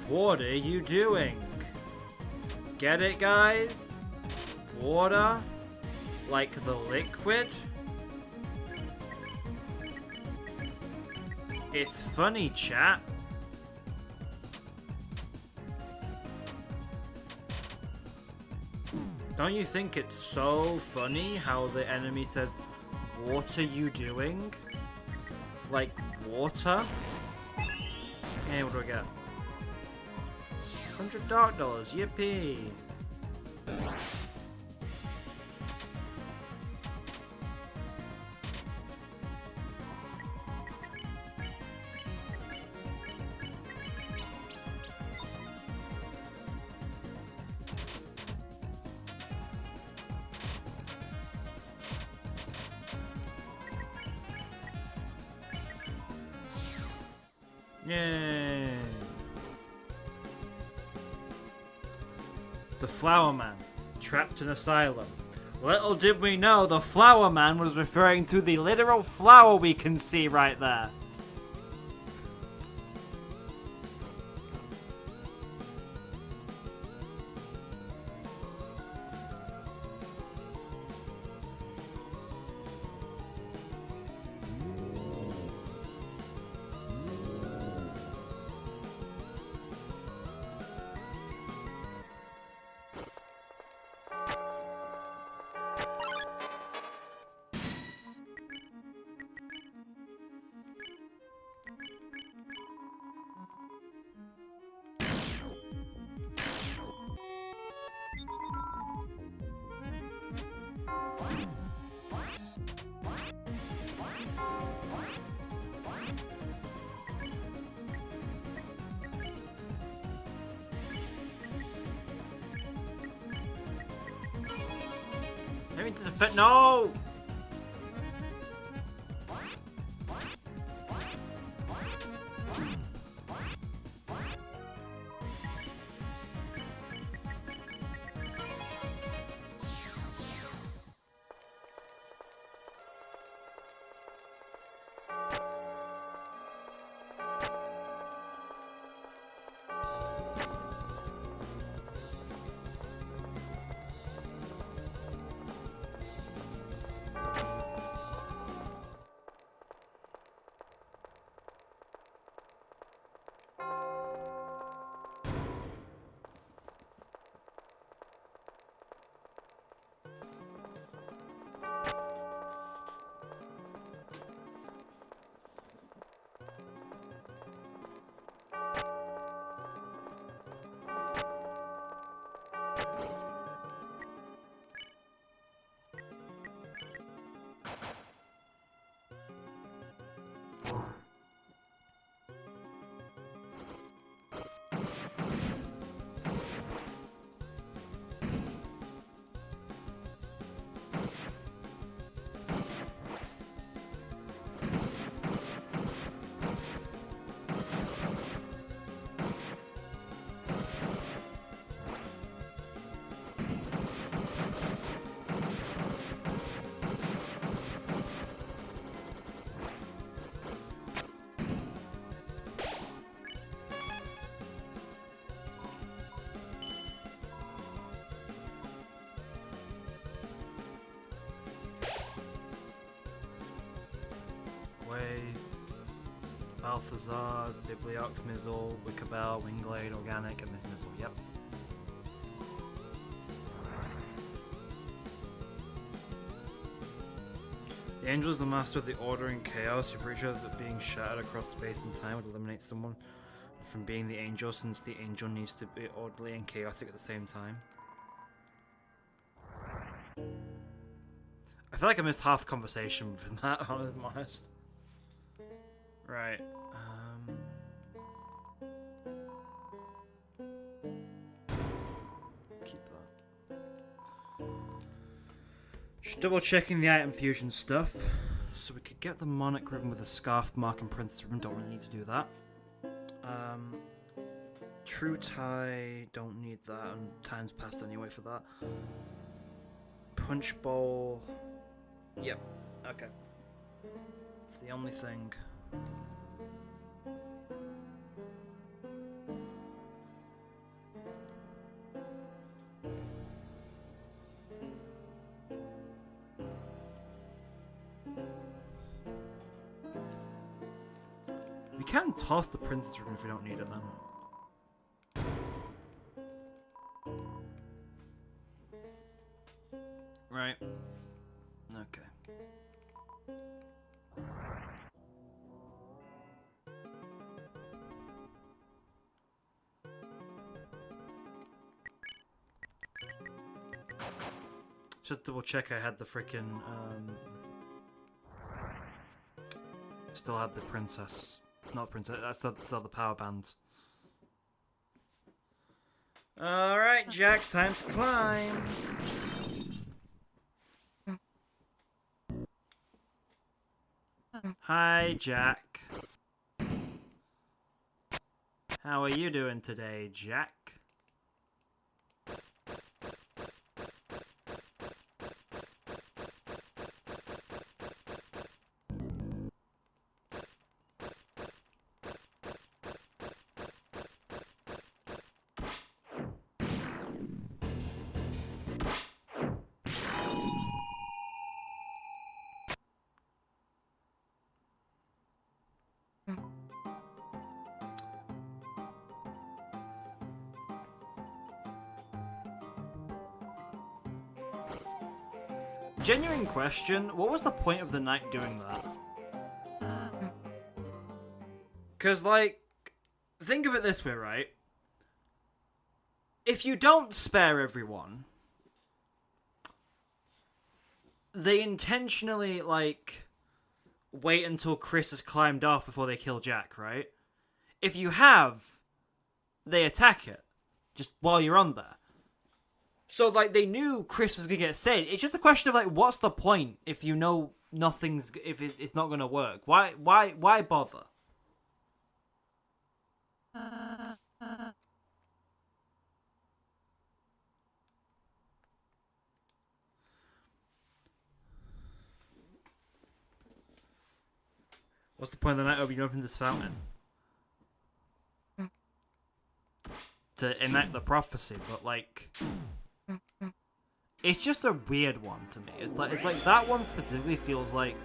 What are you doing? Get it, guys? Water? Like the liquid? It's funny, chat. Don't you think it's so funny how the enemy says, "What are you doing?" Like water? Hey, what do I get? $100, yippee! Yay! The Flower Man, trapped in asylum. Little did we know the Flower Man was referring to the literal flower we can see right there. I mean to the fit. No! Balthazar, Bibliox, Mizzle, Wickerbell, Winglade, Organic, and Miss Mizzle. Yep. The Angel is the master of the order and chaos. You're pretty sure that being shattered across space and time would eliminate someone from being the Angel, since the Angel needs to be orderly and chaotic at the same time. I feel like I missed half the conversation with that, if I'm honest. Right. Keep that. Just double checking the item fusion stuff. So we could get the Monarch ribbon with a scarf mark and Princess ribbon. Don't really need to do that. True tie. Don't need that. And time's passed anyway for that. Punch bowl. Yep. Okay. It's the only thing. We can toss the princess room if we don't need it then. Right. Okay. Just double check I had the frickin' still had the princess. Not princess, that's still the power bands. Alright, Jack, time to climb. Hi, Jack. How are you doing today, Jack? Genuine question, what was the point of the knight doing that? Because, like, think of it this way, right? If you don't spare everyone, they intentionally, like, wait until Chris has climbed off before they kill Jack, right? If you have, they attack it, just while you're on there. So, like, they knew Chris was going to get saved. It's just a question of, like, what's the point if you know nothing's... if it's not going to work? Why bother? What's the point of the night of you opened this fountain? To enact the prophecy, but, like... It's just a weird one to me. It's like that one specifically feels like,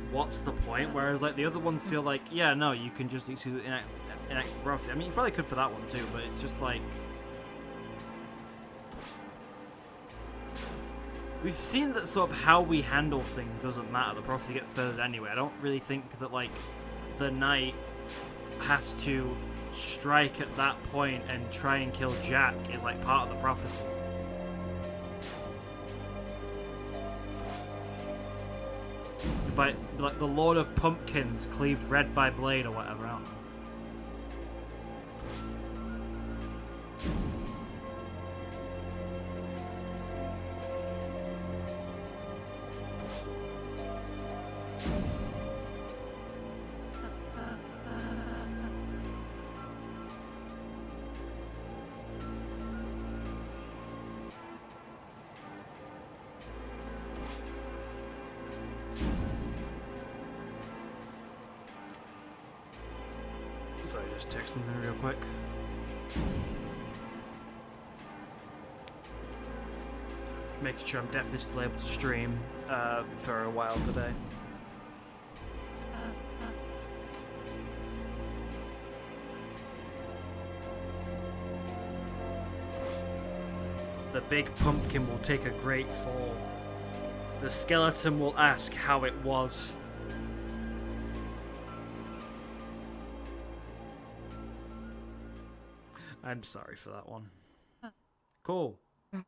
what's the point? Whereas like the other ones feel like, yeah, no, you can just enact the prophecy. I mean, you probably could for that one too, but it's just like we've seen that sort of how we handle things doesn't matter. The prophecy gets furthered anyway. I don't really think that like the knight has to strike at that point and try and kill Jack is like part of the prophecy. By like the Lord of Pumpkins cleaved red by blade or whatever, I don't know. Sorry, just check something real quick. Making sure I'm definitely still able to stream for a while today. The big pumpkin will take a great fall. The skeleton will ask how it was. I'm sorry for that one. Cool. That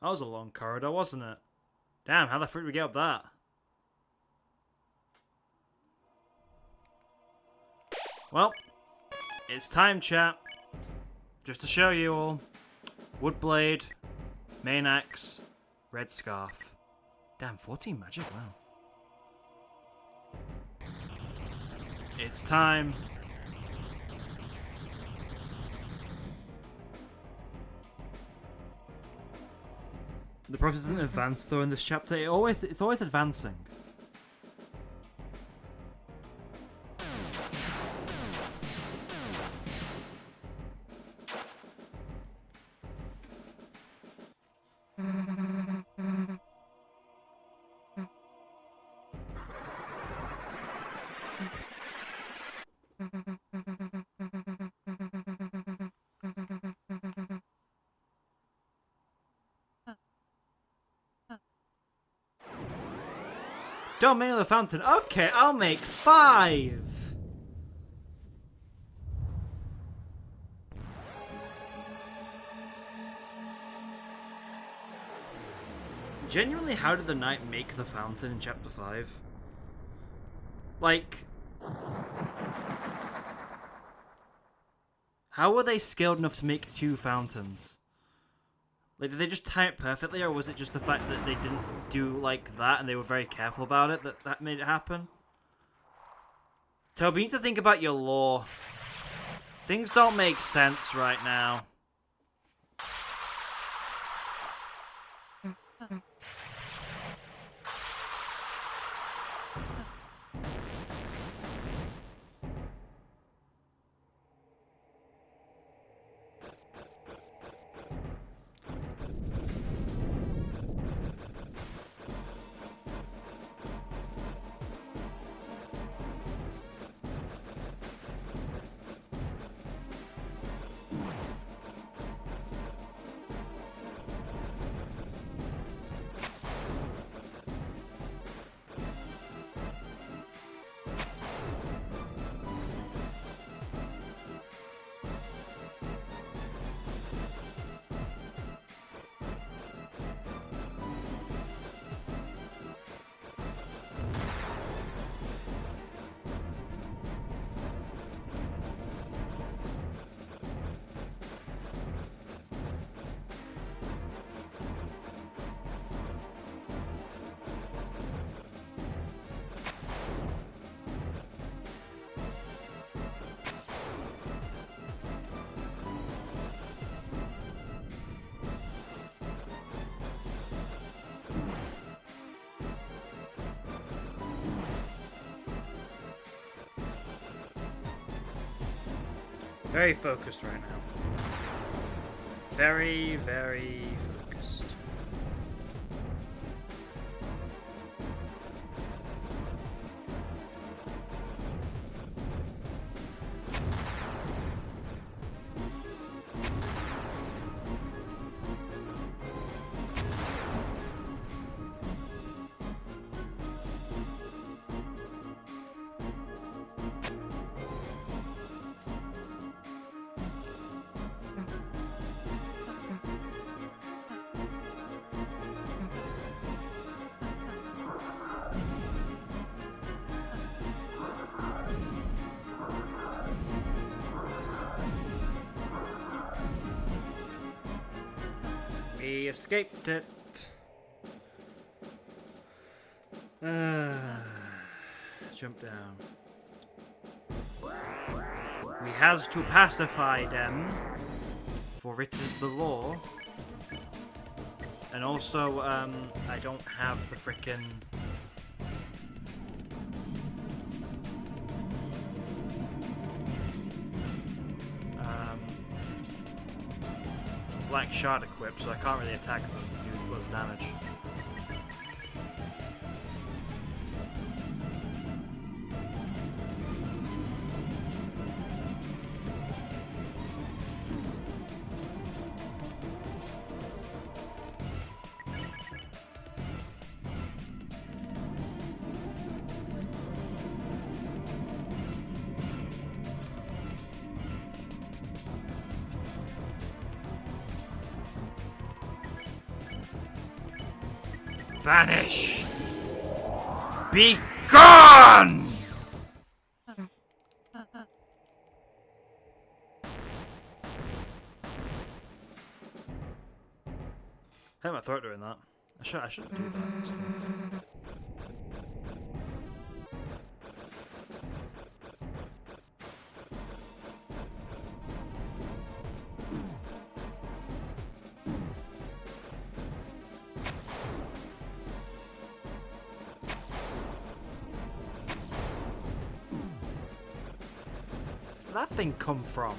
was a long corridor, wasn't it? Damn, how the frick did we get up that? Well, it's time, chat. Just to show you all. Wood blade, main axe, red scarf. Damn, 14 magic, wow. It's time. The process doesn't advance though in this chapter. It's always advancing. Domain of the Fountain. Okay, I'll make 5. Genuinely, how did the knight make the fountain in chapter 5? Like, how were they skilled enough to make 2 fountains? Like, did they just time it perfectly, or was it just the fact that they didn't do like that and they were very careful about it that made it happen? Toby, you need to think about your lore. Things don't make sense right now. Very focused right now. Very, very focused. We escaped it. Jump down. We has to pacify them, for it is the law. And also, I don't have the frickin' black shard equipped, so I can't really attack them to do loads of damage. Vanish! Be gone! I hurt my throat doing that. I shouldn't do that stuff. Where'd that thing come from?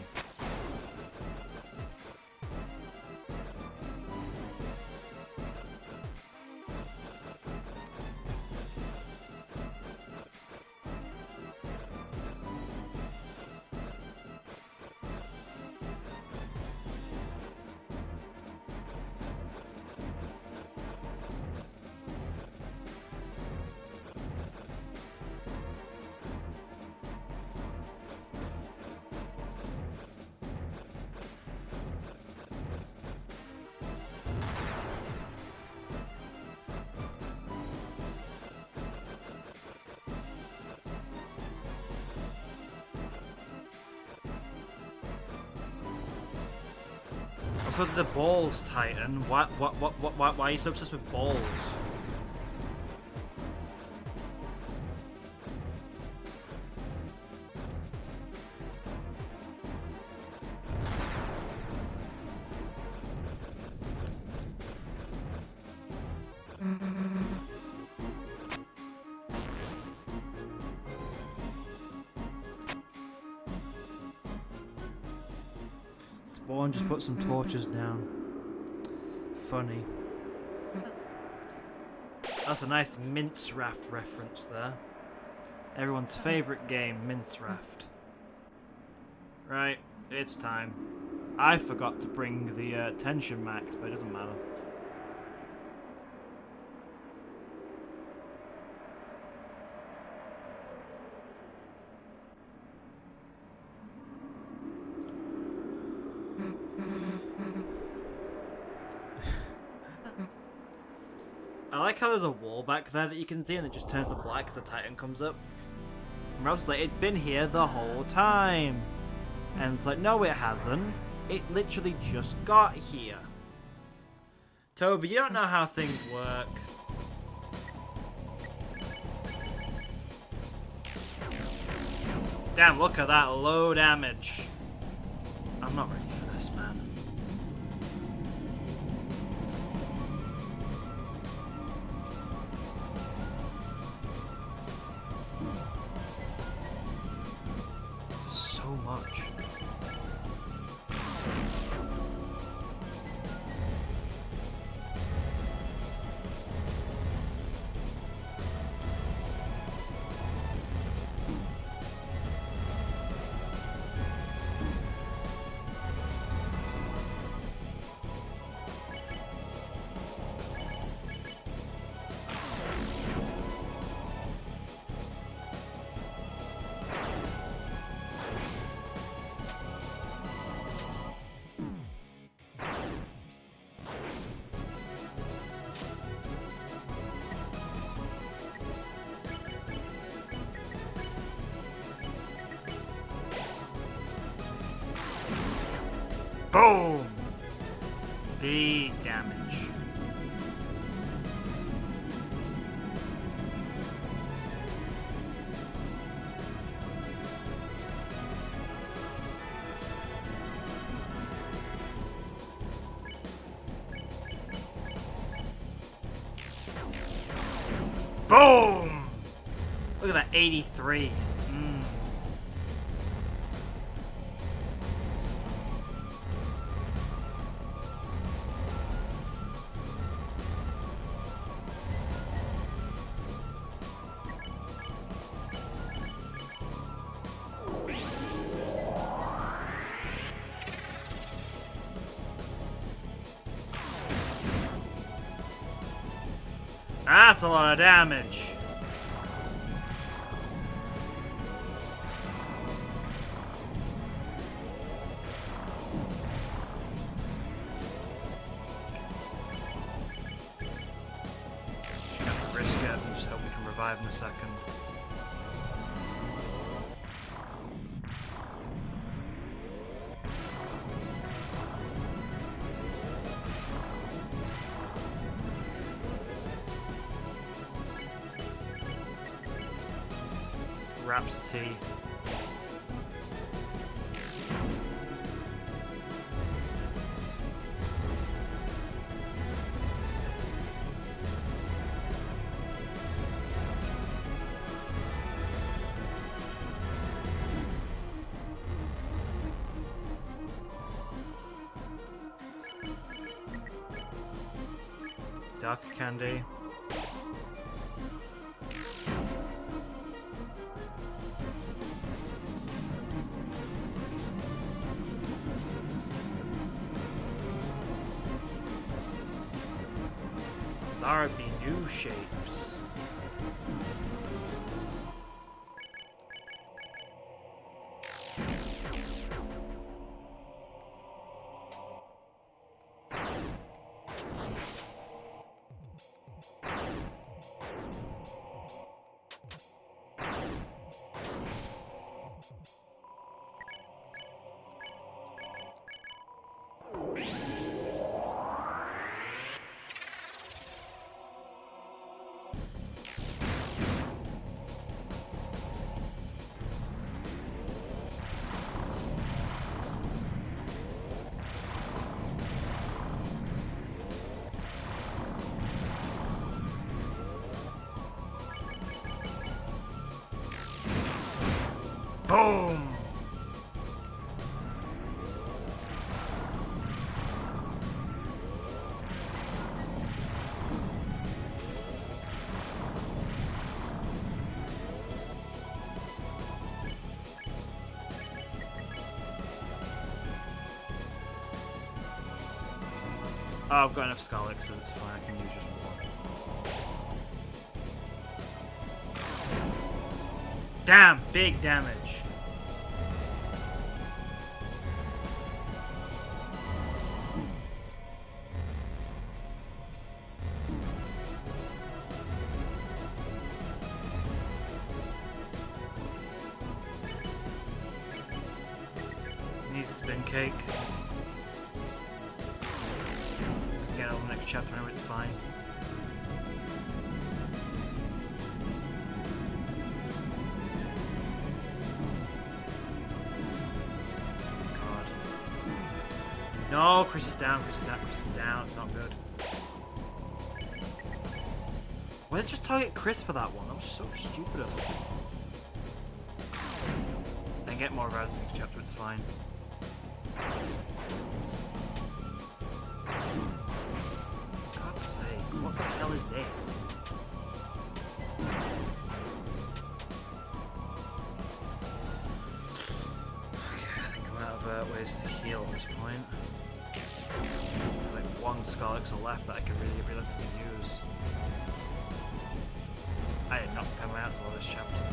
So the balls, Titan. Why are you so obsessed with balls? Spawn just put some torches down. Funny. That's a nice Mince Raft reference there. Everyone's favourite game, Mince Raft. Right, it's time. I forgot to bring the tension max, but it doesn't matter. I like how there's a wall back there that you can see and it just turns to black as the Titan comes up. And Ralph's like, it's been here the whole time. And it's like, no it hasn't. It literally just got here. Toby, you don't know how things work. Damn, look at that low damage. I'm not ready for this, man. So much. Boom! Big damage. Boom! Look at that 83. That's a lot of damage. Just have to risk it and just hope we can revive in a second. Rhapsody. Dark candy. There be new shapes. Boom! Oh, I've got enough skull elixirs, it's fine, I can use just one. Damn, big damage. Needs a spin cake. Get on the next chapter, I know it's fine. No, Chris is down, Chris is down, Chris is down. It's not good. Why did they just target Chris for that one? That was so stupid of them. And get more out of the next chapter, it's fine. God's sake, what the hell is this? Okay, I think I'm out of ways to heal at this point. Like one skull elixir left that I could really realistically use. I did not come out for this chapter.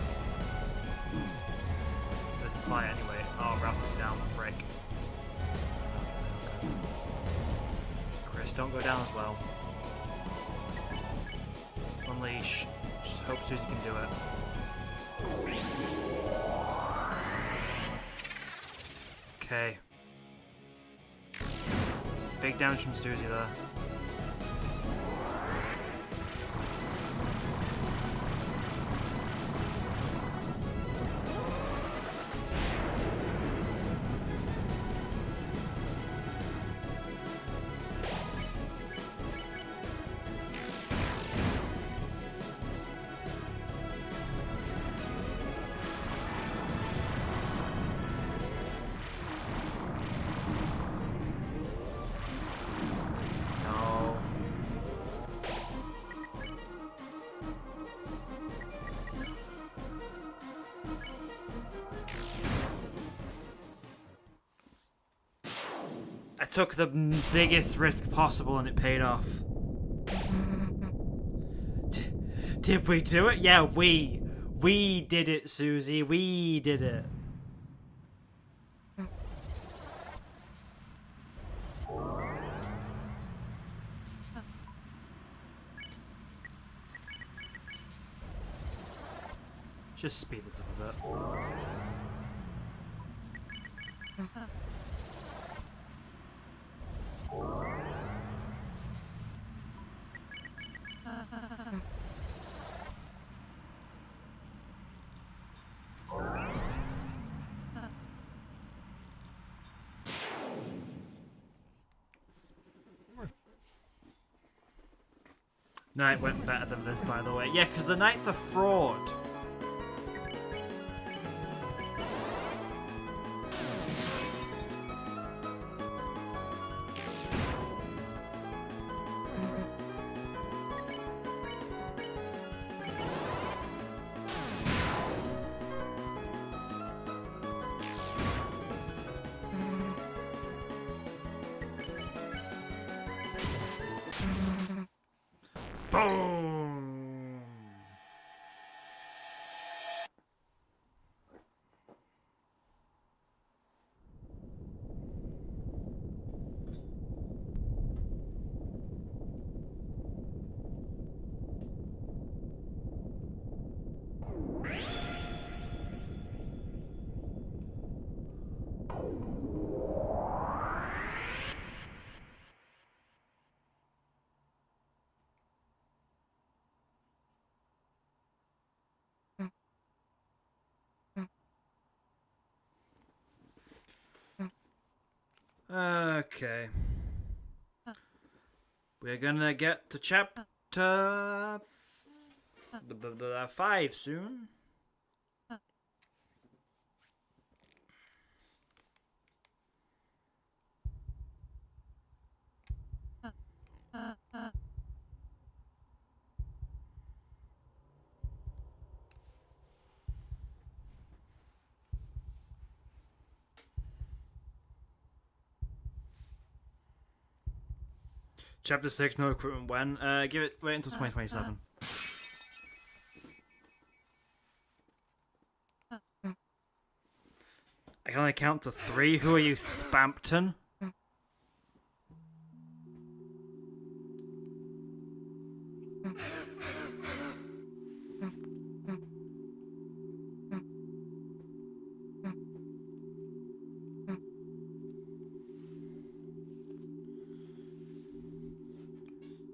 This fight anyway. Oh, Rouse is down, frick. Chris, don't go down as well. Unleash. Just hope Susie can do it. Okay. Big damage from Susie there. I took the biggest risk possible and it paid off. Did we do it? Yeah, we did it, Susie. We did it. Just speed this up a bit. Knight went better than this, by the way. Yeah, because the Knight's a fraud. Boom! Okay. We're gonna get to chapter 5 soon. Chapter 6, no equipment when? Wait until 2027. I can only count to 3. Who are you, Spampton?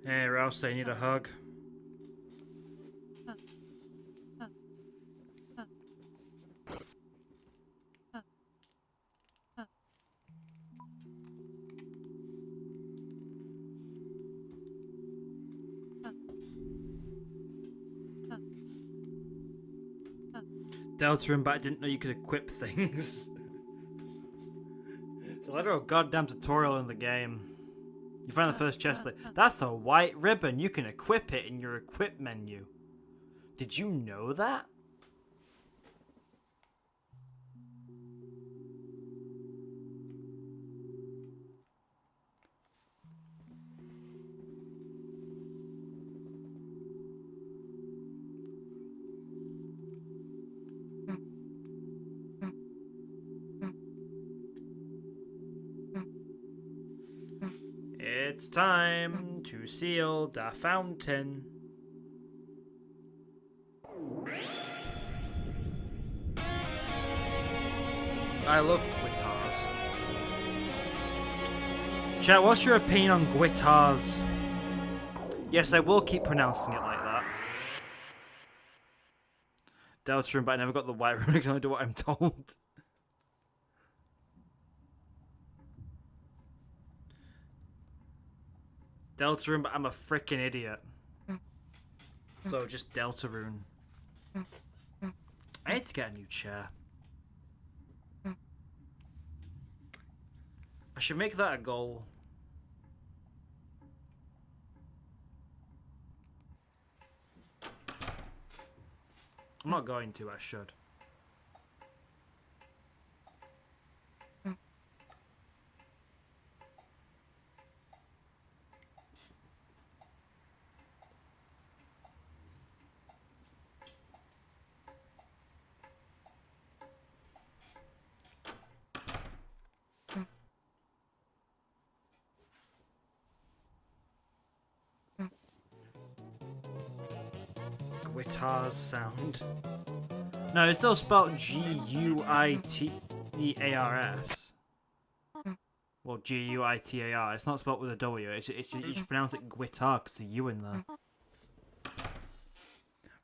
Hey, Rouse, I need a hug. Deltarune, but I didn't know you could equip things. It's a literal goddamn tutorial in the game. You find the first chest. That's a white ribbon. You can equip it in your equip menu. Did you know that? It's time to seal the fountain. I love guitars. Chat, what's your opinion on guitars? Yes, I will keep pronouncing it like that. Deltarune, but I never got the white rune. I can only do what I'm told. Deltarune, but I'm a freaking idiot. So just Deltarune. I need to get a new chair. I should make that a goal. I'm not going to, I should. Guitars sound. No, it's still spelled Guitars. Well, Guitar. It's not spelled with a W. It's just, you should pronounce it guitar because the U in there.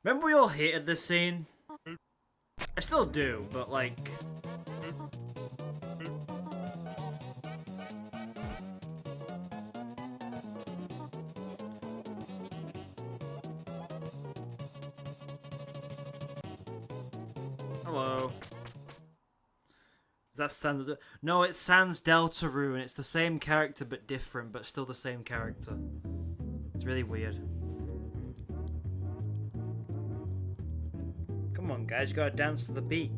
Remember we all hated this scene? I still do, but like... Hello. Is that Sans? No, it's Sans Deltarune. It's the same character but different, but still the same character. It's really weird. Come on, guys, you gotta dance to the beat.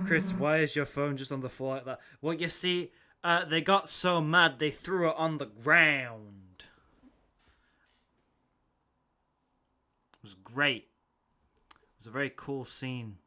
Chris, why is your phone just on the floor like that? Well, you see, they got so mad they threw it on the ground. It was great. It was a very cool scene.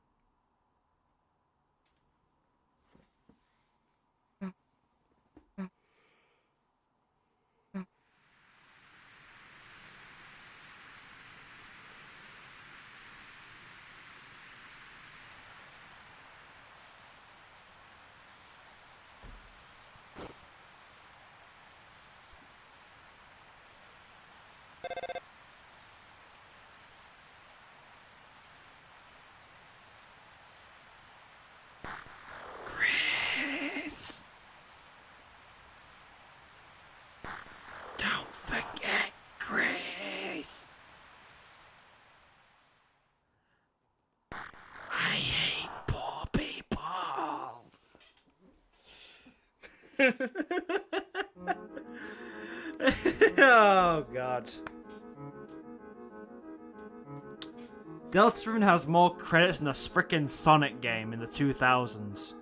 Chris! Don't forget Chris! I hate poor people! Oh god. Deltarune has more credits than a frickin' Sonic game in the 2000s.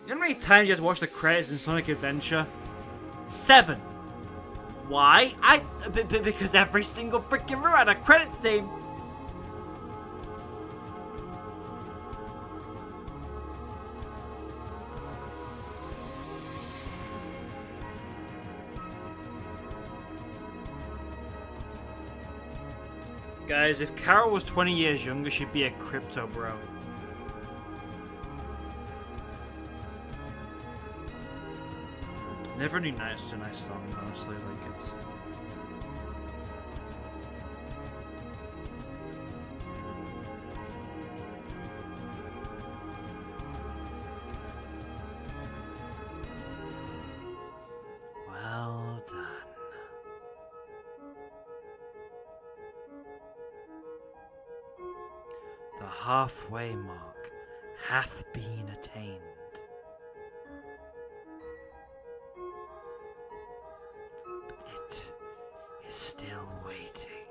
You know how many times you just watch the credits in Sonic Adventure? 7. Why? Because every single freaking route had a credit theme. Guys, if Carol was 20 years younger, she'd be a crypto bro. Never knew Night was a nice song, honestly, like it's... Well done. The halfway mark hath been attained. But it is still waiting.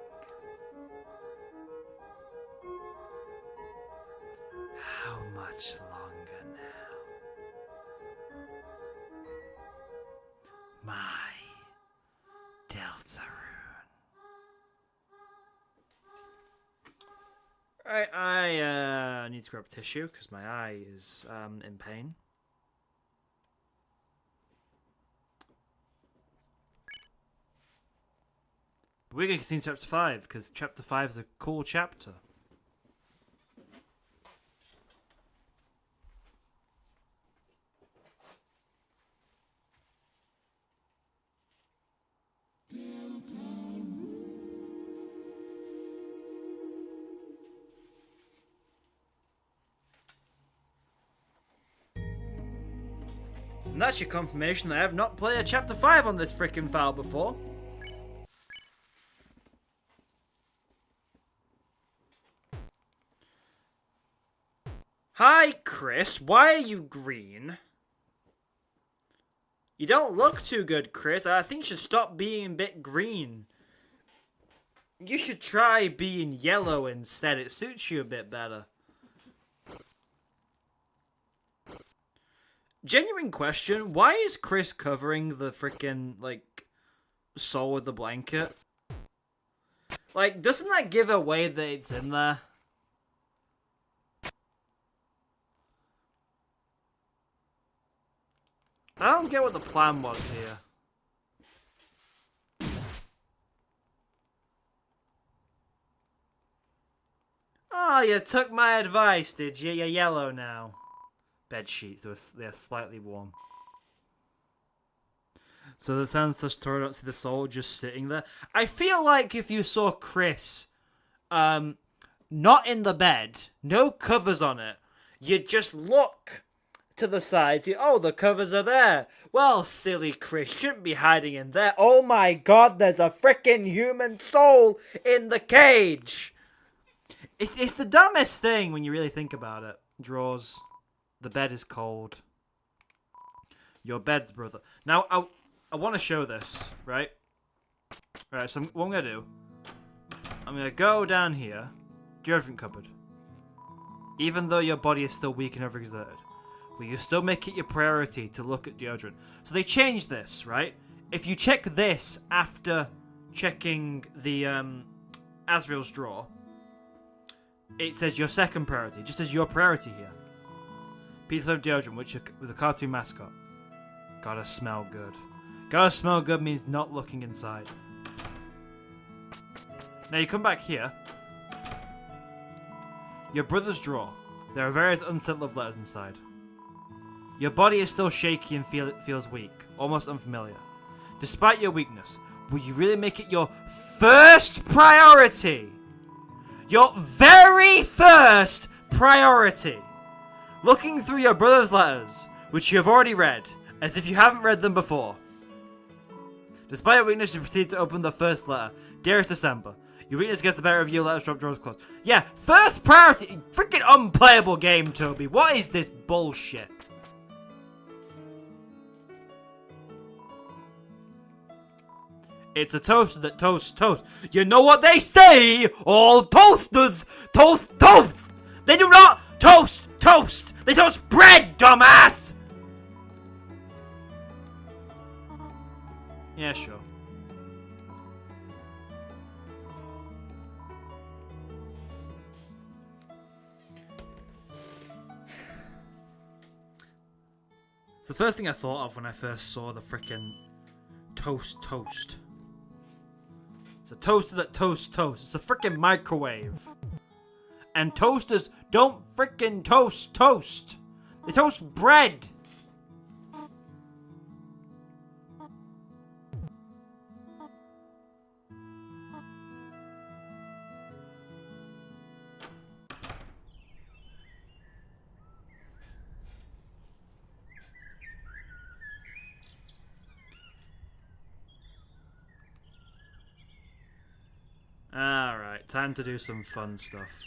How much longer now? Deltarune. Right, I need to grab tissue because my eye is in pain. We're going to continue chapter 5 because chapter 5 is a cool chapter. And that's your confirmation that I have not played a chapter 5 on this frickin' file before. Hi, Chris. Why are you green? You don't look too good, Chris. I think you should stop being a bit green. You should try being yellow instead. It suits you a bit better. Genuine question. Why is Chris covering the frickin', like, soul with the blanket? Like, doesn't that give away that it's in there? I don't get what the plan was here. Oh, you took my advice, did you? You're yellow now. Bed sheets, they're slightly warm. So the ancestors turned up to the soul just sitting there. I feel like if you saw Chris, not in the bed, no covers on it, you'd just look to the side. Oh, the covers are there. Well, silly Chris, shouldn't be hiding in there. Oh my god, there's a frickin' human soul in the cage. It's the dumbest thing when you really think about it. Drawers. The bed is cold. Your bed's brother. Now, I want to show this, right? Right, so what I'm going to do, I'm going to go down here, deodorant cupboard. Even though your body is still weak and overexerted, will you still make it your priority to look at deodorant? So they changed this, right? If you check this after checking the Asriel's drawer, it says your second priority. It just says your priority here. Piece of deodorant, with a cartoon mascot. Gotta smell good. Gotta smell good means not looking inside. Now you come back here. Your brother's drawer. There are various unsent love letters inside. Your body is still shaky and feels weak, almost unfamiliar. Despite your weakness, will you really make it your first priority? Your very first priority! Looking through your brother's letters, which you have already read, as if you haven't read them before. Despite your weakness, you proceed to open the first letter. Dearest December. Your weakness gets the better of you, letters drop, drawers closed. Yeah, first priority! Freaking unplayable game, Toby. What is this bullshit? It's a toaster that toasts toast. You know what they say? All toasters toast toast! They do not toast toast! They toast bread, dumbass! Yeah, sure. It's the first thing I thought of when I first saw the frickin' toast. It's a toaster that toasts toast. It's a frickin' microwave. And toasters don't frickin' toast. They toast bread. Alright, time to do some fun stuff.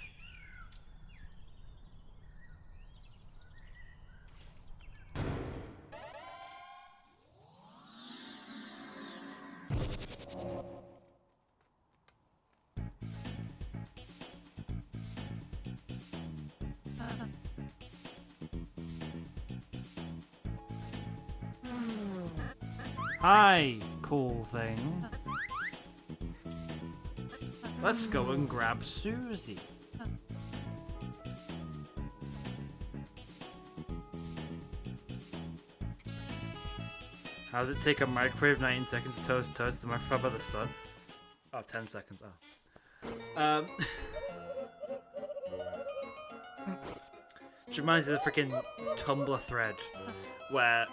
Hi, cool thing. Let's go and grab Susie. How does it take a microwave 19 seconds to toast the microwave by the sun? Oh, 10 seconds. Oh. Which reminds me of the freaking Tumblr thread where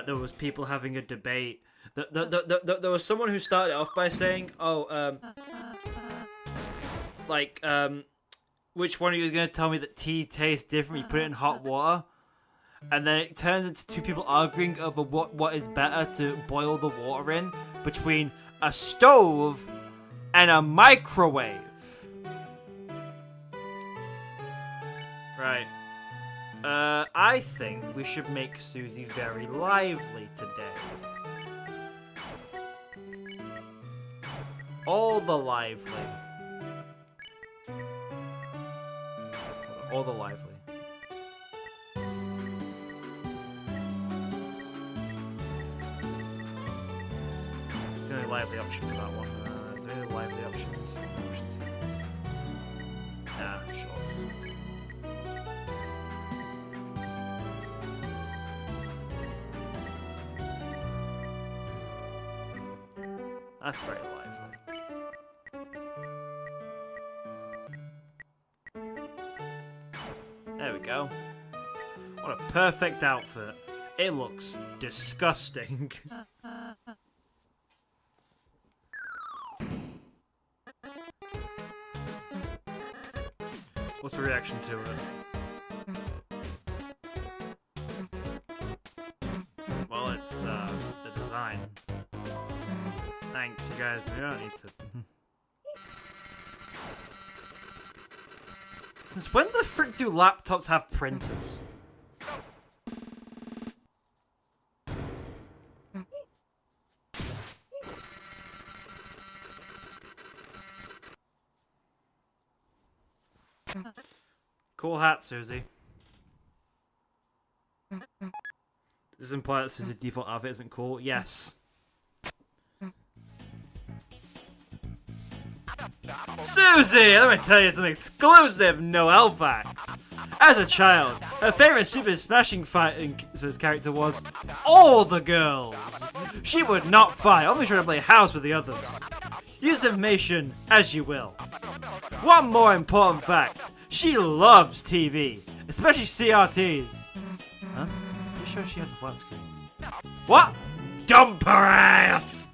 there was people having a debate. There was someone who started off by saying, "Oh, which one of you is going to tell me that tea tastes different? You put it in hot water." And then it turns into two people arguing over what is better to boil the water in between a stove and a microwave. Right. I think we should make Susie very lively today. All the lively. All the lively. It's the only lively option for that one. Is there any lively options? Nah, short. That's very lively. There we go. What a perfect outfit. It looks disgusting. What's the reaction to it? Well, it's the design. Thanks, you guys. We don't need to. Since when the frick do laptops have printers? Cool hat, Susie. Does this imply that Susie's default outfit isn't cool? Yes. Susie! Let me tell you some exclusive Noelle facts. As a child, her favorite Super Smashing Fighters character was all the girls. She would not fight, only try to play house with the others. Use information as you will. One more important fact. She loves TV, especially CRTs. Huh? Pretty sure she has a flat screen. What? Dump her ass!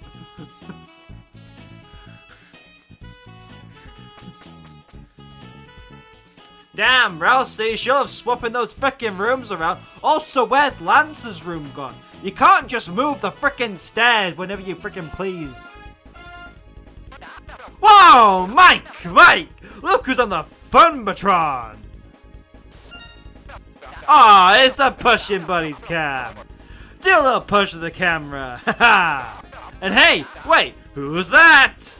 Damn, Rousey, she'll have swapping those frickin' rooms around. Also, where's Lance's room gone? You can't just move the frickin' stairs whenever you frickin' please. Whoa, Mike! Look who's on the Funbatron! Aw, it's the Pushing Buddies cam. Do a little push of the camera, haha! And hey, wait, who's that?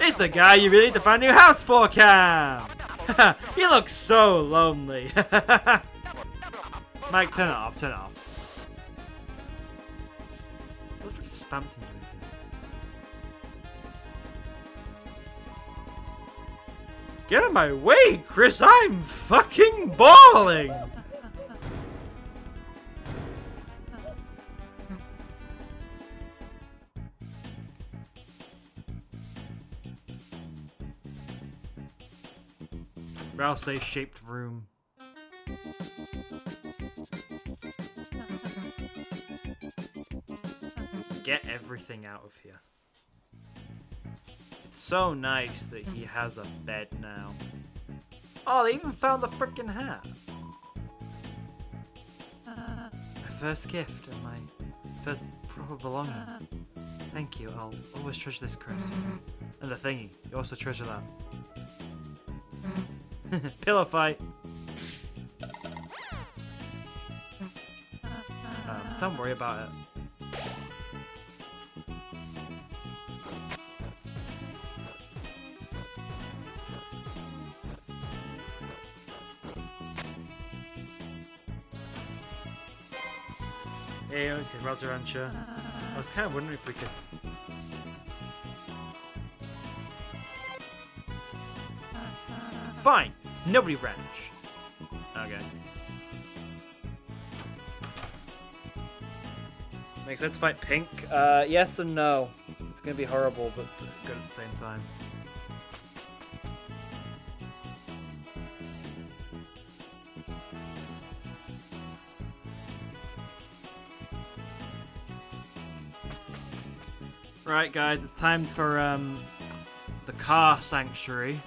It's the guy you really need to find a new house for, Cam! He looks so lonely. Mike, turn it off, turn it off. What the frick is Spampton doing here? Get out of my way, Chris! I'm fucking bawling! Rousey shaped room. Get everything out of here. It's so nice that he has a bed now. Oh, they even found the frickin' hat. My first gift and my first proper belonging. Thank you, I'll always treasure this, Chris. And the thingy, you also treasure that. Pillow fight. Don't worry about it. Hey, let's get Razarancha. I was kind of wondering if we could. Fine. Nobody wrench. Okay. Makes sense to fight pink? Yes and no. It's gonna be horrible, but it's good at the same time. Right, guys, it's time for the car sanctuary.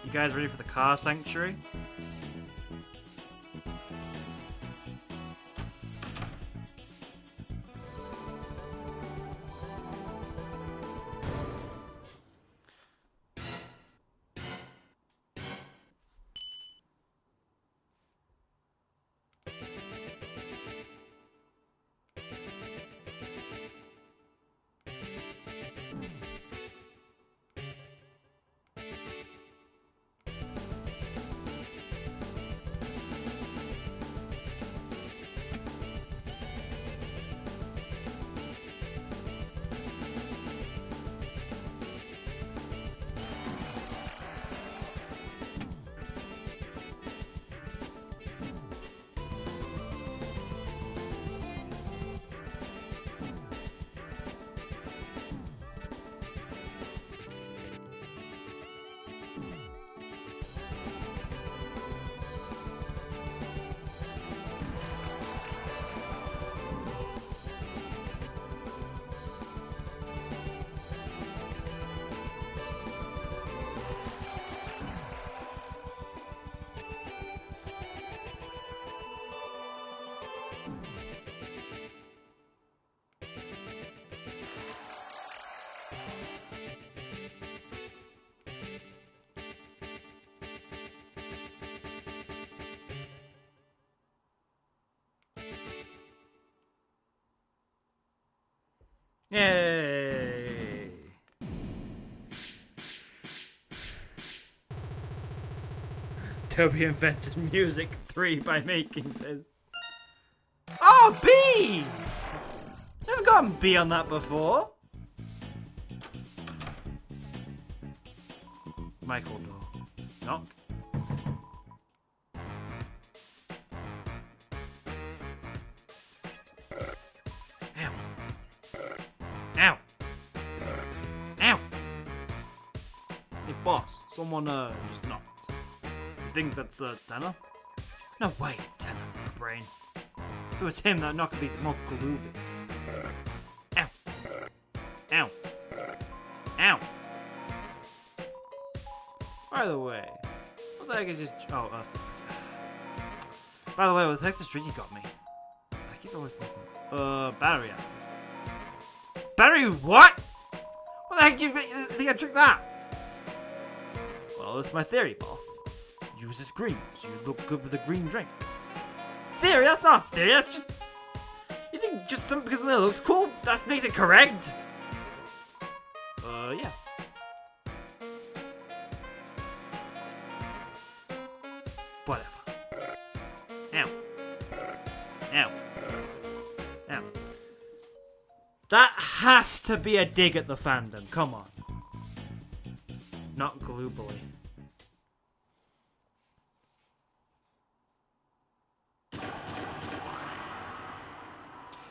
You guys ready for the car sanctuary? Yay! Toby invented music 3 by making this. Oh, B! Never gotten B on that before. Michael door. Knock. Ow. Ow. Ow. Hey boss, someone just knocked. You think that's Tanner? No way it's Tanner from the brain. If it was him, that knock would be more gloomy. Ow. Ow. Ow. By the way, what the heck is just... Oh, by the way, what the heck's the streak you got me? I keep always missing it. Battery acid. Battery what? What the heck do you think I tricked that? Well, it's my theory, boss. Use this green, so you look good with a green drink. Theory? That's not a theory, that's just... You think just because something looks cool, that makes it correct? Yeah. Whatever. Ow. Ow. Ow. That has to be a dig at the fandom, come on. Not globally.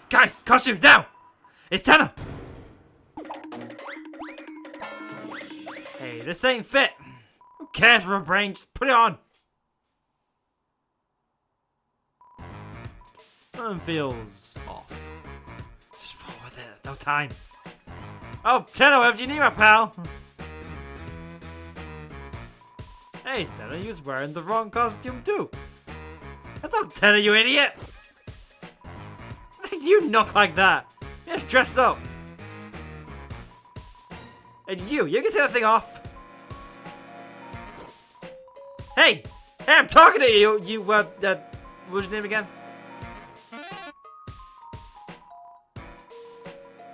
Guys, costume now! It's Tanner! Hey, this ain't fit. Who cares for a brain? Just put it on. Feels off. Just roll with it. There's no time. Oh, Tanner, what do you need, my pal? Hey, Tanner, you was wearing the wrong costume too. That's not Tanner, you idiot. Why do you knock like that? You just dress up. And you can take that thing off. Hey, I'm talking to you. What's your name again?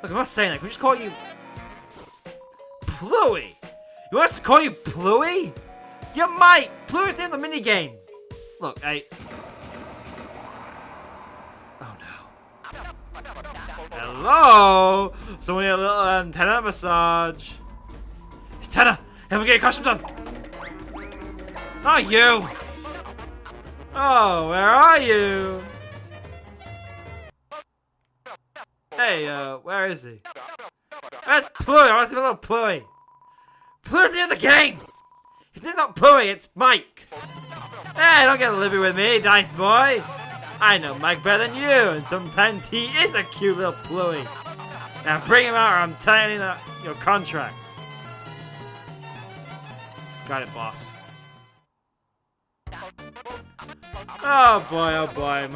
Look, I'm not saying that. Can we just call you Pluey? You want us to call you Pluey? You might. Pluey's in the minigame. Look, oh no. Hello. Someone need a little Tanner massage. It's Tanner. Have we get a costume done? Not you! Oh, where are you? Hey, where is he? That's Pluey! I want to see a little Pluey! Pluey's in the game! His name's not Pluey, it's Mike! Hey, don't get libby with me, nice boy! I know Mike better than you, and sometimes he is a cute little Pluey. Now bring him out or I'm tightening your contract. Got it, boss. Oh boy,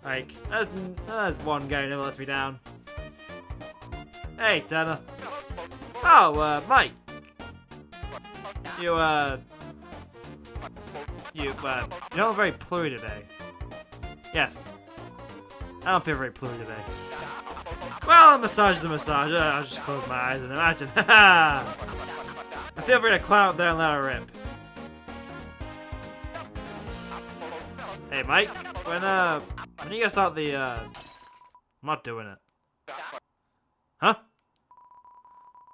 Mike. There's one guy who never lets me down. Hey, Tanner. Oh, Mike. You don't very Pluey today. Yes. I don't feel very Pluey today. Well, a massage is a massage. I'll just close my eyes and imagine. I feel free to climb up there and let her rip. Hey, Mike. When you gonna start the, I'm not doing it. Huh?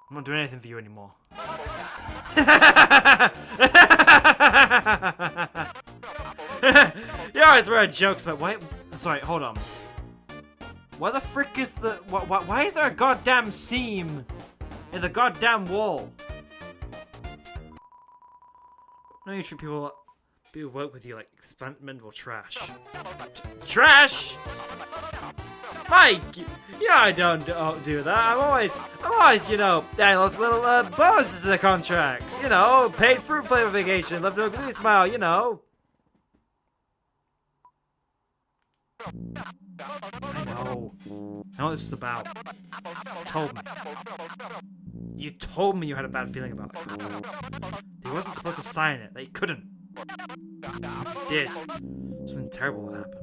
I'm not doing anything for you anymore. You always wear jokes, but wait. Sorry, hold on. Why the frick is the? Why is there a goddamn seam in the goddamn wall? No, you treat people who work with you like expendable trash. Trash! Mike, yeah, I don't do that. I'm always, you know, adding those little bonuses to the contracts. You know, paid fruit flavor vacation, left no glue smile. You know. I know what this is about. You told me. You told me you had a bad feeling about the contract. He wasn't supposed to sign it. That he couldn't. If he did, something terrible would happen.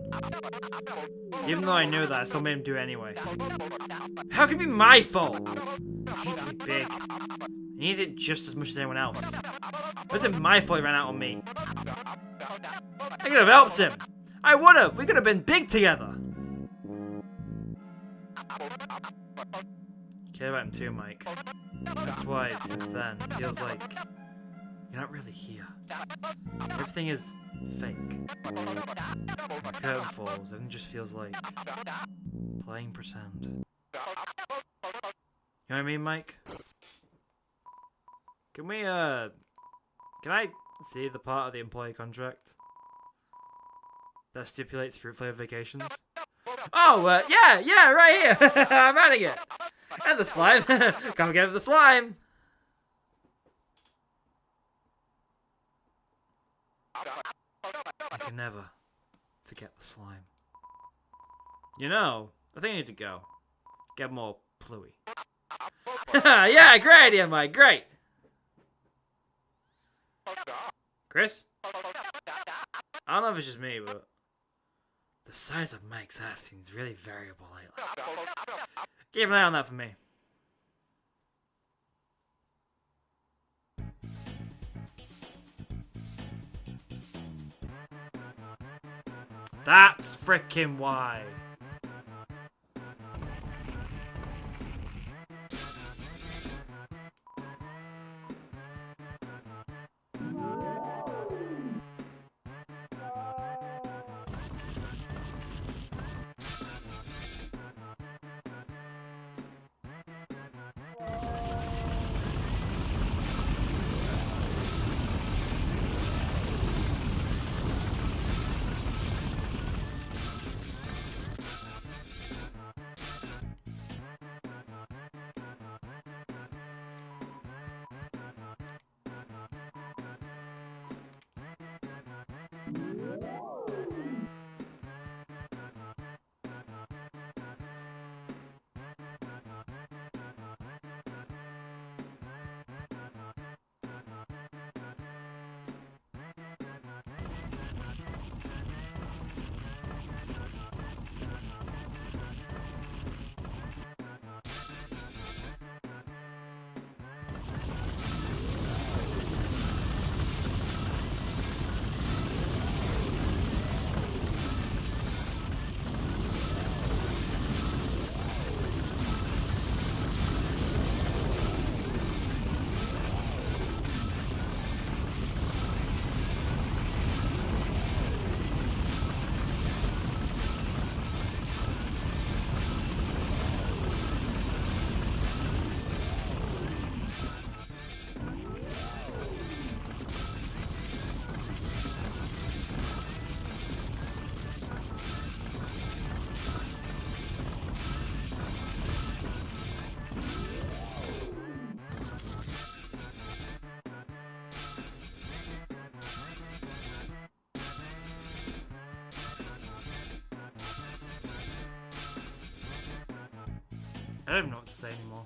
Even though I knew that, I still made him do it anyway. How can it be my fault? He needs to be big. He needs it just as much as anyone else. It wasn't my fault he ran out on me. I could have helped him. I would have. We could have been big together. Care about him too, Mike. That's why, since then, it feels like you're not really here. Everything is fake. When the curtain falls, everything just feels like playing pretend. You know what I mean, Mike? Can I see the part of the employee contract that stipulates fruit flavor vacations? Oh, yeah, right here. I'm adding it. And the slime. Come get the slime. I can never forget the slime. You know, I think I need to go. Get more Pluey. Yeah, great idea, Mike. Great. Chris? I don't know if it's just me, but the size of Mike's ass seems really variable lately. Keep an eye on that for me. That's frickin' why. I don't even know what to say anymore.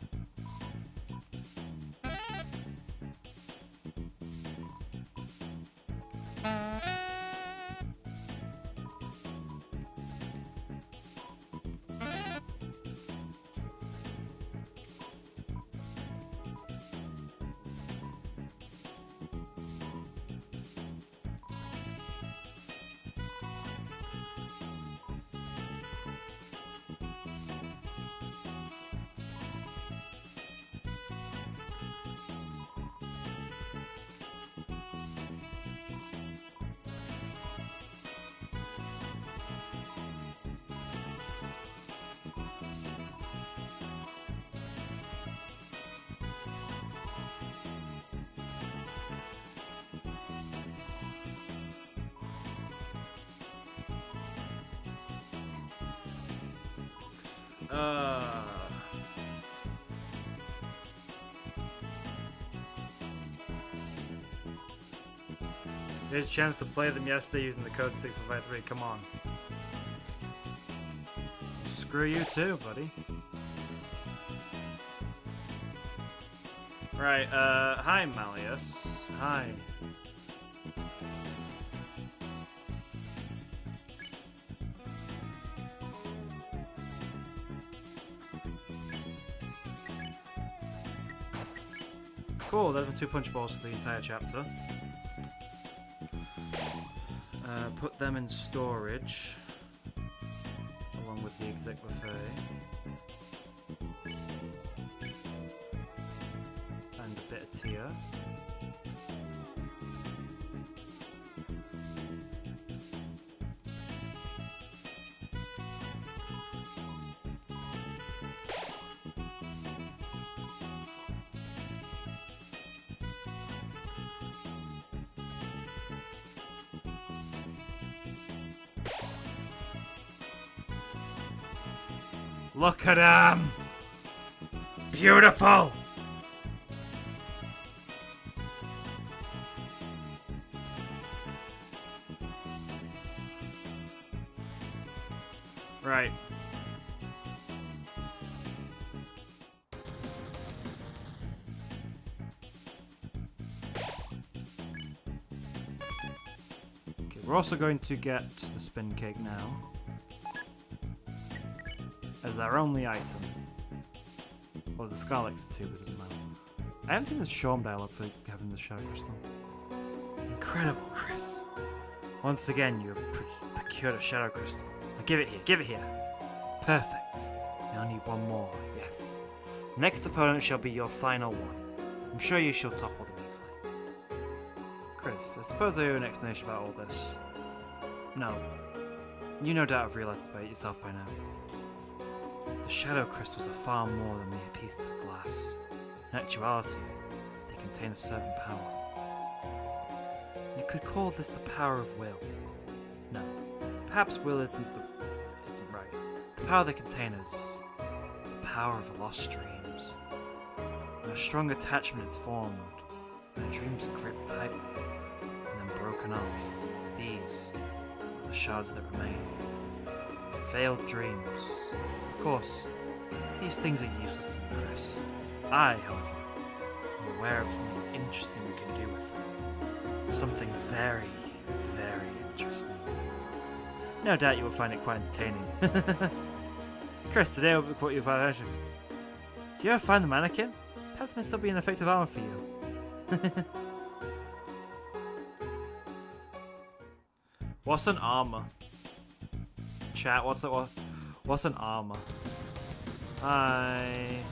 There's a chance to play them yesterday using the code 6453. Come on. Screw you too, buddy. Right, hi Malleus. Hi. Cool, there's my 2 punch balls for the entire chapter. Put them in storage, along with the exec buffet. And a bit of tier. Look at him! It's beautiful! Right. Okay, we're also going to get the spin cake now. As our only item. Well, the Scarlex too, but it doesn't matter. I haven't seen the Shawm dialogue for having the Shadow Crystal. Incredible, Chris. Once again, you have procured a Shadow Crystal. Now give it here, give it here. Perfect. You only need one more, yes. Next opponent shall be your final one. I'm sure you shall topple them easily. Chris, I suppose I owe an explanation about all this. No. You no doubt have realised about it yourself by now. The Shadow Crystals are far more than mere pieces of glass. In actuality, they contain a certain power. You could call this the power of will. No, perhaps will isn't right. The power they contain is the power of the lost dreams. When a strong attachment is formed, when a dream's gripped tightly, and then broken off, these are the shards that remain. Failed dreams. Of course, these things are useless to you, Chris. I, however, am aware of something interesting we can do with them. Something very, very interesting. No doubt you will find it quite entertaining. Chris, today will be what you find interesting. Do you ever find the mannequin? Perhaps it may still be an effective armor for you. What's an armor? Chat, what's an armor? Hi.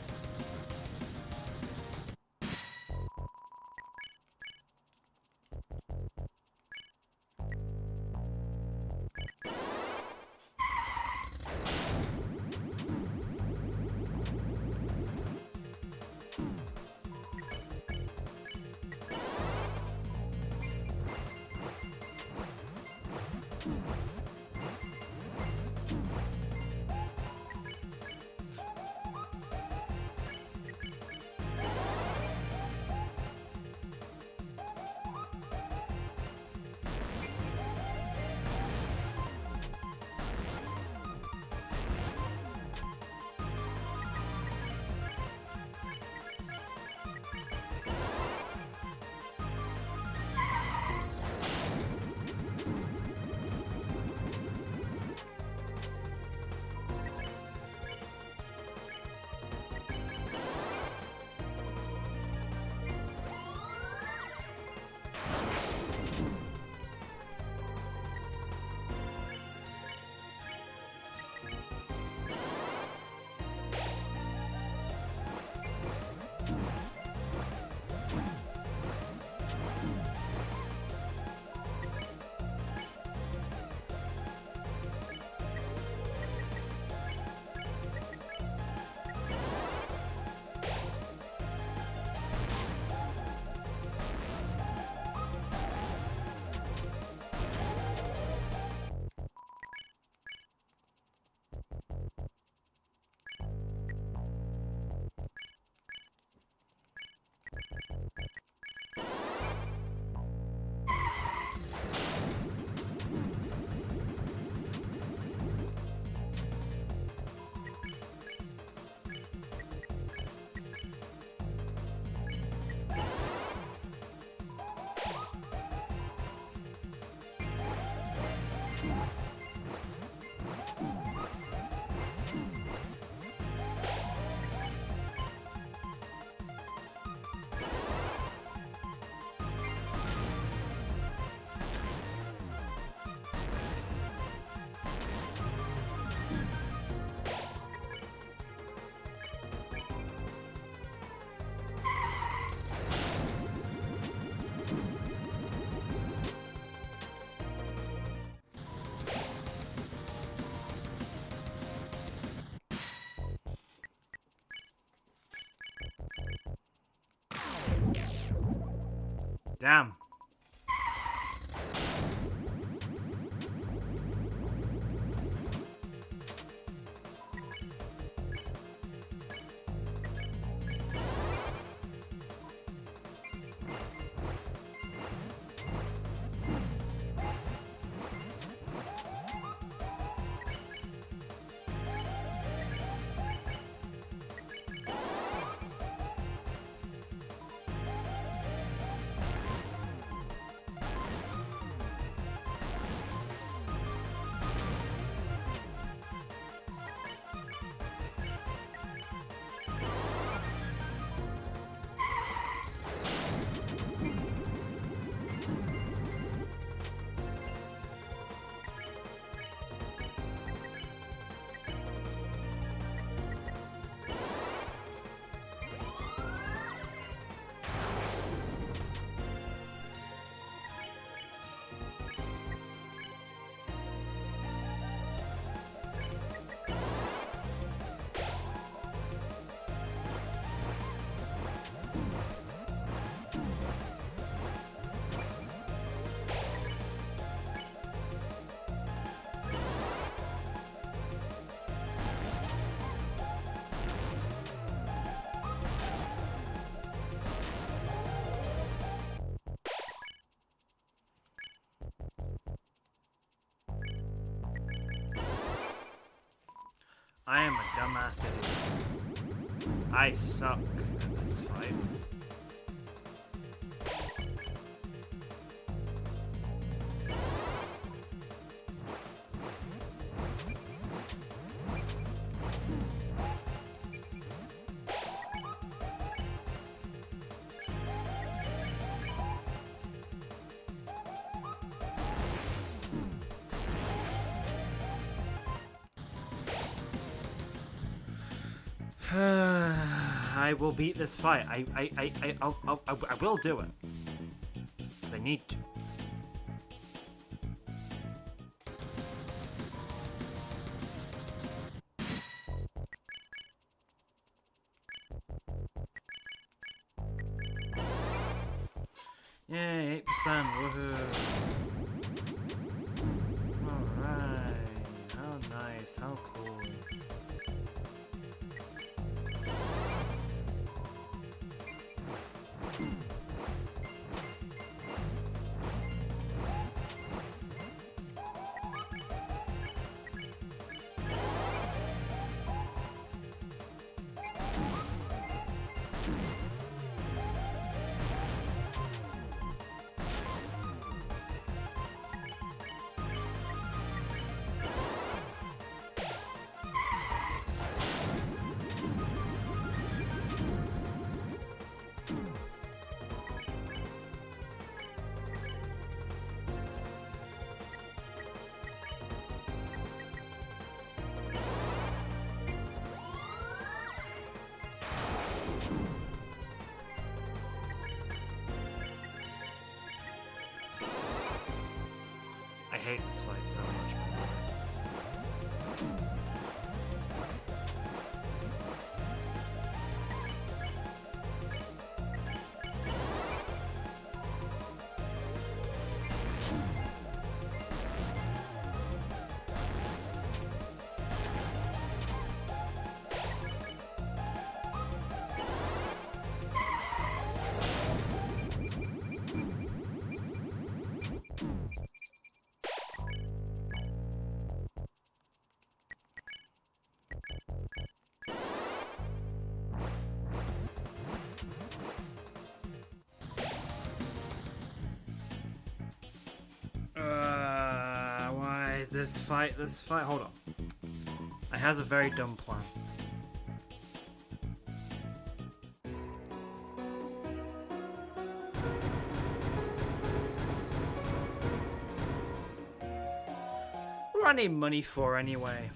Damn. I am a dumbass idiot. I suck at this fight. I will beat this fight. I will do it. Because I need to. Yay, 8%. Woohoo. Alright. How nice. How cool. I hate this fight so much. Why is this fight, hold on. I has a very dumb plan. What do I need money for anyway?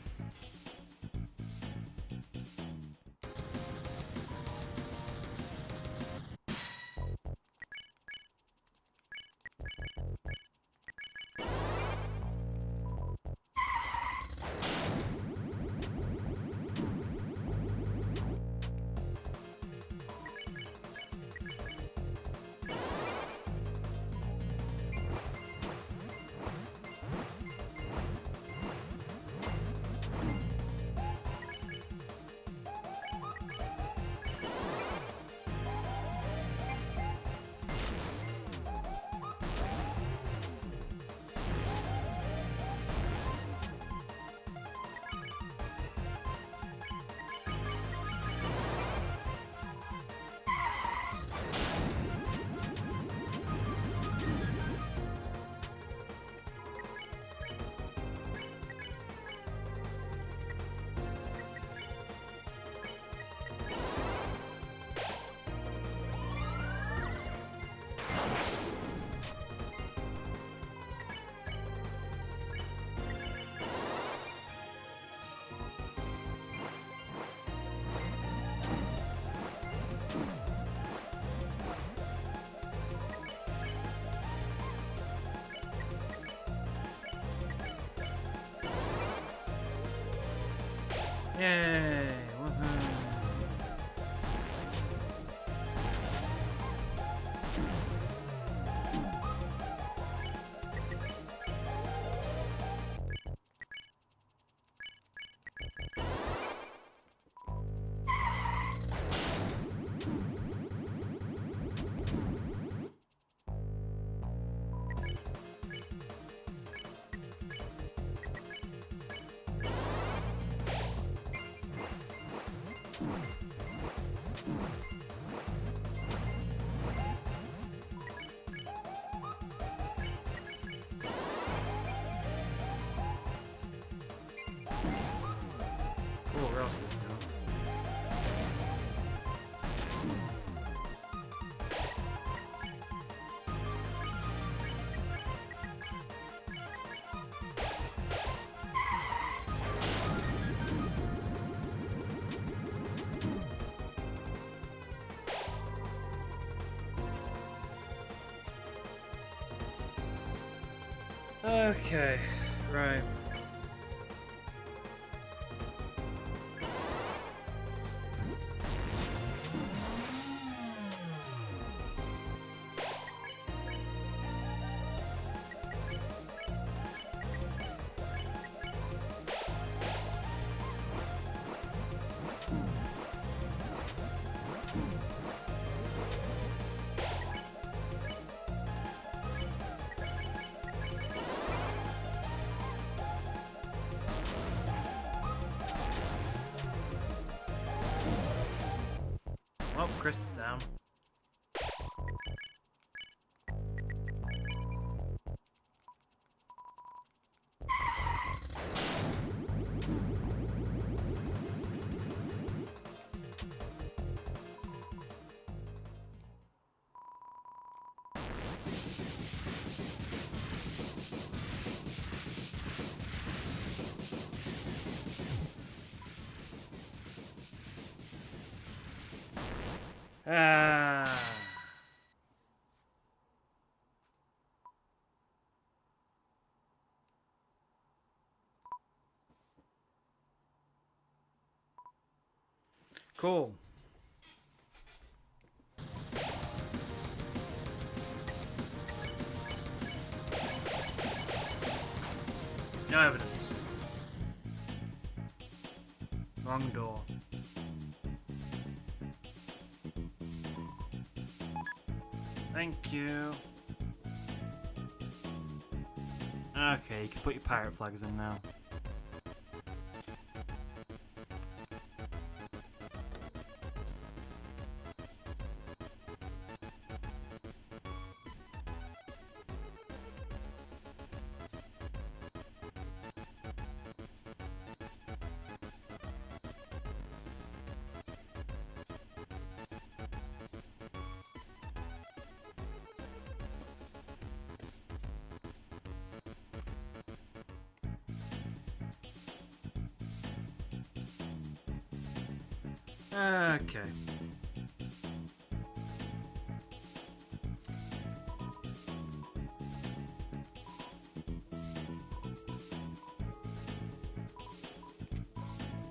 Yay! Woohoo! Oh, where else is it? Okay, right. Oh, Chris is down. Ah. Cool. No evidence. Wrong door. Thank you. Okay, you can put your pirate flags in now. Okay.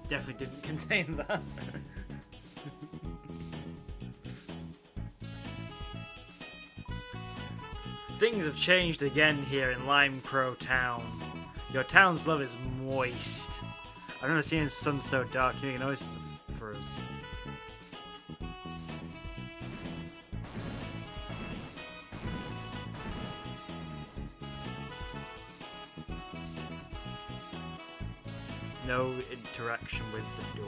Definitely didn't contain that. Things have changed again here in Lime Crow Town. Your town's love is moist. I've never seen the sun so dark. You can always for us. No interaction with the door.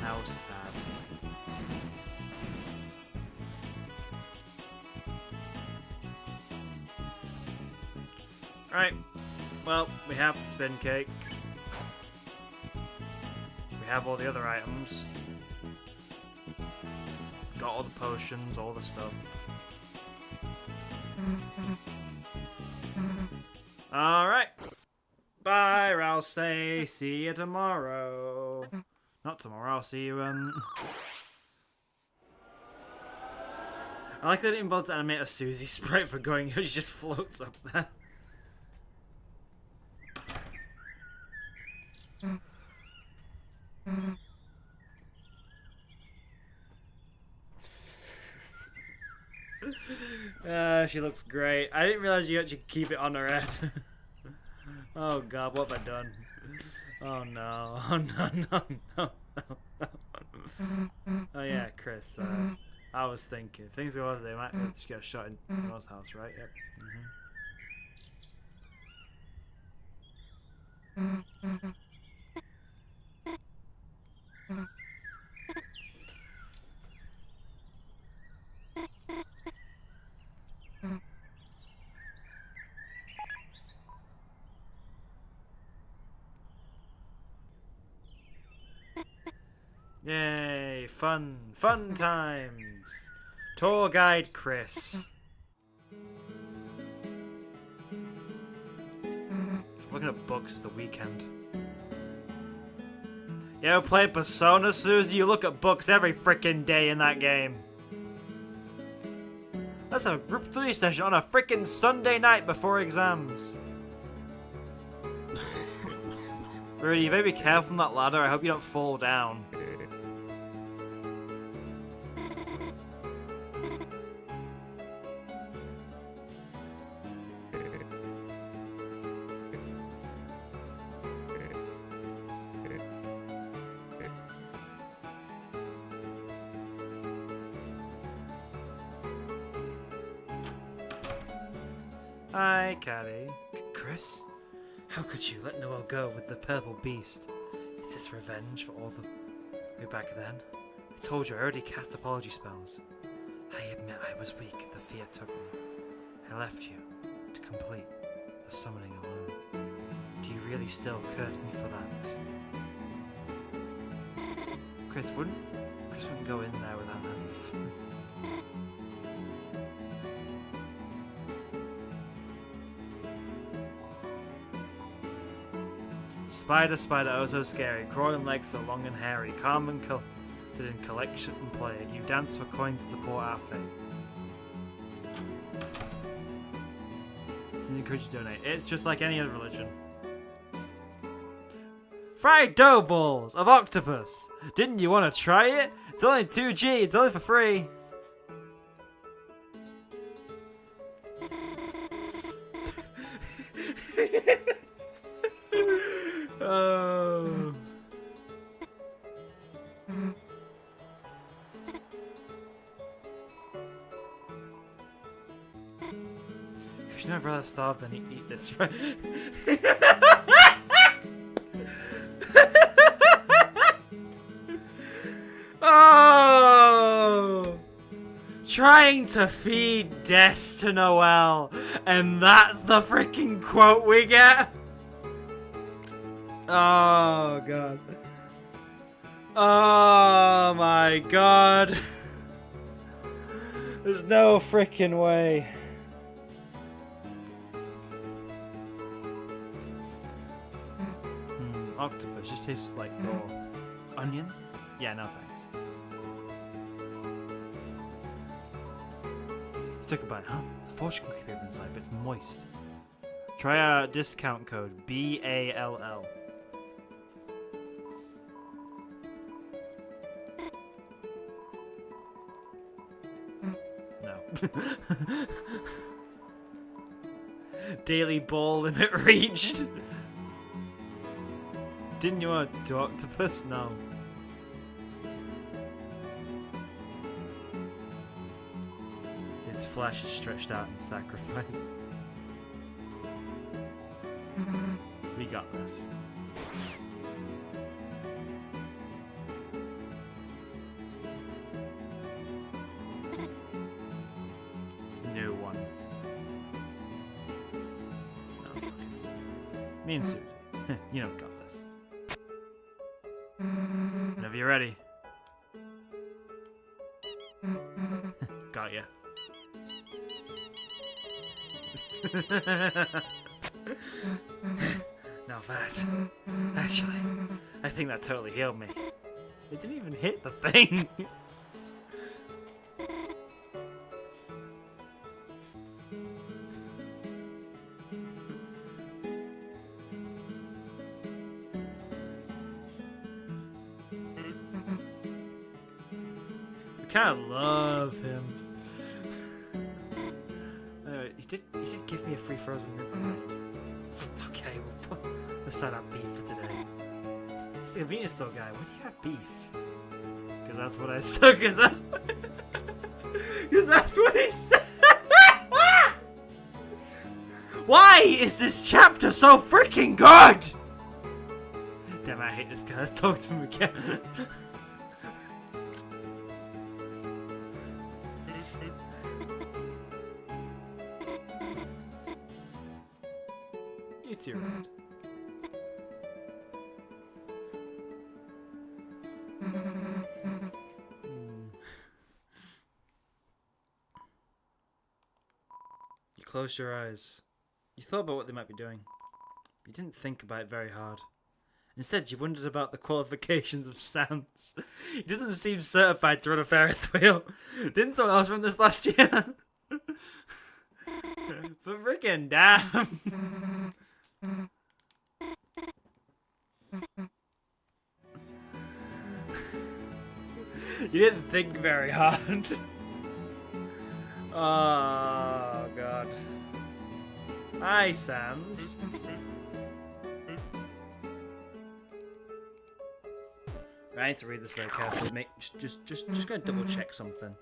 How sad. Right. Well, we have the spin cake. We have all the other items. Got all the potions, all the stuff. Alright. Bye, I'll say. See you tomorrow. Not tomorrow, I'll see you, I like that I didn't bother to animate a Susie sprite for going, she just floats up there. she looks great. I didn't realize you actually keep it on her head. Oh god, what have I done? Oh no, oh no, no, no, no. Oh yeah, Chris. I was thinking, if things go well, they might just get shot in Noel's house, right? Yep. Yay, fun times. Tour guide Chris. Just looking at books is the weekend. You ever play Persona, Susie? You look at books every frickin' day in that game. That's a group 3 session on a frickin' Sunday night before exams. Rudy, you better be careful on that ladder. I hope you don't fall down. Hi, Caddy. Chris? How could you let Noelle go with the purple beast? Is this revenge for all the way back then? I told you I already cast apology spells. I admit I was weak, the fear took me. I left you to complete the summoning alone. Do you really still curse me for that? Chris wouldn't go in there without Nazif. Spider, spider, oh so scary. Crawling legs so long and hairy. Calm and collected in collection and play. You dance for coins to support our fate. It's encouraged to donate. It's just like any other religion. Fried dough balls of octopus. Didn't you want to try it? It's only 2G. It's only for free. Oh. You'd never rather starve than eat this, right? Oh! Trying to feed death to Noelle, and that's the freaking quote we get? Oh god. Oh my god. There's no freaking way. Octopus just tastes like raw onion? Yeah, no thanks. You took a bite, huh? It's a fortune cookie paper inside, but it's moist. Try our discount code BALL. No. Daily ball limit reached. Didn't you want to octopus? No. His flesh is stretched out in sacrifice. We got this. New one. No, I'm joking. Me and Susie. You know we got this. Whenever you're ready. Got ya. Now that, actually, I think that totally healed me. It didn't even hit the thing. I kind of love him. give me a free frozen mint lemonade. Okay, we'll put aside our beef for today. It's the convenience store guy. Why do you have beef? Because that's what I said. Because that's what he said. Why is this chapter so freaking good? Damn, I hate this guy. Let's talk to him again. It's your red. You closed your eyes. You thought about what they might be doing. But you didn't think about it very hard. Instead, you wondered about the qualifications of Sans. He doesn't seem certified to run a Ferris wheel. Didn't someone else run this last year? But freaking damn. You didn't think very hard. Oh, God. Hi, Sans. I need to read this very carefully. Just gonna double check something.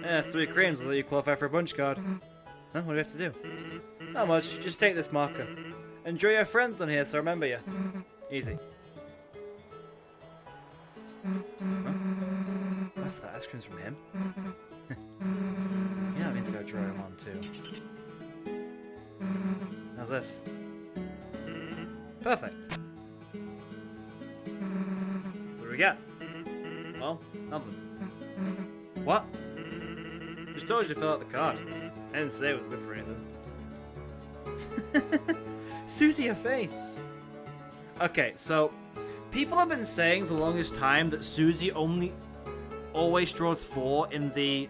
Yeah, it's 3 creams. Will let you qualify for a bunch card. Huh? What do we have to do? Not much. Just take this marker. Enjoy your friends on here, so remember you. Easy. Huh? What's that? Ice cream's from him? Yeah, that means I gotta draw him on too. How's this? Perfect. What do we got? Well, nothing. What? Just told you to fill out the card. I didn't say it was good for anything. Susie, your face. Okay, so people have been saying for the longest time that Susie always draws 4 in the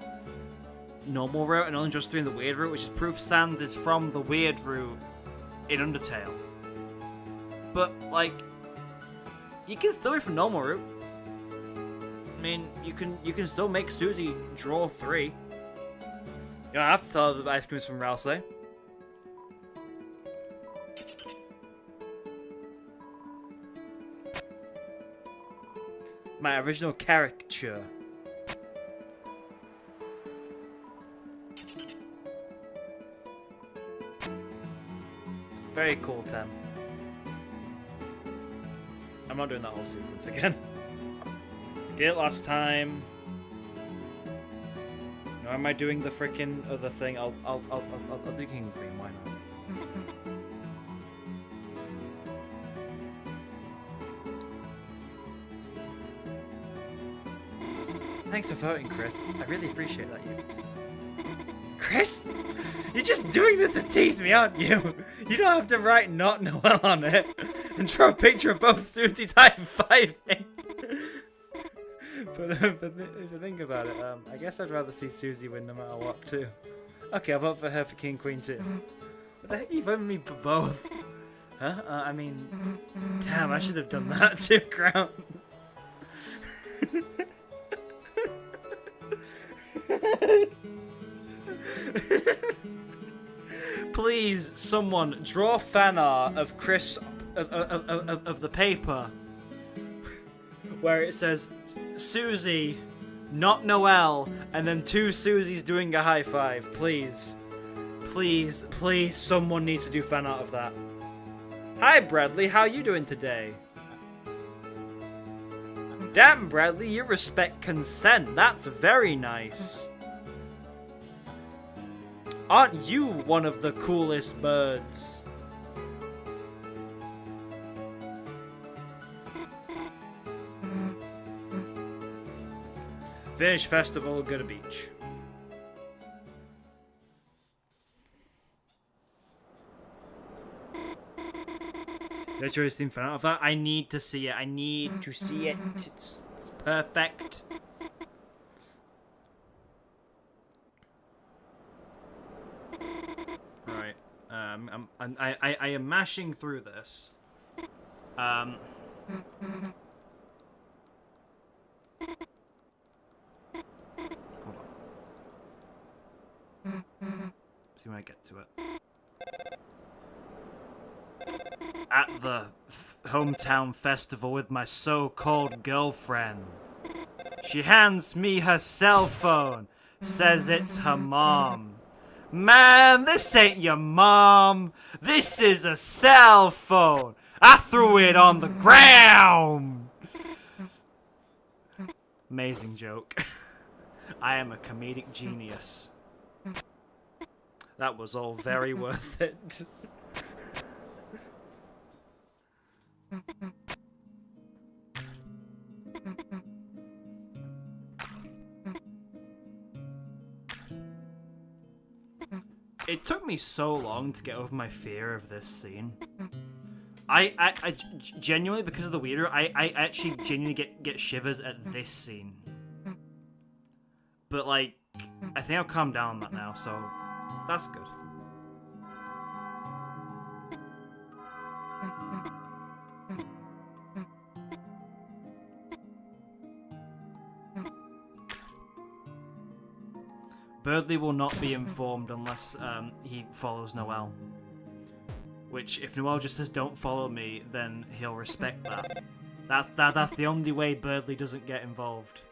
normal route and only draws 3 in the weird route, which is proof Sans is from the weird route in Undertale. But like, you can still be from normal route. I mean, you can still make Susie draw 3. You don't have to tell her the ice cream's from Rousey. My original caricature. Very cool, Tem. I'm not doing that whole sequence again. I did it last time. Nor am I doing the freaking other thing. I'll do King and Queen. Why not? Thanks for voting, Chris. I really appreciate that. Chris? You're just doing this to tease me, aren't you? You don't have to write not Noelle on it and draw a picture of both Susie's high-fiving. But if I think about it, I guess I'd rather see Susie win no matter what, too. Okay, I'll vote for her for King Queen, too. What the heck are you voting me for both? Huh? I mean, damn, I should have done that, 2 crowns. Please, someone draw fan art of Chris of the paper where it says Susie, not Noelle, and then 2 Susies doing a high five. Please, please, please, someone needs to do fan art of that. Hi, Berdly, how you doing today? Damn, Berdly, you respect consent. That's very nice. Aren't you one of the coolest birds? Finish festival, go to beach. Let's really see fan out of that. I need to see it. I need to see it. It's perfect. Right. I am mashing through this. Hold on. See when I get to it. At the hometown festival with my so-called girlfriend. She hands me her cell phone, says it's her mom. Man, this ain't your mom. This is a cell phone. I threw it on the ground. Amazing joke. I am a comedic genius. That was all very worth it. It took me so long to get over my fear of this scene. I genuinely, because of the weirder, I actually genuinely get shivers at this scene. But, like, I think I've calmed down on that now, so that's good. Berdly will not be informed unless he follows Noelle. Which, if Noelle just says, "Don't follow me," then he'll respect that. That's the only way Berdly doesn't get involved.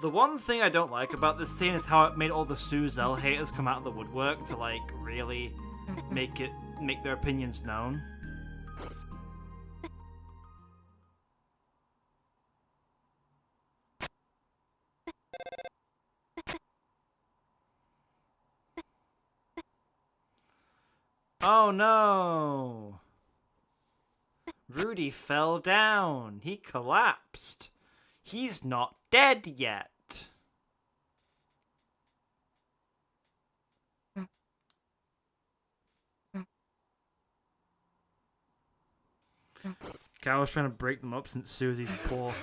The one thing I don't like about this scene is how it made all the Suzel haters come out of the woodwork to, like, really make their opinions known. Oh no! Rudy fell down. He collapsed. He's not dead yet. Carol's trying to break them up since Susie's poor.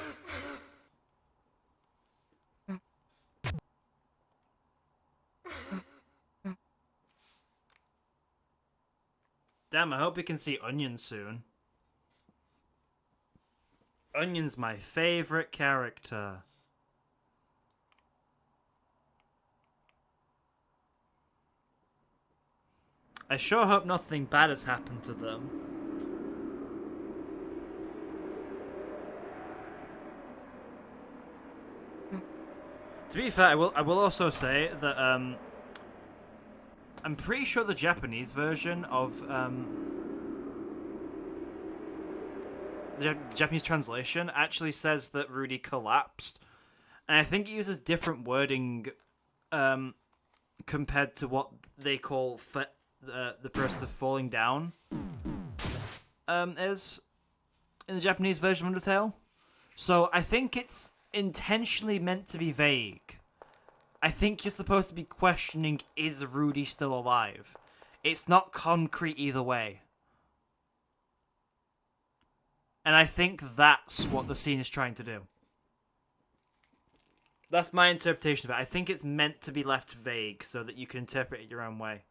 Damn, I hope we can see Onion soon. Onion's my favorite character. I sure hope nothing bad has happened to them. To be fair, I will also say that I'm pretty sure the Japanese version of the Japanese translation actually says that Rudy collapsed, and I think it uses different wording compared to what they call the process of falling down is in the Japanese version of Undertale. So I think it's intentionally meant to be vague. I think you're supposed to be questioning, is Rudy still alive? It's not concrete either way. And I think that's what the scene is trying to do. That's my interpretation of it. I think it's meant to be left vague so that you can interpret it your own way.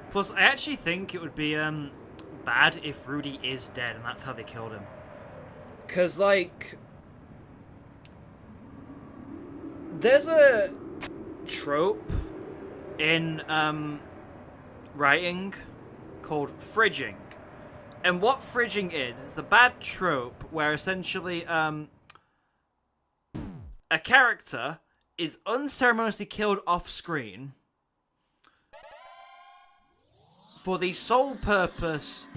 Plus, I actually think it would be bad if Rudy is dead and that's how they killed him. 'Cause, like, there's a trope in writing called fridging. And what fridging is a bad trope where essentially a character is unceremoniously killed off screen for the sole purpose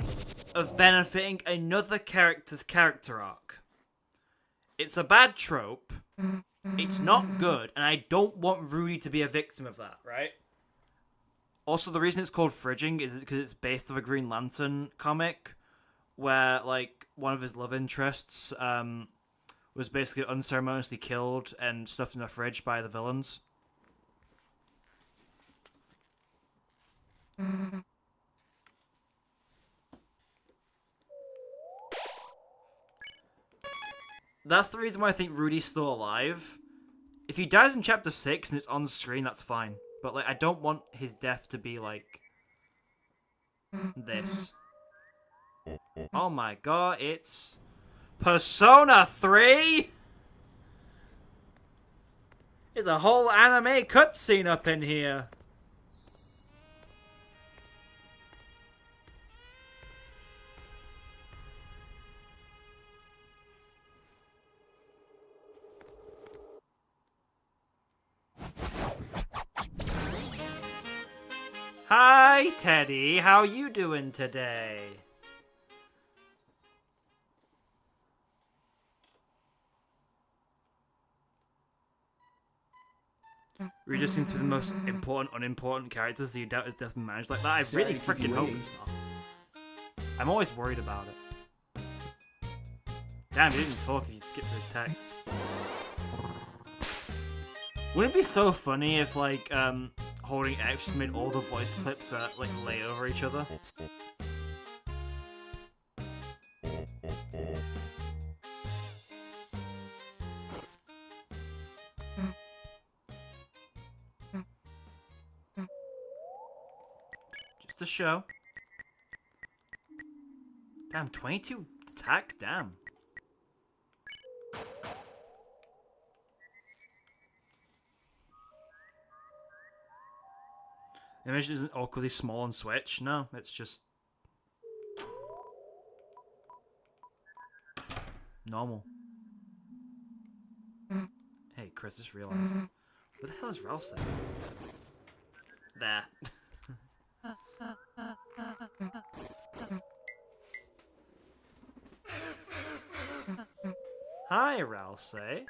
of benefiting another character's character arc. It's a bad trope. It's not good, and I don't want Rudy to be a victim of that, right? Also, the reason it's called fridging is because it's based off a Green Lantern comic where like one of his love interests was basically unceremoniously killed and stuffed in a fridge by the villains. That's the reason why I think Rudy's still alive. If he dies in chapter 6 and it's on screen, that's fine. But like, I don't want his death to be like this. Oh my god, it's Persona 3? There's a whole anime cutscene up in here. Hi, Teddy. How you doing today? Rita seems to be the most important, unimportant characters, so you doubt his death been managed like that. I really freaking hope it's not. I'm always worried about it. Damn, he didn't talk if you skipped his text. Wouldn't it be so funny if, like, holding X just made all the voice clips, like, lay over each other? Just a show. Damn, 22 attack? Damn. The image isn't awkwardly small on Switch. No, it's just normal. Hey, Chris, just realized. Where the hell is Ralsei? There. Hi, Ralsei.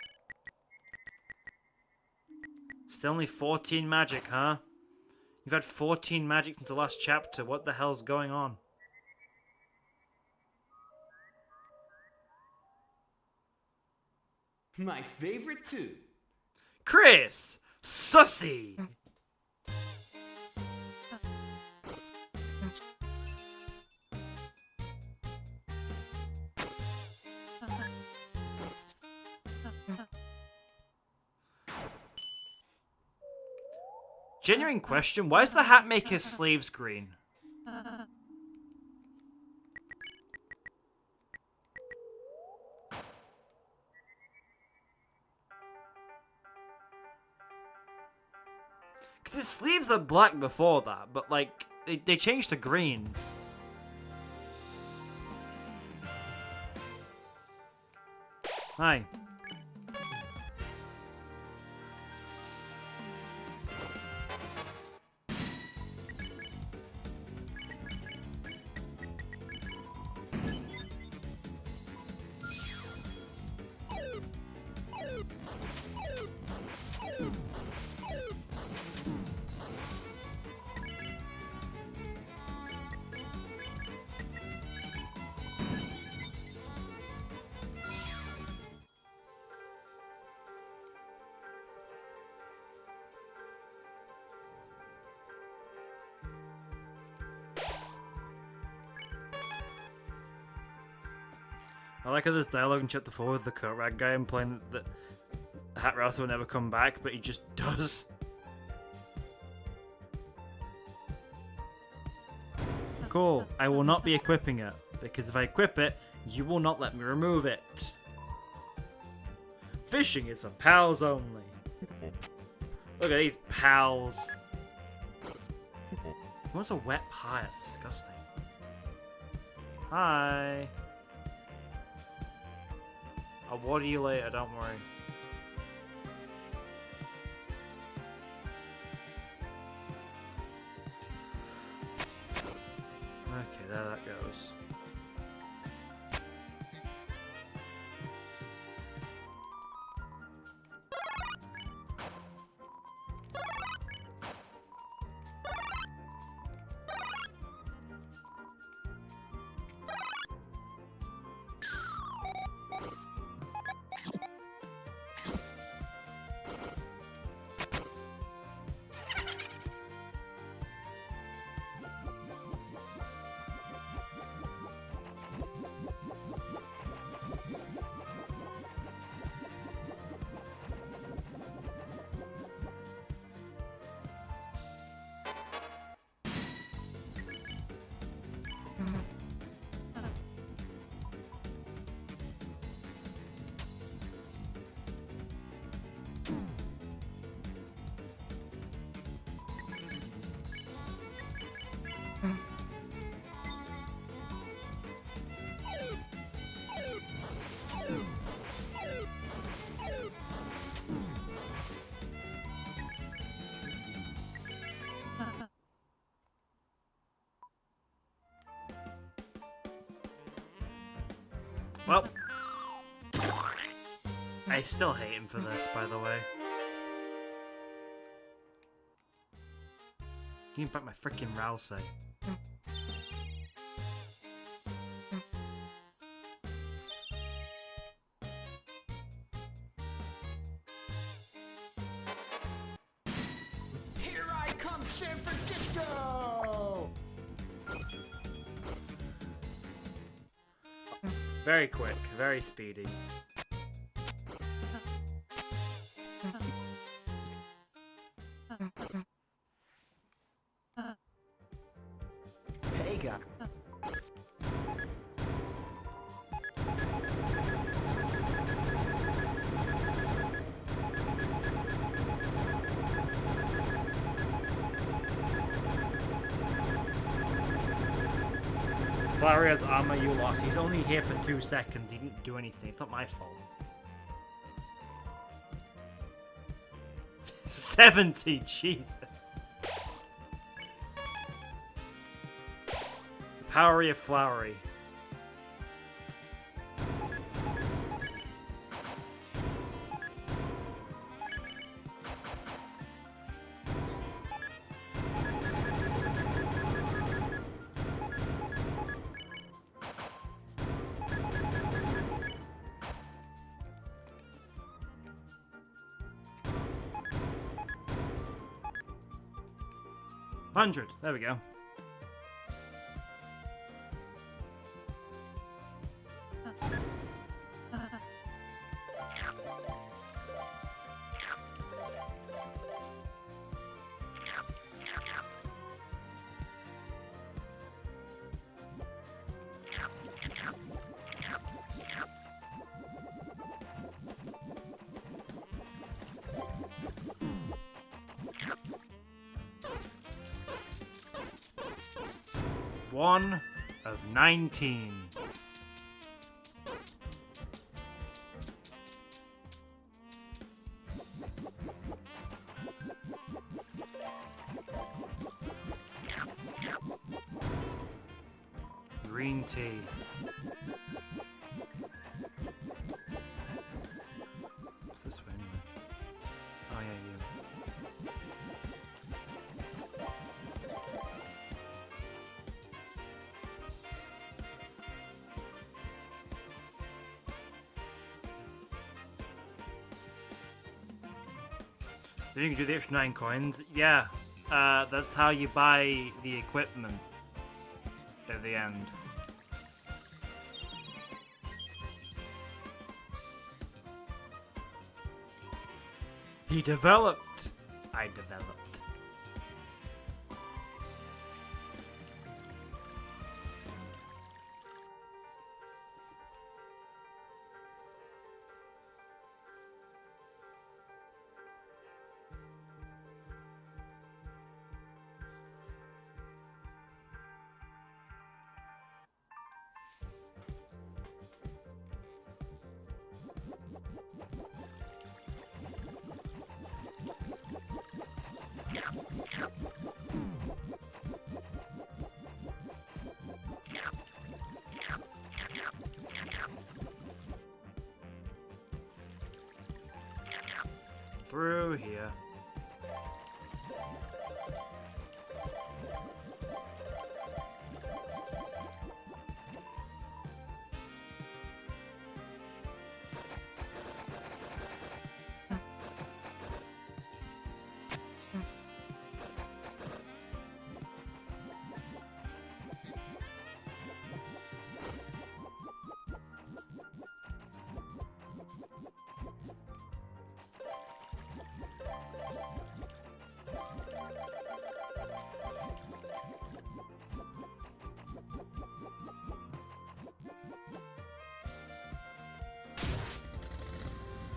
Still only 14 magic, huh? You've had 14 magic since the last chapter. What the hell's going on? My favorite too. Chris! Sussy! Genuine question, why does the hat make his sleeves green? Because his sleeves are black before that, but like, they changed to green. Hi. I like how there's dialogue in chapter 4 with the coat rag guy implying that Hat Ralsei will never come back, but he just does. Cool. I will not be equipping it, because if I equip it, you will not let me remove it. Fishing is for pals only. Look at these pals. What's a wet pie? That's disgusting. Hi. I'll water you later, don't worry. Okay, there that goes. Well, I still hate him for this, by the way. Give me back my freaking Rousey. Here I come, San Francisco! Very quick, very speedy. Hey, guy. Flowery has armor you lost. He's only here for 2 seconds. He didn't do anything. It's not my fault. 70, Jesus. The power of Flowery. $100. There we go. One of 19. Green tea. What's this way anyway? Oh yeah, you. Then you can do the extra 9 coins. Yeah, that's how you buy the equipment at the end. He developed. I developed. Through here.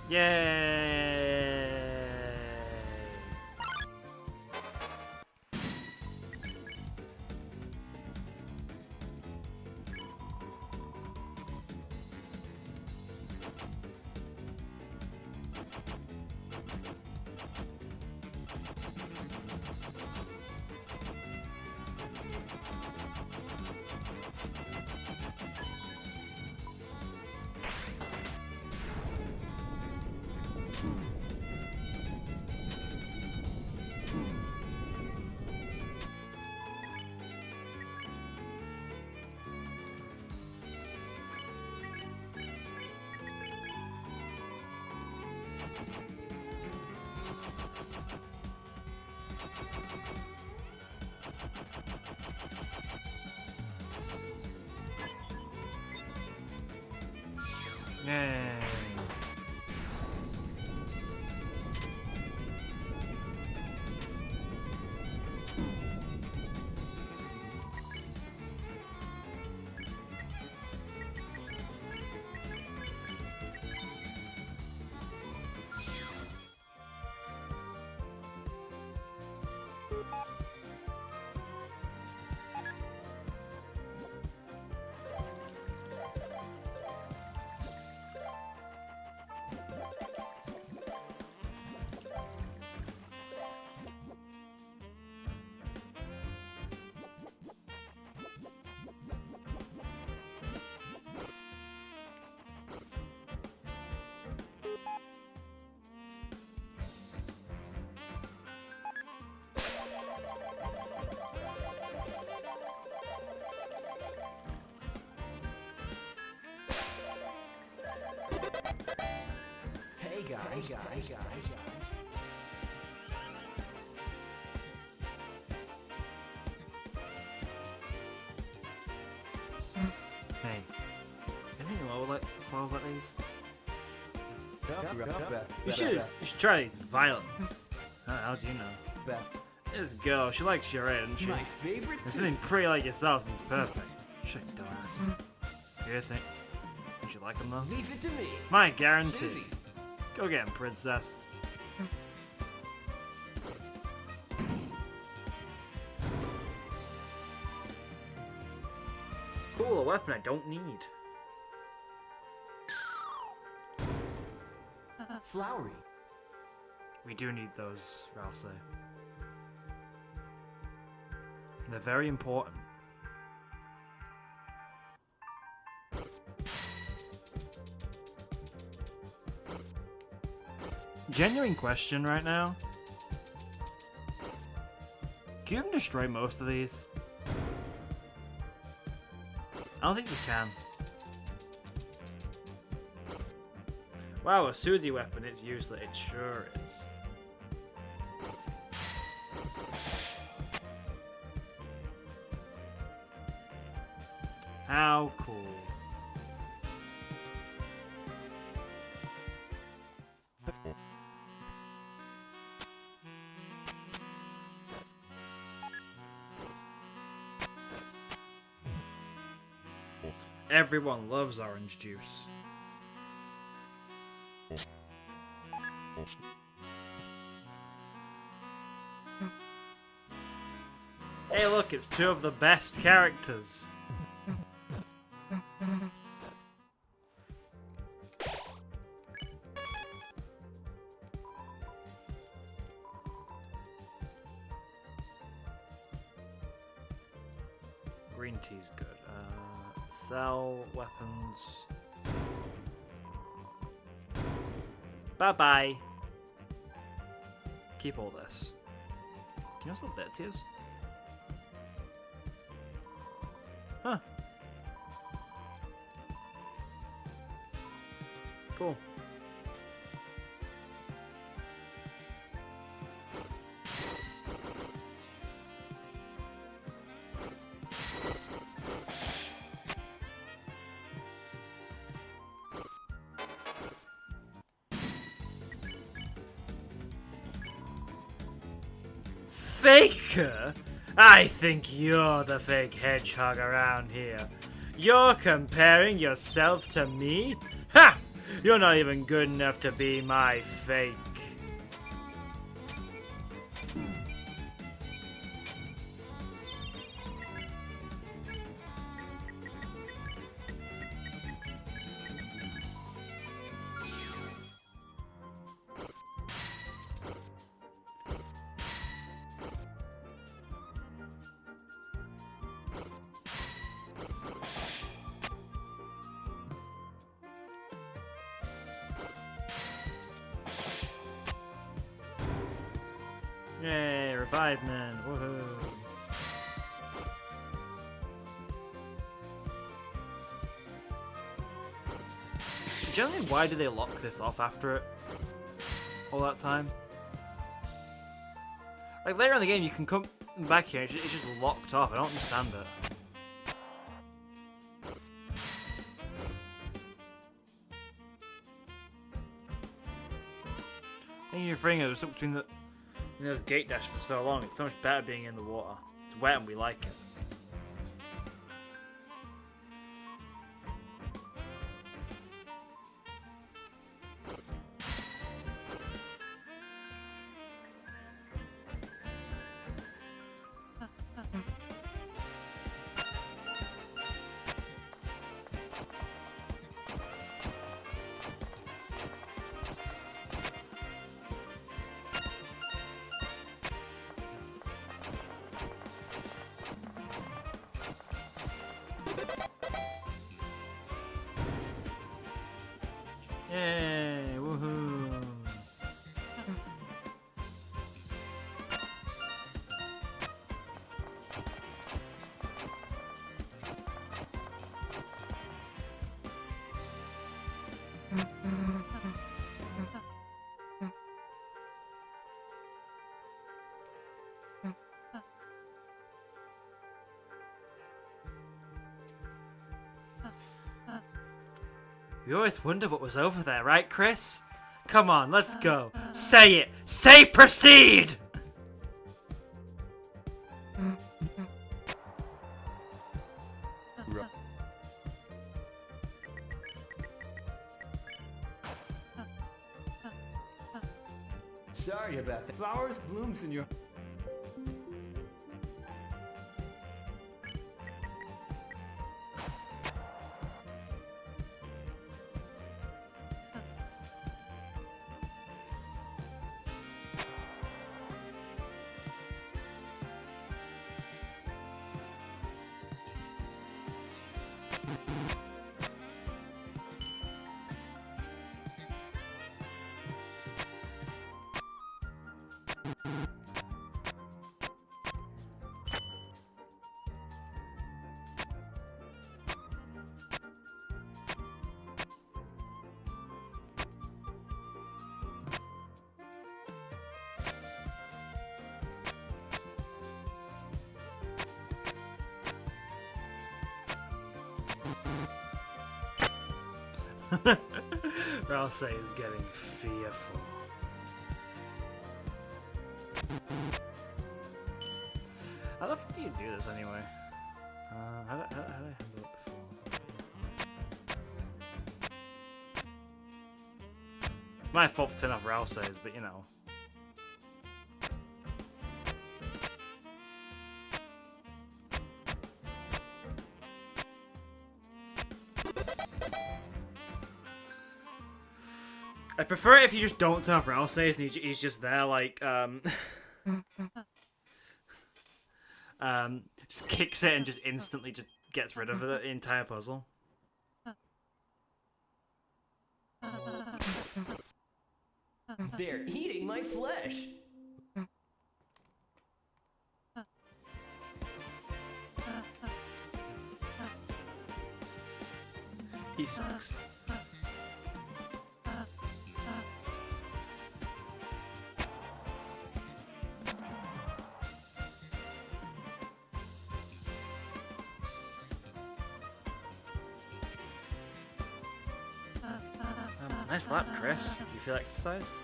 Yay! Yay. Hey guys. Hey, I think Noelle would like flowers like these. You should try these violets. How do you know? This girl, she likes your hair, doesn't she? My favorite. There's something pretty like yourself and it's perfect. Shut your dumbass. You think? Don't you like them though? Leave it to me. My guarantee. Susie. Go get him, princess. Cool, a weapon I don't need. Flowery. We do need those, Rousey. They're very important. Genuine question right now. Can you even destroy most of these? I don't think you can. Wow, a Susie weapon, it's useless. It sure is. How cool. Everyone loves orange juice. Hey look, it's two of the best characters. Green tea's good. Sell weapons. Bye-bye. Keep all this. Can you sell Betsy's? Huh. Cool. Faker? I think you're the fake hedgehog around here. You're comparing yourself to me? Ha! You're not even good enough to be my fake. Yay, revive man. Woohoo. Generally, why do they lock this off after it? all that time. Like later in the game, you can come back here. It's just locked off. I don't understand it. I think you're freeing it stuck between those gate dash for so long. It's so much better being in the water. It's wet and we like it. Yay! Woohoo! We always wonder what was over there, right, Chris? Come on, let's go. Say it! Say proceed! Sorry about that. Flowers blooms in your... Ralsei is getting fearful. How the fuck do you do this anyway? How did I handle it before? It's my fault for turning off Ralsei's, but you know. I prefer it if you just don't turn off Ralsei's and he's just there, like, just kicks it and just instantly just gets rid of the entire puzzle. They're eating my flesh. He sucks. Nice lap, Chris. Do you feel exercised?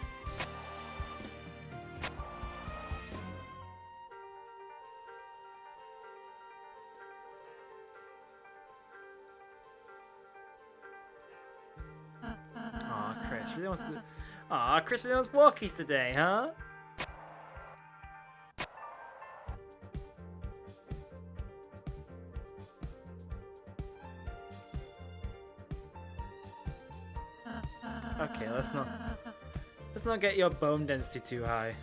Aw, Chris really wants to. Aw, Chris really wants walkies today, huh? Okay, let's not get your bone density too high.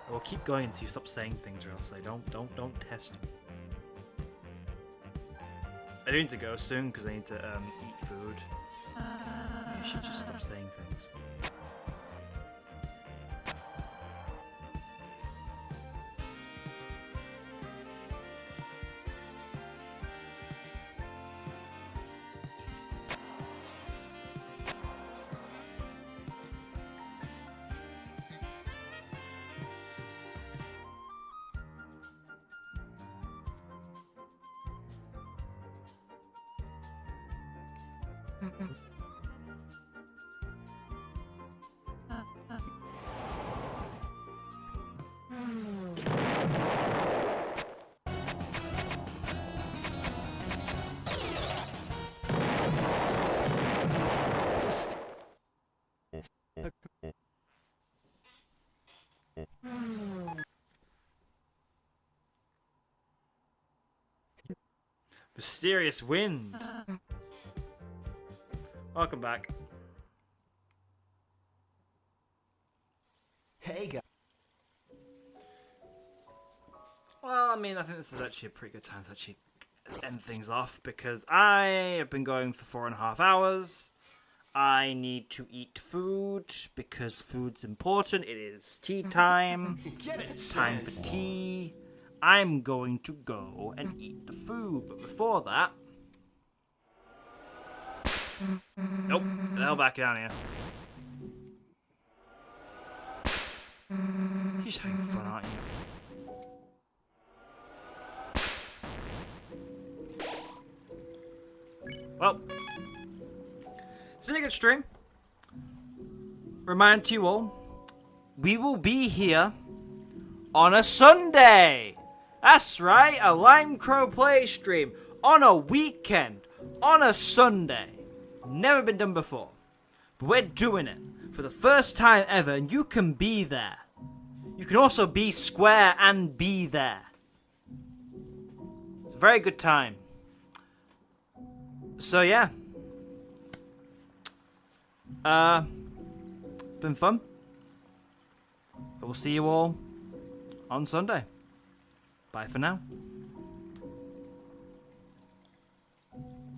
We'll keep going until you stop saying things, or else I don't test me. I do need to go soon because I need to eat food. You should just stop saying things. Mysterious wind. Welcome back. Hey, guys. Well, I mean, I think this is actually a pretty good time to actually end things off because I have been going for 4.5 hours. I need to eat food because food's important. It is tea time. Time for tea. I'm going to go and eat the food, but before that... Nope, get the hell back down here. You're just having fun, aren't you? Well, it's been a good stream. Remind to you all, we will be here on a Sunday. That's right, a Lime Crow play stream on a weekend, on a Sunday. Never been done before. But we're doing it for the first time ever, and you can be there. You can also be square and be there. It's a very good time. So yeah. It's been fun. I will see you all on Sunday. Bye for now.